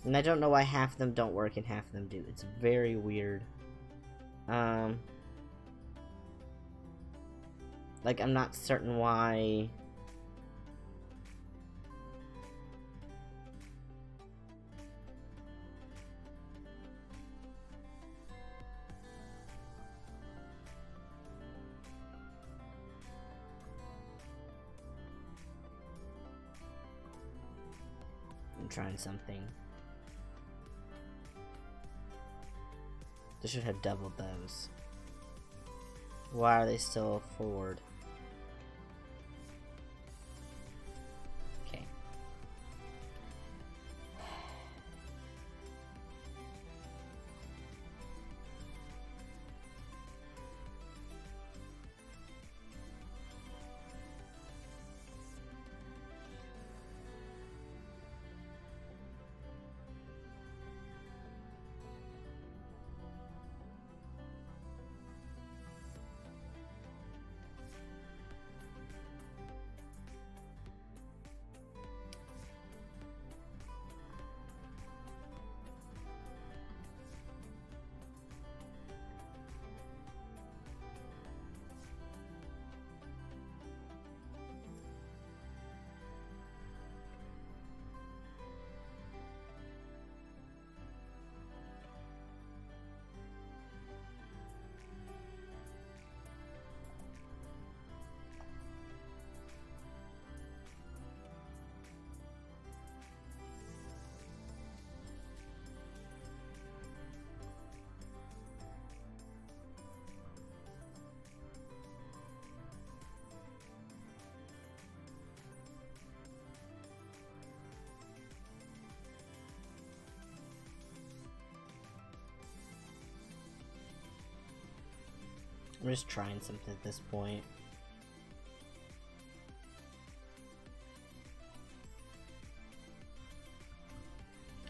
And I don't know why half of them don't work and half of them do. It's very weird. Like, I'm not certain why... I'm trying something. They should have doubled those. Why are they still forward? Okay. I'm just trying something at this point.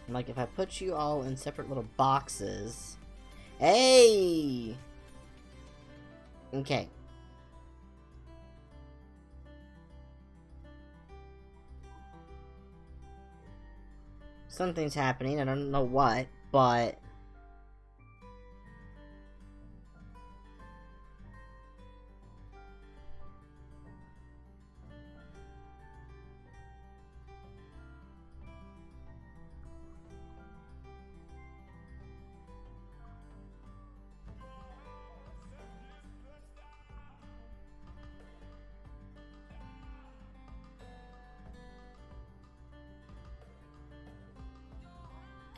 Like, if I put you all in separate little boxes... Hey! Okay. Something's happening, I don't know what, but...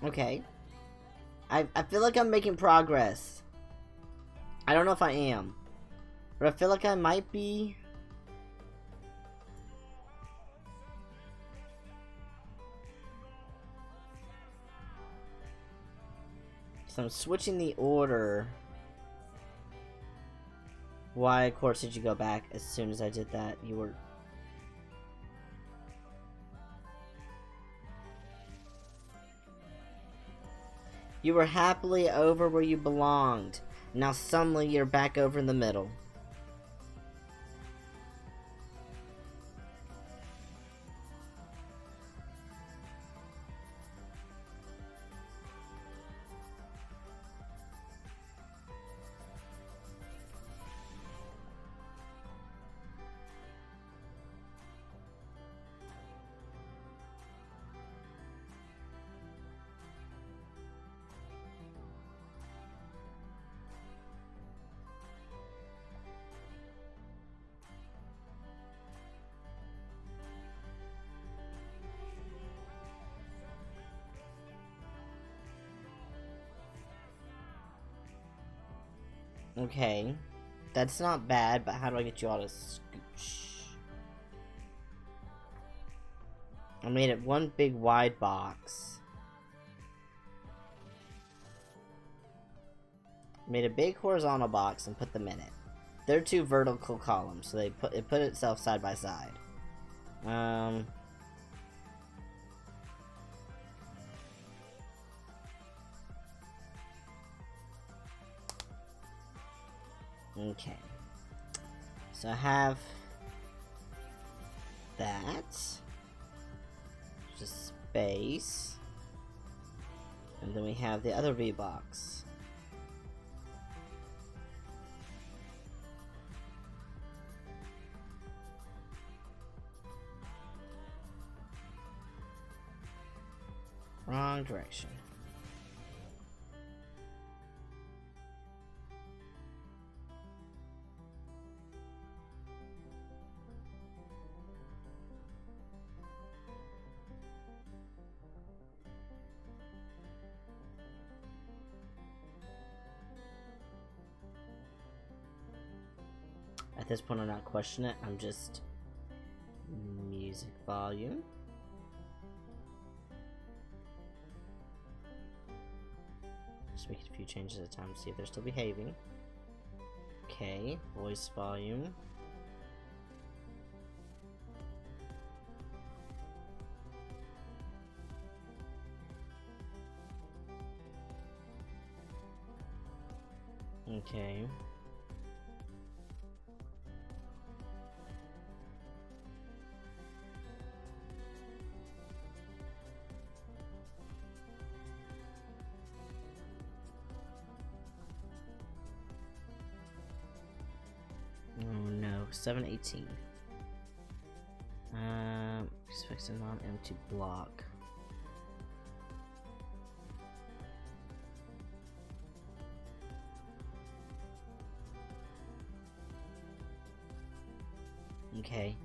Okay. I feel like I'm making progress. I don't know if I am. But I feel like I might be. So I'm switching the order. Why, of course, did you go back as soon as I did that? You were... You were happily over where you belonged. Now suddenly you're back over in the middle. Okay. That's not bad, but how do I get you all to scooch? I made it one big wide box. Made a big horizontal box and put them in it. They're two vertical columns, so it put itself side by side. Okay. So I have that. Just space. And then we have the other V-box. Wrong direction. At this point, I'm not questioning it. I'm just music volume. Just making a few changes at a time to see if they're still behaving. Okay, voice volume. Okay. Oh no, 718. Expects a non-empty block. Okay.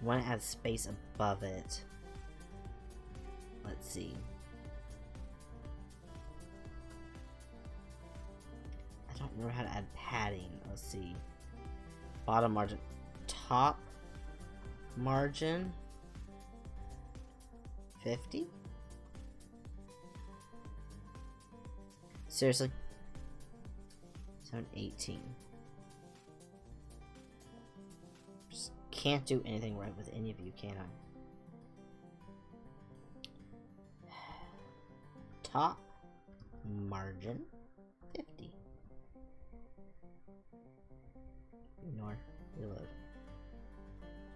Want to add space above it. Let's see. I don't remember how to add padding. Let's see. Bottom margin. Top margin. 50? Seriously? 718. Just can't do anything right with any of you, can I? Top margin 50. Ignore. Reload.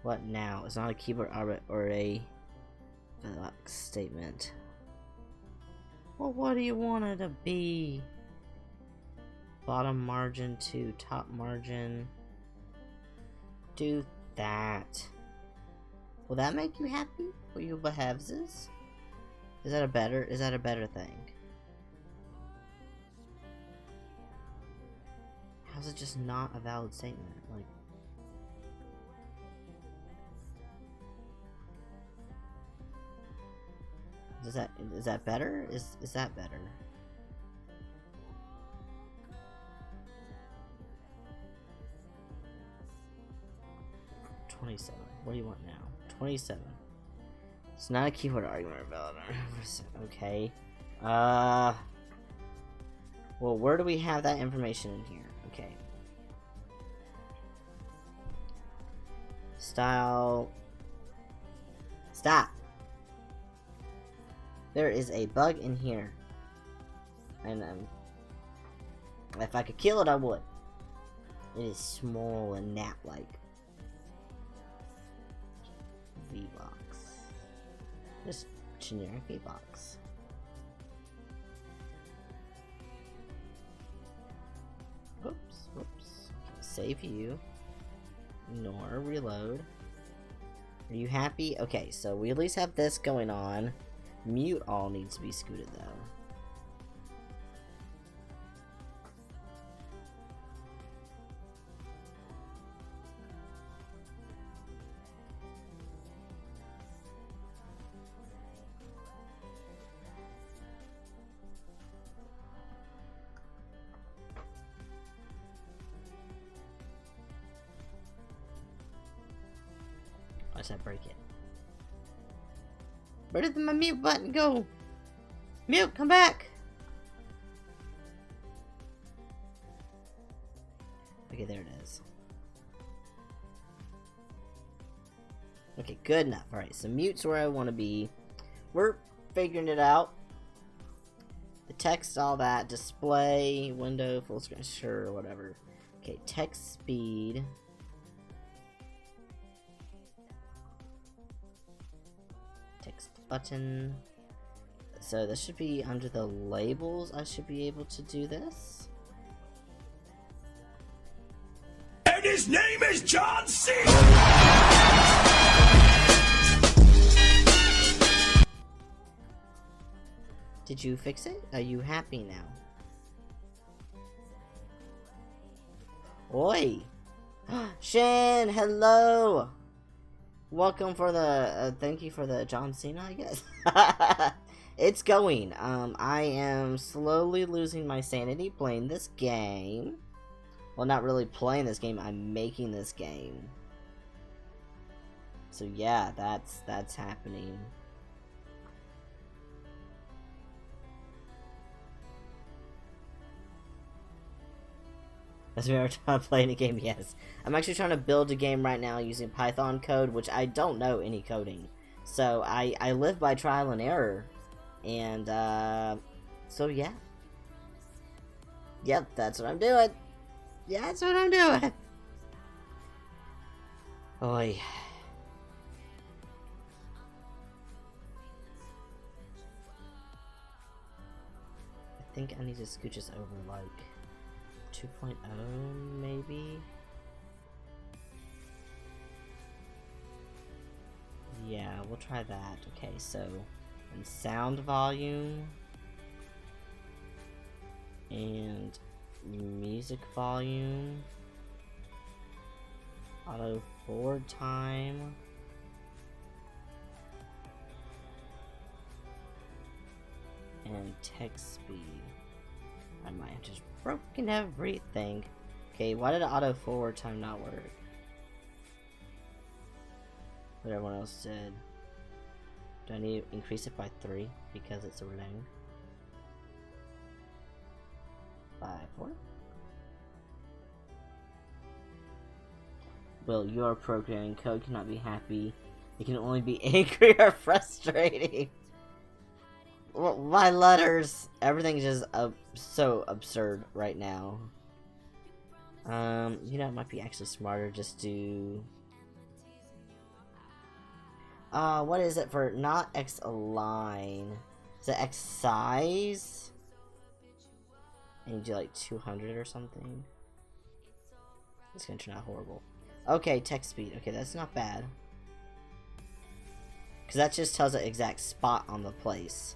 What now? It's not a keyboard or a statement. Well, what do you want it to be? Bottom margin to top margin. Do that. Will that make you happy? Will you behaves? Is that a better thing? How's it just not a valid statement? Like, is that better? Is that better? $27. What do you want now? 27. It's not a keyword argument or valid. Okay. Well, where do we have that information in here? Okay. Style. Stop. There is a bug in here, and if I could kill it, I would. It is small and gnat-like. V-box. Just generic V-box. Whoops, whoops. Okay, save you. Ignore, reload. Are you happy? Okay, so we at least have this going on. Mute all needs to be scooted though. Watch that break it. Where did my mute button go? Mute, come back! Okay, there it is. Okay, good enough. Alright, so mute's where I want to be. We're figuring it out. The text, all that. Display, window, full screen, sure, whatever. Okay, text speed. Text button. So this should be under the labels. I should be able to do this. And his name is John C. Did you fix it? Are you happy now? Oi! Shan, hello! Welcome for the, thank you for the John Cena, I guess. It's going. I am slowly losing my sanity playing this game. Well, not really playing this game, I'm making this game. So yeah, that's happening. Has you ever tried playing a game? Yes. I'm actually trying to build a game right now using Python code, which I don't know any coding. So I live by trial and error. And so yeah. Yep, that's what I'm doing. Yeah, that's what I'm doing. Oi. I think I need to scooch this over like 2.0 maybe? Yeah, we'll try that. Okay, so in sound volume and music volume, auto forward time, and text speed. I might have just broken everything. Okay, why did auto forward time not work? What everyone else said. Do I need to increase it by 3 because it's a ring? 5, 4. Well, your programming code cannot be happy. It can only be angry or frustrating. Well, my letters, everything's just so absurd right now. You know, it might be actually smarter just to. What is it for not X align? Is it X size? And you do like 200 or something. It's gonna turn out horrible. Okay, text speed. Okay, that's not bad. Because that just tells the exact spot on the place.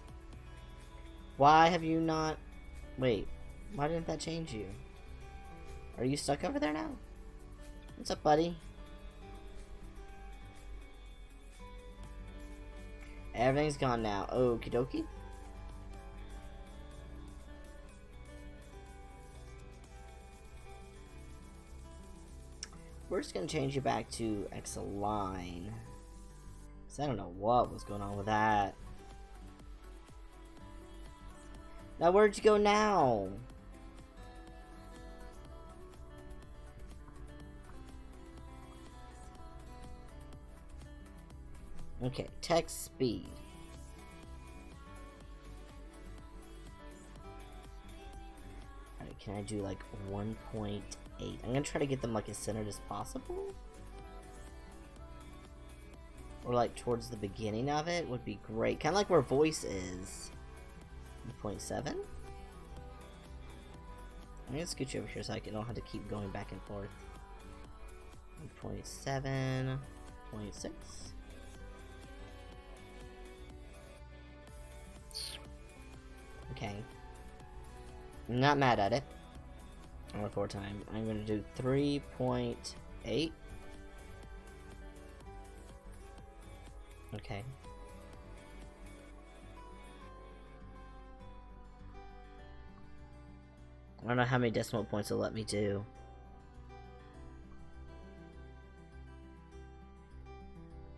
Why have you not... Wait, why didn't that change you? Are you stuck over there now? What's up, buddy? Everything's gone now. Okie dokie. We're just gonna change you back to X align. So I don't know what was going on with that. Now where'd you go now? Okay, text speed. Alright, can I do like 1.8? I'm gonna try to get them like as centered as possible. Or like towards the beginning of it would be great. Kind of like where voice is. 0.7. I'm gonna scoot you over here so I don't have to keep going back and forth. 0.7. 0.6. Okay. I'm not mad at it. On the 4 time. I'm gonna do 3.8. Okay. I don't know how many decimal points it'll let me do.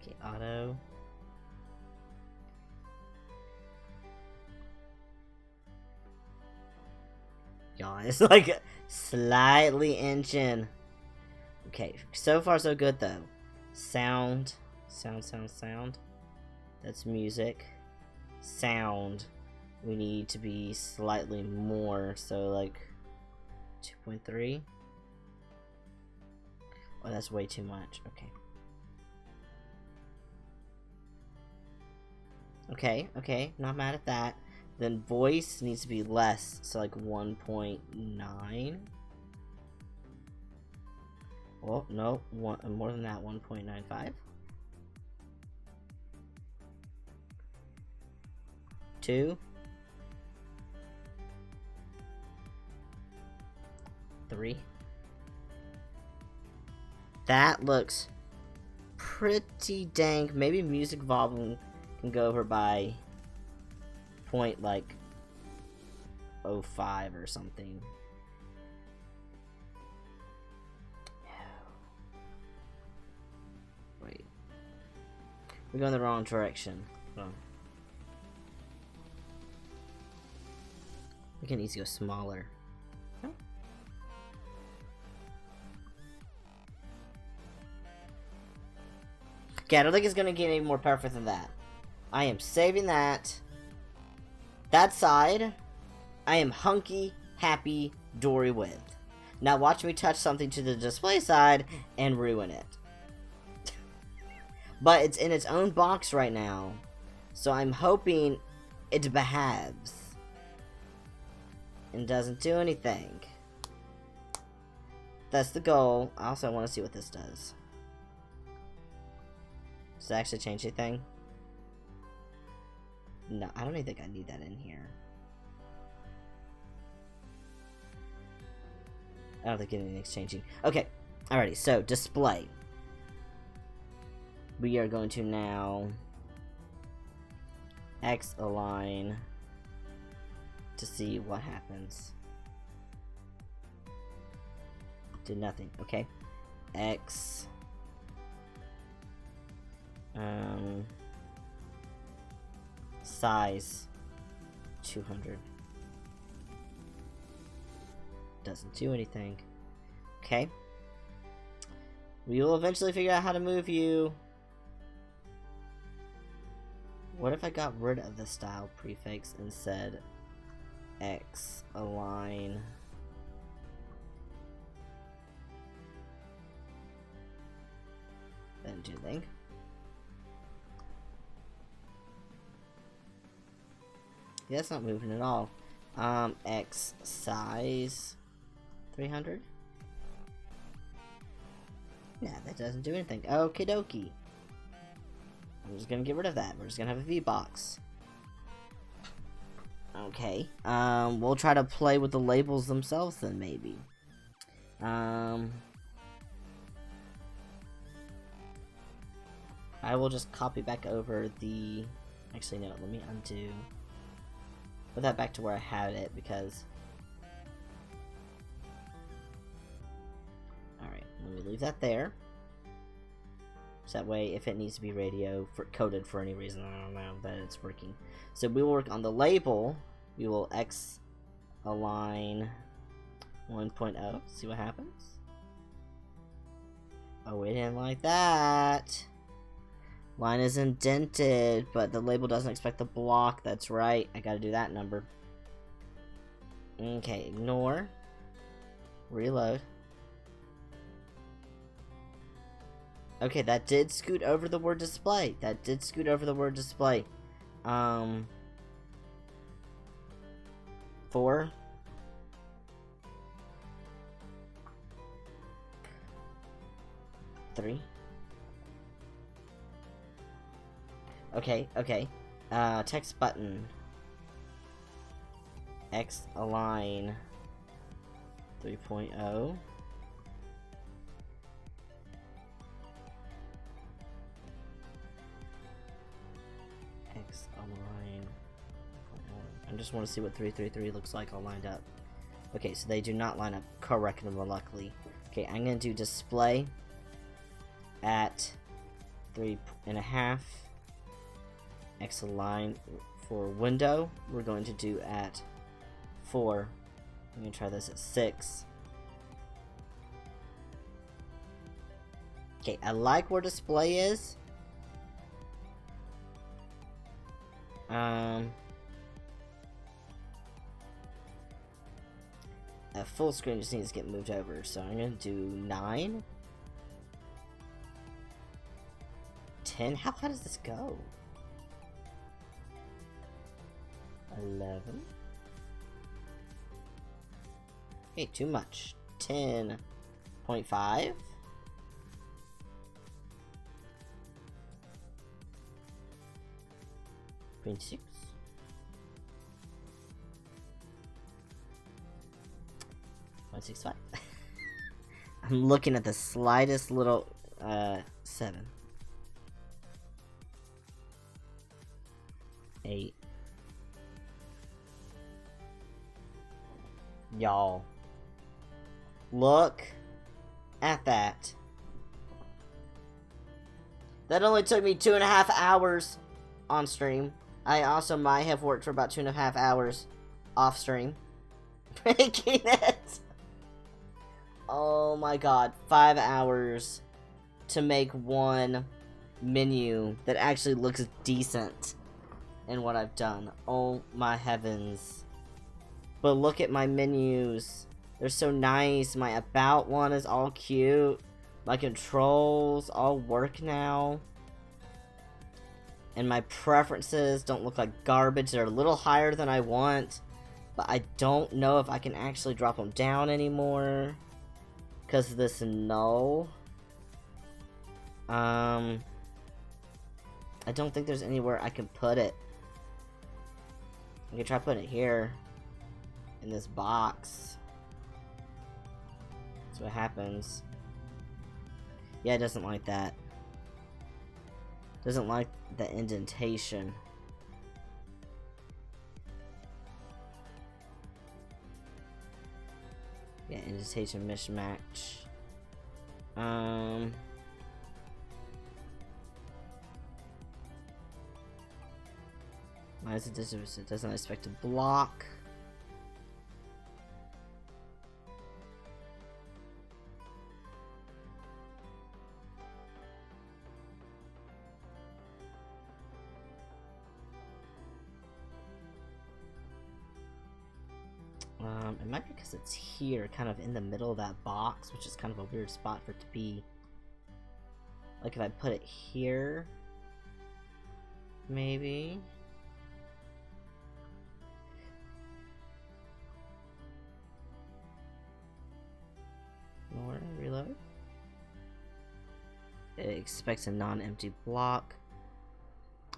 Okay, auto. God, it's like slightly inching. Okay, so far so good though. Sound. Sound. That's music. sound, we need to be slightly more, so like 2.3. Oh, that's way too much. Okay, not mad at that. Then voice needs to be less, so like 1.9. Oh, no, more than that, 1.95. 2. 3. That looks pretty dang. Maybe music volume can go over by point like 0.05 or something. Wait. We're going the wrong direction. Hold on. We can easily go smaller. Okay, I don't think it's gonna get any more perfect than that. I am saving that. That side, I am hunky, happy, Dory with. Now watch me touch something to the display side and ruin it. But it's in its own box right now, so I'm hoping it behaves and doesn't do anything. That's the goal. I also want to see what this does. Does it actually change anything? No, I don't even think I need that in here. I don't think anything's changing. Okay, alrighty, so display. We are going to now X align to see what happens. Did nothing, okay. X size 200. Doesn't do anything. Okay. We will eventually figure out how to move you. What if I got rid of the style prefix and said X align? Didn't do anything. Yeah, that's not moving at all. X size 300. Yeah, that doesn't do anything. Okie dokie. I'm just gonna get rid of that. We're just gonna have a V box. Okay. We'll try to play with the labels themselves then, maybe. I will just copy back over the. Actually, no. Let me undo. Put that back to where I had it because. Alright, let me leave that there. So that way, if it needs to be radio coded for any reason, I don't know, that it's working. So we will work on the label. We will X align 1.0. See what happens. Oh, we didn't like that. Line is indented, but the label doesn't expect the block. That's right. I gotta do that number. Okay, ignore. Reload. Okay, that did scoot over the word display. That did scoot over the word display. 4. Three. Okay. Text button. X align 3.0. X align. I just want to see what 333 looks like all lined up. Okay, so they do not line up correctly, luckily. Okay, I'm gonna do display at 3.5. X align for window. We're going to do at 4. I'm gonna try this at 6. Okay, I like where display is. A full screen just needs to get moved over, so I'm gonna do 9. 10? How high does this go? 11. Okay, too much. 10.5. 26. 165. I'm looking at the slightest little 7. 8. Y'all, look at that. That only took me 2.5 hours on stream. I also might have worked for about 2.5 hours off stream making it. Oh my god, 5 hours to make one menu that actually looks decent in what I've done. Oh my heavens. But look at my menus. They're so nice. My about one is all cute. My controls all work now. And my preferences don't look like garbage. They're a little higher than I want. But I don't know if I can actually drop them down anymore. Because of this null. I don't think there's anywhere I can put it. I can try putting it here. In this box. That's what happens. Yeah, it doesn't like that. Doesn't like the indentation. Yeah, indentation mismatch. Why is it doesn't expect to block? It might be because it's here, kind of in the middle of that box, which is kind of a weird spot for it to be. Like if I put it here, maybe. More, reload. It expects a non-empty block.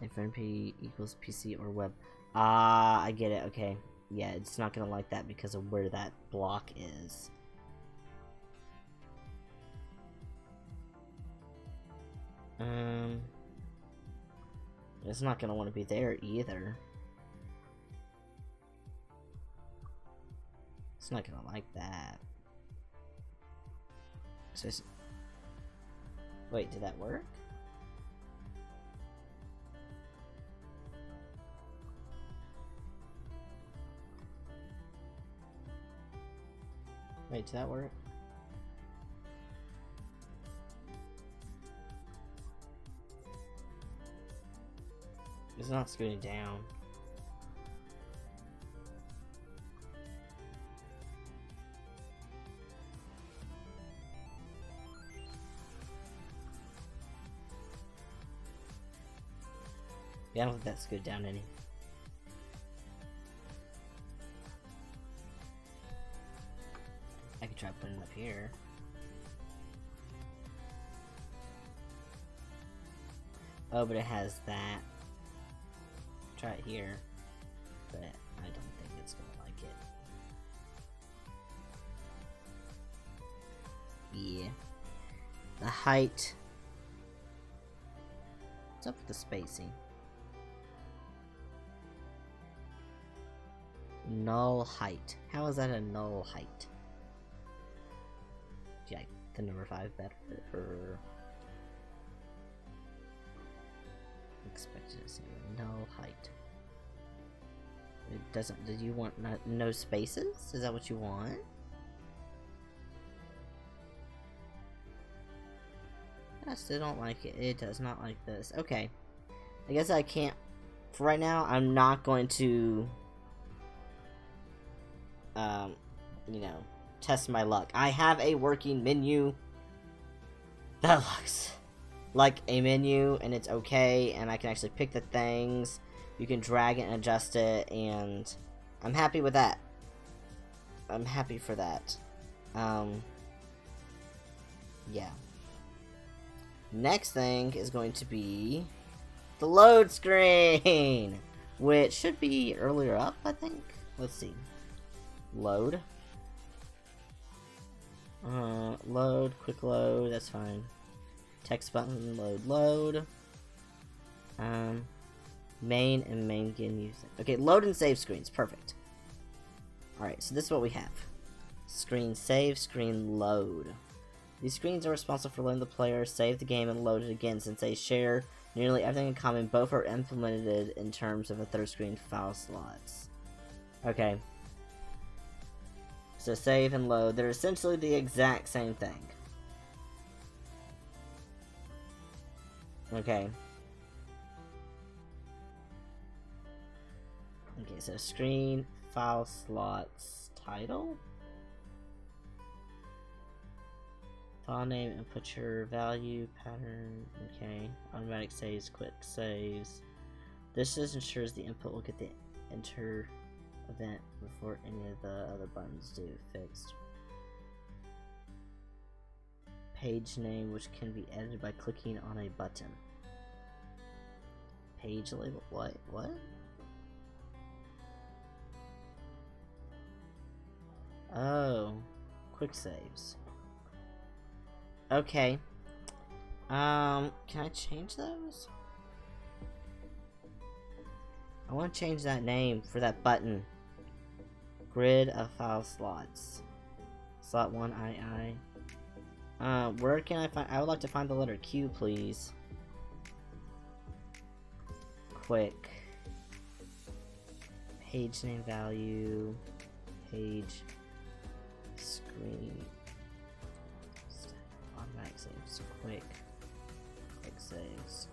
If Ren'Py equals PC or web. Ah, I get it, okay. Yeah, it's not gonna like that because of where that block is. It's not gonna want to be there either. It's not gonna like that. So wait, did that work? Wait, did that work? It's not scooting down. Yeah, I don't think that's scooted down any. I could try putting it up here. Oh, but it has that. Try it here, but I don't think it's gonna like it. Yeah. The height. What's up with the spacing? Null height. How is that a null height? Do you like the number 5 better, or expected to see null height? It doesn't. Did you want no spaces? Is that what you want? I still don't like it. It does not like this. Okay. I guess I can't for right now, I'm not going to, you know, test my luck. I have a working menu that looks like a menu, and it's okay, and I can actually pick the things. You can drag it and adjust it, and I'm happy with that. I'm happy for that. Yeah. Next thing is going to be the load screen, which should be earlier up, I think. Let's see. Load. Load, quick load, that's fine. Text button, load. Main and main again using. Okay, load and save screens, perfect. Alright, so this is what we have. Screen save, screen load. These screens are responsible for letting the player save the game and load it again, since they share nearly everything in common. Both are implemented in terms of a third screen file slots. Okay. So save and load, they're essentially the exact same thing. Okay. Okay, so screen, file slots, title? File name, input your value, pattern, okay. Automatic saves, quick saves. This just ensures the input will get the enter event before any of the other buttons do. Fixed. Page name, which can be edited by clicking on a button. Page label, what? Oh, quick saves. Okay. Can I change those? I want to change that name for that button. Grid of file slots. Slot 1 II. Where can I find? I would like to find the letter Q, please. Quick. Page name value. Page. Screen. Automatic saves. Quick saves.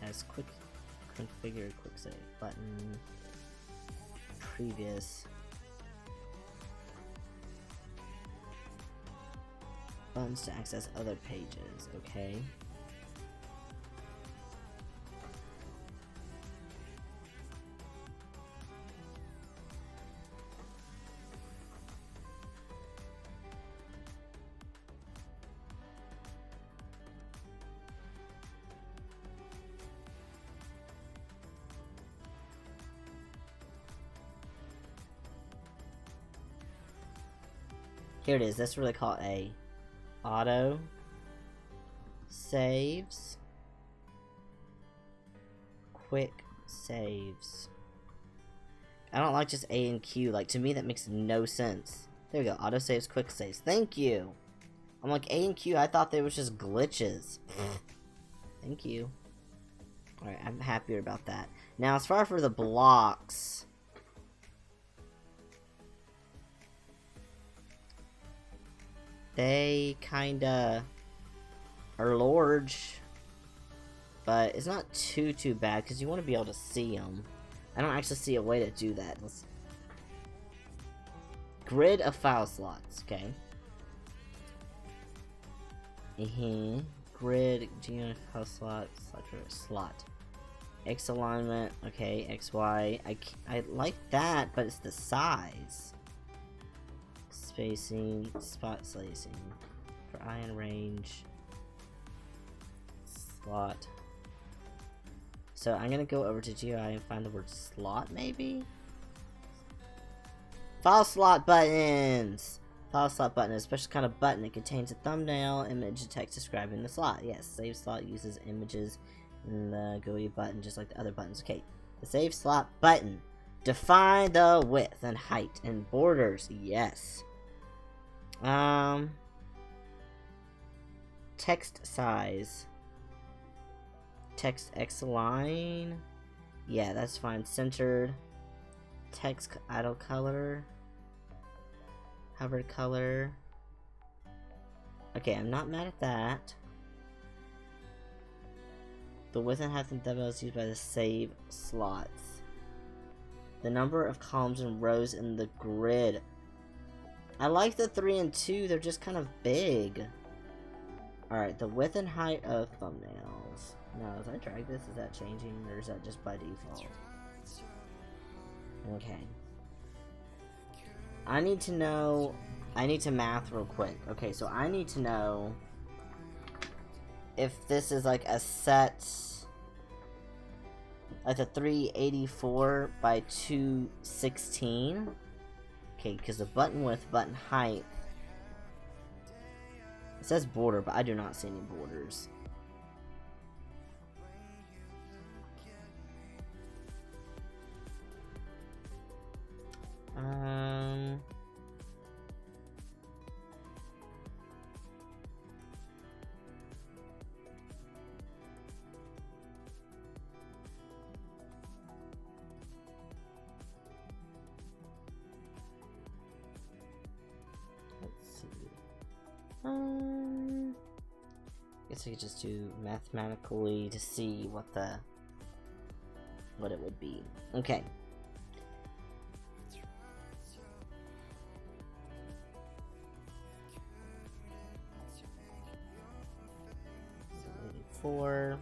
As quick configure quick save button. Previous. Buttons to access other pages. Okay. Here it is. That's what they call A. Auto saves. Quick saves. I don't like just A and Q. Like, to me, that makes no sense. There we go. Auto saves, quick saves. Thank you. I'm like, A and Q, I thought they were just glitches. Thank you. Alright, I'm happier about that. Now, as far for the blocks, they kinda are large, but it's not too bad because you want to be able to see them. I don't actually see a way to do that. Grid of file slots, okay. Grid, file slots, slot. X alignment, okay, X, Y. I like that, but it's the size. Spacing, spot spacing. For eye and range. Slot. So I'm gonna go over to GUI and find the word slot, maybe? File slot buttons! File slot button is a special kind of button. It contains a thumbnail, image, and text describing the slot. Yes, save slot uses images in the GUI button just like the other buttons. Okay, the save slot button. Define the width and height and borders. Yes. Text size. Text X line. Yeah, that's fine. Centered. Text idle color. Hover color. Okay, I'm not mad at that. The width and height and depth is used by the save slots. The number of columns and rows in the grid. I like the 3 and 2, they're just kind of big. Alright, the width and height of thumbnails. Now, as I drag this, is that changing, or is that just by default? Okay. I need to know... I need to math real quick. Okay, so I need to know if this is like a set... like a 384 by 216. Okay, because the button width, button height... It says border, but I do not see any borders. Let's see. Guess I could just do mathematically to see what it would be. Okay. Four.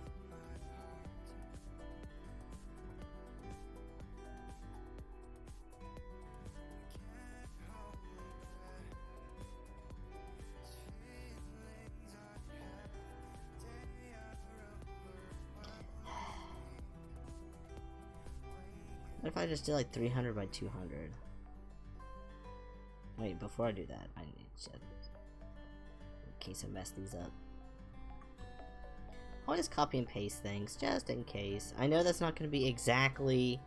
What if I just did like 300 by 200? Wait, before I do that, I need to... in case I mess these up. I'll just copy and paste things, just in case. I know that's not going to be exactly...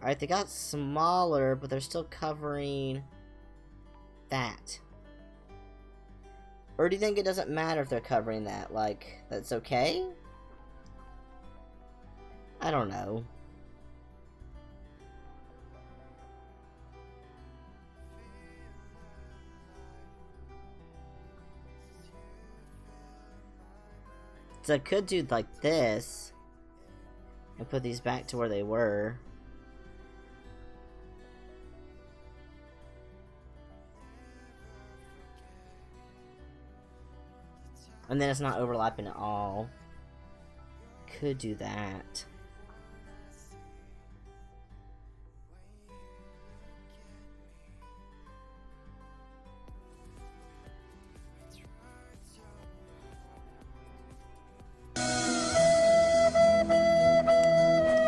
Alright, they got smaller, but they're still covering... that. Or do you think it doesn't matter if they're covering that? Like, that's okay? I don't know. So I could do like this and put these back to where they were. And then it's not overlapping at all. Could do that.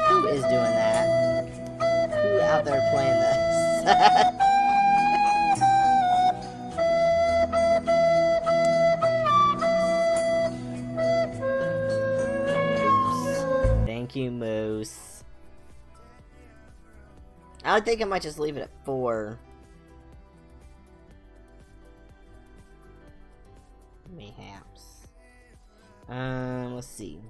Who is doing that? Who out there playing this? Thank you, Moose. I think I might just leave it at 4. Mayhaps. Let's see.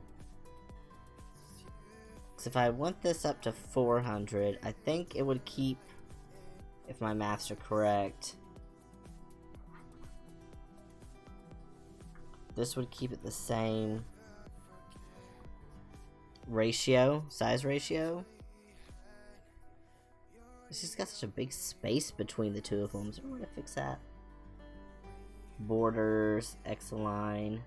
So if I want this up to 400, I think it would keep, if my maths are correct, this would keep it the same ratio, size ratio. It's just got such a big space between the two of them. Is there a way to fix that? Borders, X-align,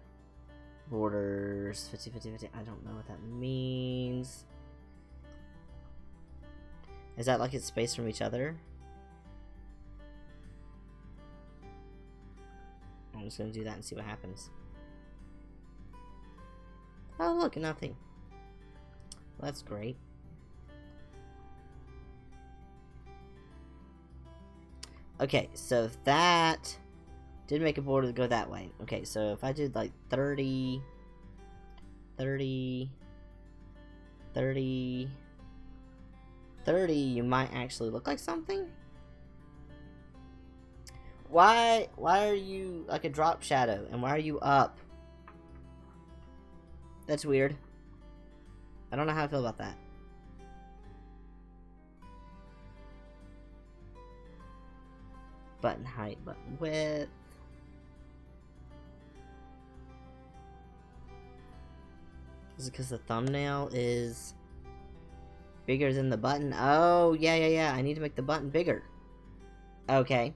borders, 50, 50, 50. I don't know what that means. Is that like it's spaced from each other? I'm just gonna do that and see what happens. Oh look, nothing. Well, that's great. Okay, so that did make a border go that way. Okay, so if I did like 30, 30, 30, 30, you might actually look like something. Why are you like a drop shadow, and why are you up? That's weird. I don't know how I feel about that. Button height, button width. Is it because the thumbnail is bigger than the button? Oh, yeah. I need to make the button bigger. Okay.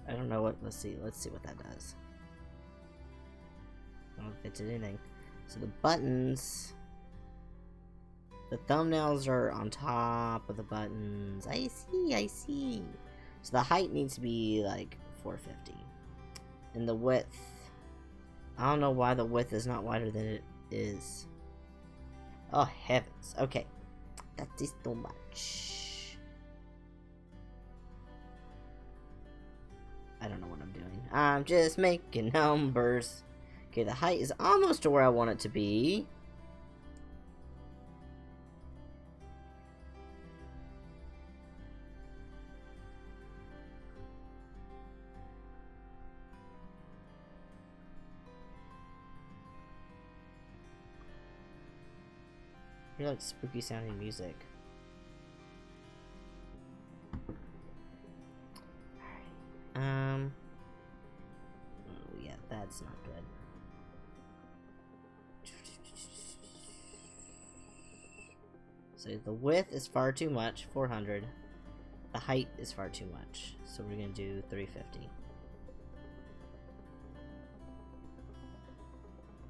I don't know what, let's see what that does. I don't know if it did anything. So the buttons, the thumbnails are on top of the buttons. I see. So the height needs to be like 450. And the width, I don't know why the width is not wider than it is. Oh heavens, okay. That is too much. I don't know what I'm doing. I'm just making numbers. Okay, the height is almost to where I want it to be. I hear like spooky sounding music. Oh yeah, that's not good. So the width is far too much, 400. The height is far too much, so we're gonna do 350.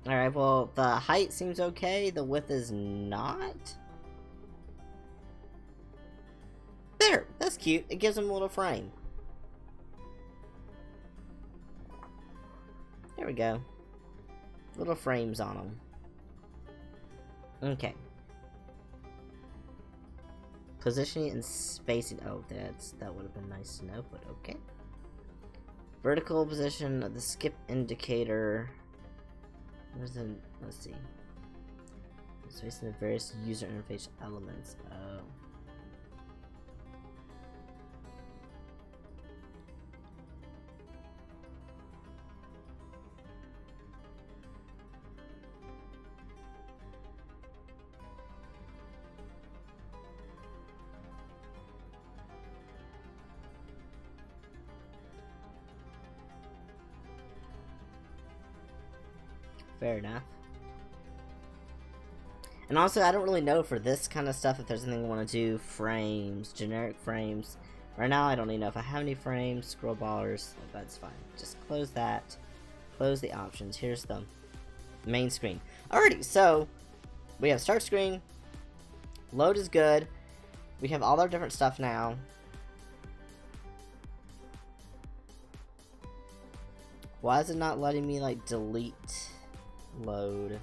Alright, well, the height seems okay, the width is not. There! That's cute. It gives him a little frame. There we go. Little frames on them. Okay. Positioning and spacing. Oh, that would have been nice to know, but okay. Vertical position of the skip indicator. Where's the, let's see. Spacing the various user interface elements. Oh. Fair enough. And also, I don't really know for this kind of stuff if there's anything I want to do. Frames, generic frames. Right now, I don't even know if I have any frames. Scroll bars, oh, that's fine. Just close that. Close the options. Here's the main screen. Alrighty, so we have start screen. Load is good. We have all our different stuff now. Why is it not letting me, like, delete load?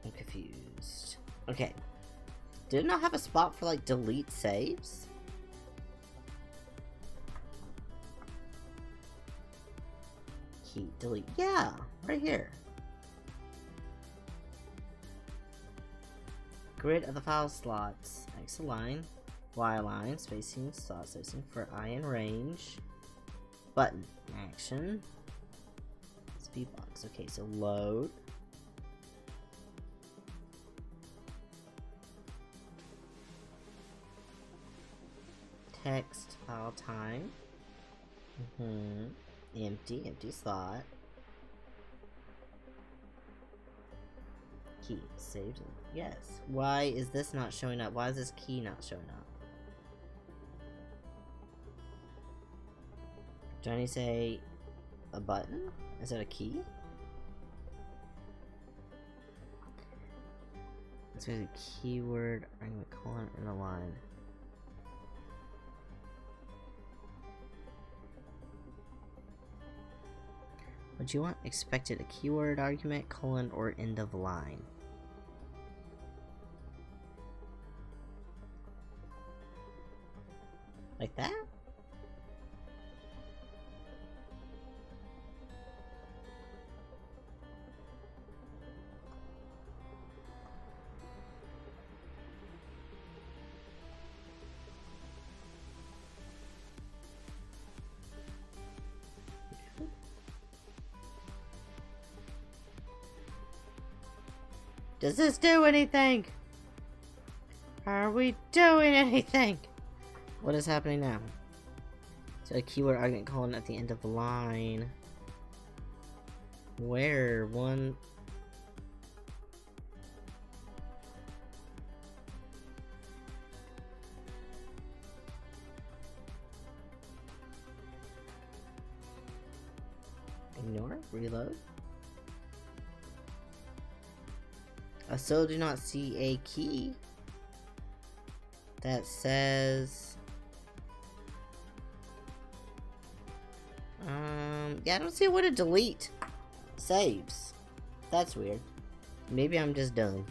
I'm confused. Okay. Did it not have a spot for, like, delete saves? Key, delete. Yeah, right here. Grid of the file slots. X align, Y align, spacing, slot spacing for I and range. Button action. Speed box. Okay, so load. Text file time. Empty slot. Key saved. Yes. Why is this not showing up? Why is this key not showing up? Do I need to say a button? Is that a key? Let's use a keyword. I'm gonna colon in a line. Would you want expected a keyword argument, colon, or end of line? Like that? Does this do anything? Are we doing anything? What is happening now? So a keyword argument colon at the end of the line. Where? One... Ignore? Reload? I still do not see a key that says... yeah, I don't see a way to delete saves. That's weird. Maybe I'm just dumb.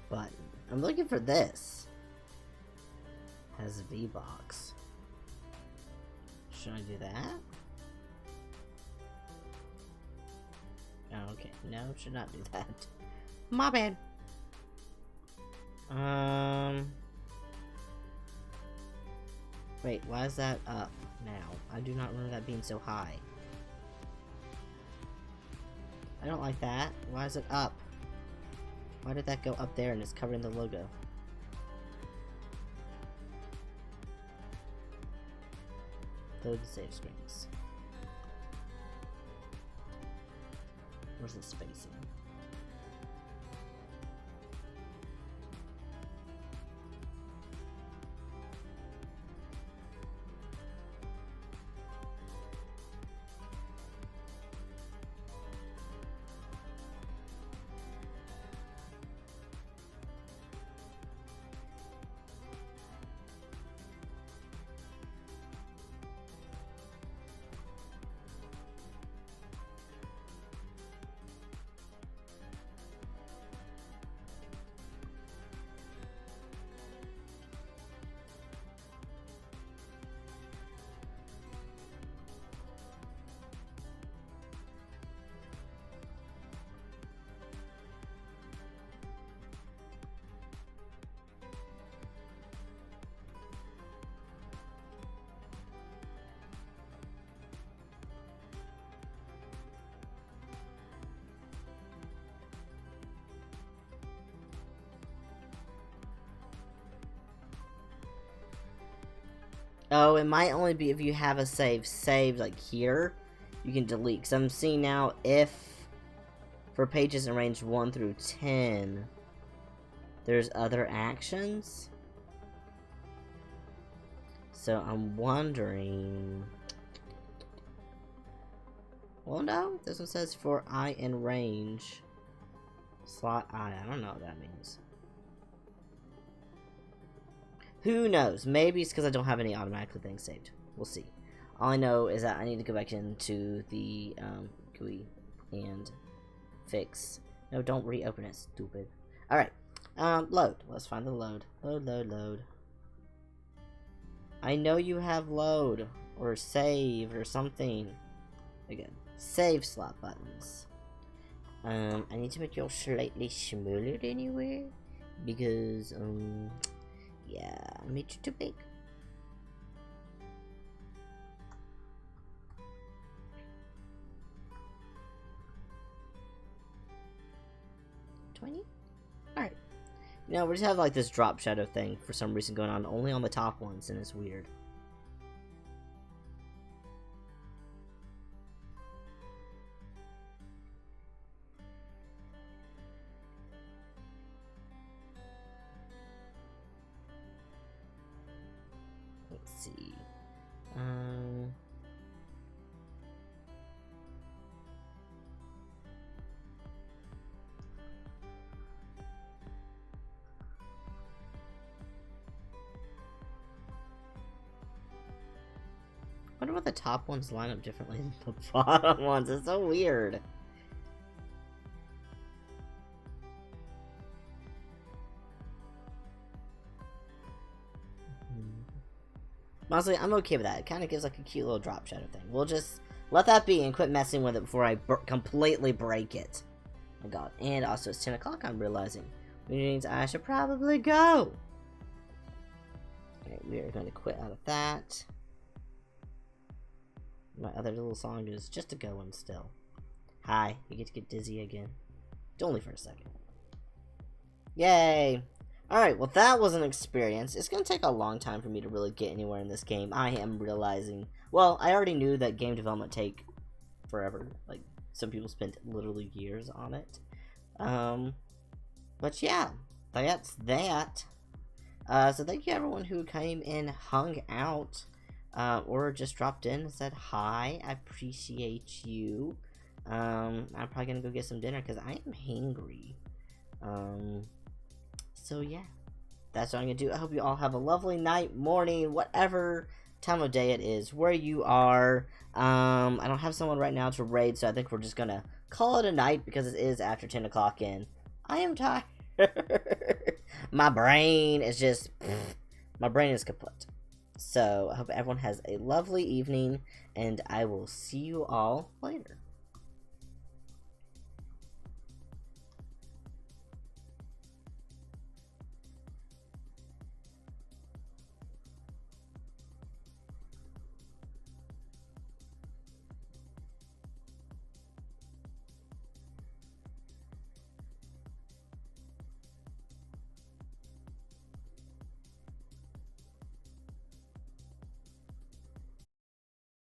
Button. I'm looking for this. Has V-Box. Should I do that? Oh, okay. No, should not do that. My bad. Wait, why is that up now? I do not remember that being so high. I don't like that. Why is it up? Why did that go up there and it's covering the logo? Load the save screens. Where's the spacing? Oh, it might only be if you have a save saved like here, you can delete. Because I'm seeing now if for pages in range 1 through 10, there's other actions. So I'm wondering... Well, no, this one says for I in range. Slot I don't know what that means. Who knows? Maybe it's because I don't have any automatically things saved. We'll see. All I know is that I need to go back into the GUI and fix. No, don't reopen it, stupid. Alright. Load. Let's find the load. Load. I know you have load or save or something. Again, save slot buttons. I need to make yours slightly smaller anywhere because yeah, I made you too big. $20? Alright. Now we just have like this drop shadow thing for some reason going on only on the top ones, and it's weird. let's see. I wonder why the top ones line up differently than the bottom ones. It's so weird. Honestly, I'm okay with that. It kind of gives like a cute little drop shadow thing. We'll just let that be and quit messing with it before I completely break it. Oh my god. And also it's 10 o'clock, I'm realizing. Which means I should probably go. Alright, we are going to quit out of that. My other little song is just a going still. Hi, you get to get dizzy again. Only for a second. Yay! Alright, well that was an experience. It's going to take a long time for me to really get anywhere in this game. I am realizing... Well, I already knew that game development take forever. Like, some people spent literally years on it. But yeah, that's that. So thank you everyone who came and hung out. Or just dropped in and said hi. I appreciate you. I'm probably gonna go get some dinner because I am hangry. So yeah, that's what I'm gonna do. I hope you all have a lovely night, morning, whatever time of day it is, where you are. I don't have someone right now to raid, so I think we're just gonna call it a night because it is after 10 o'clock and I am tired. My brain is just, my brain is kaput. So, I hope everyone has a lovely evening, and I will see you all later.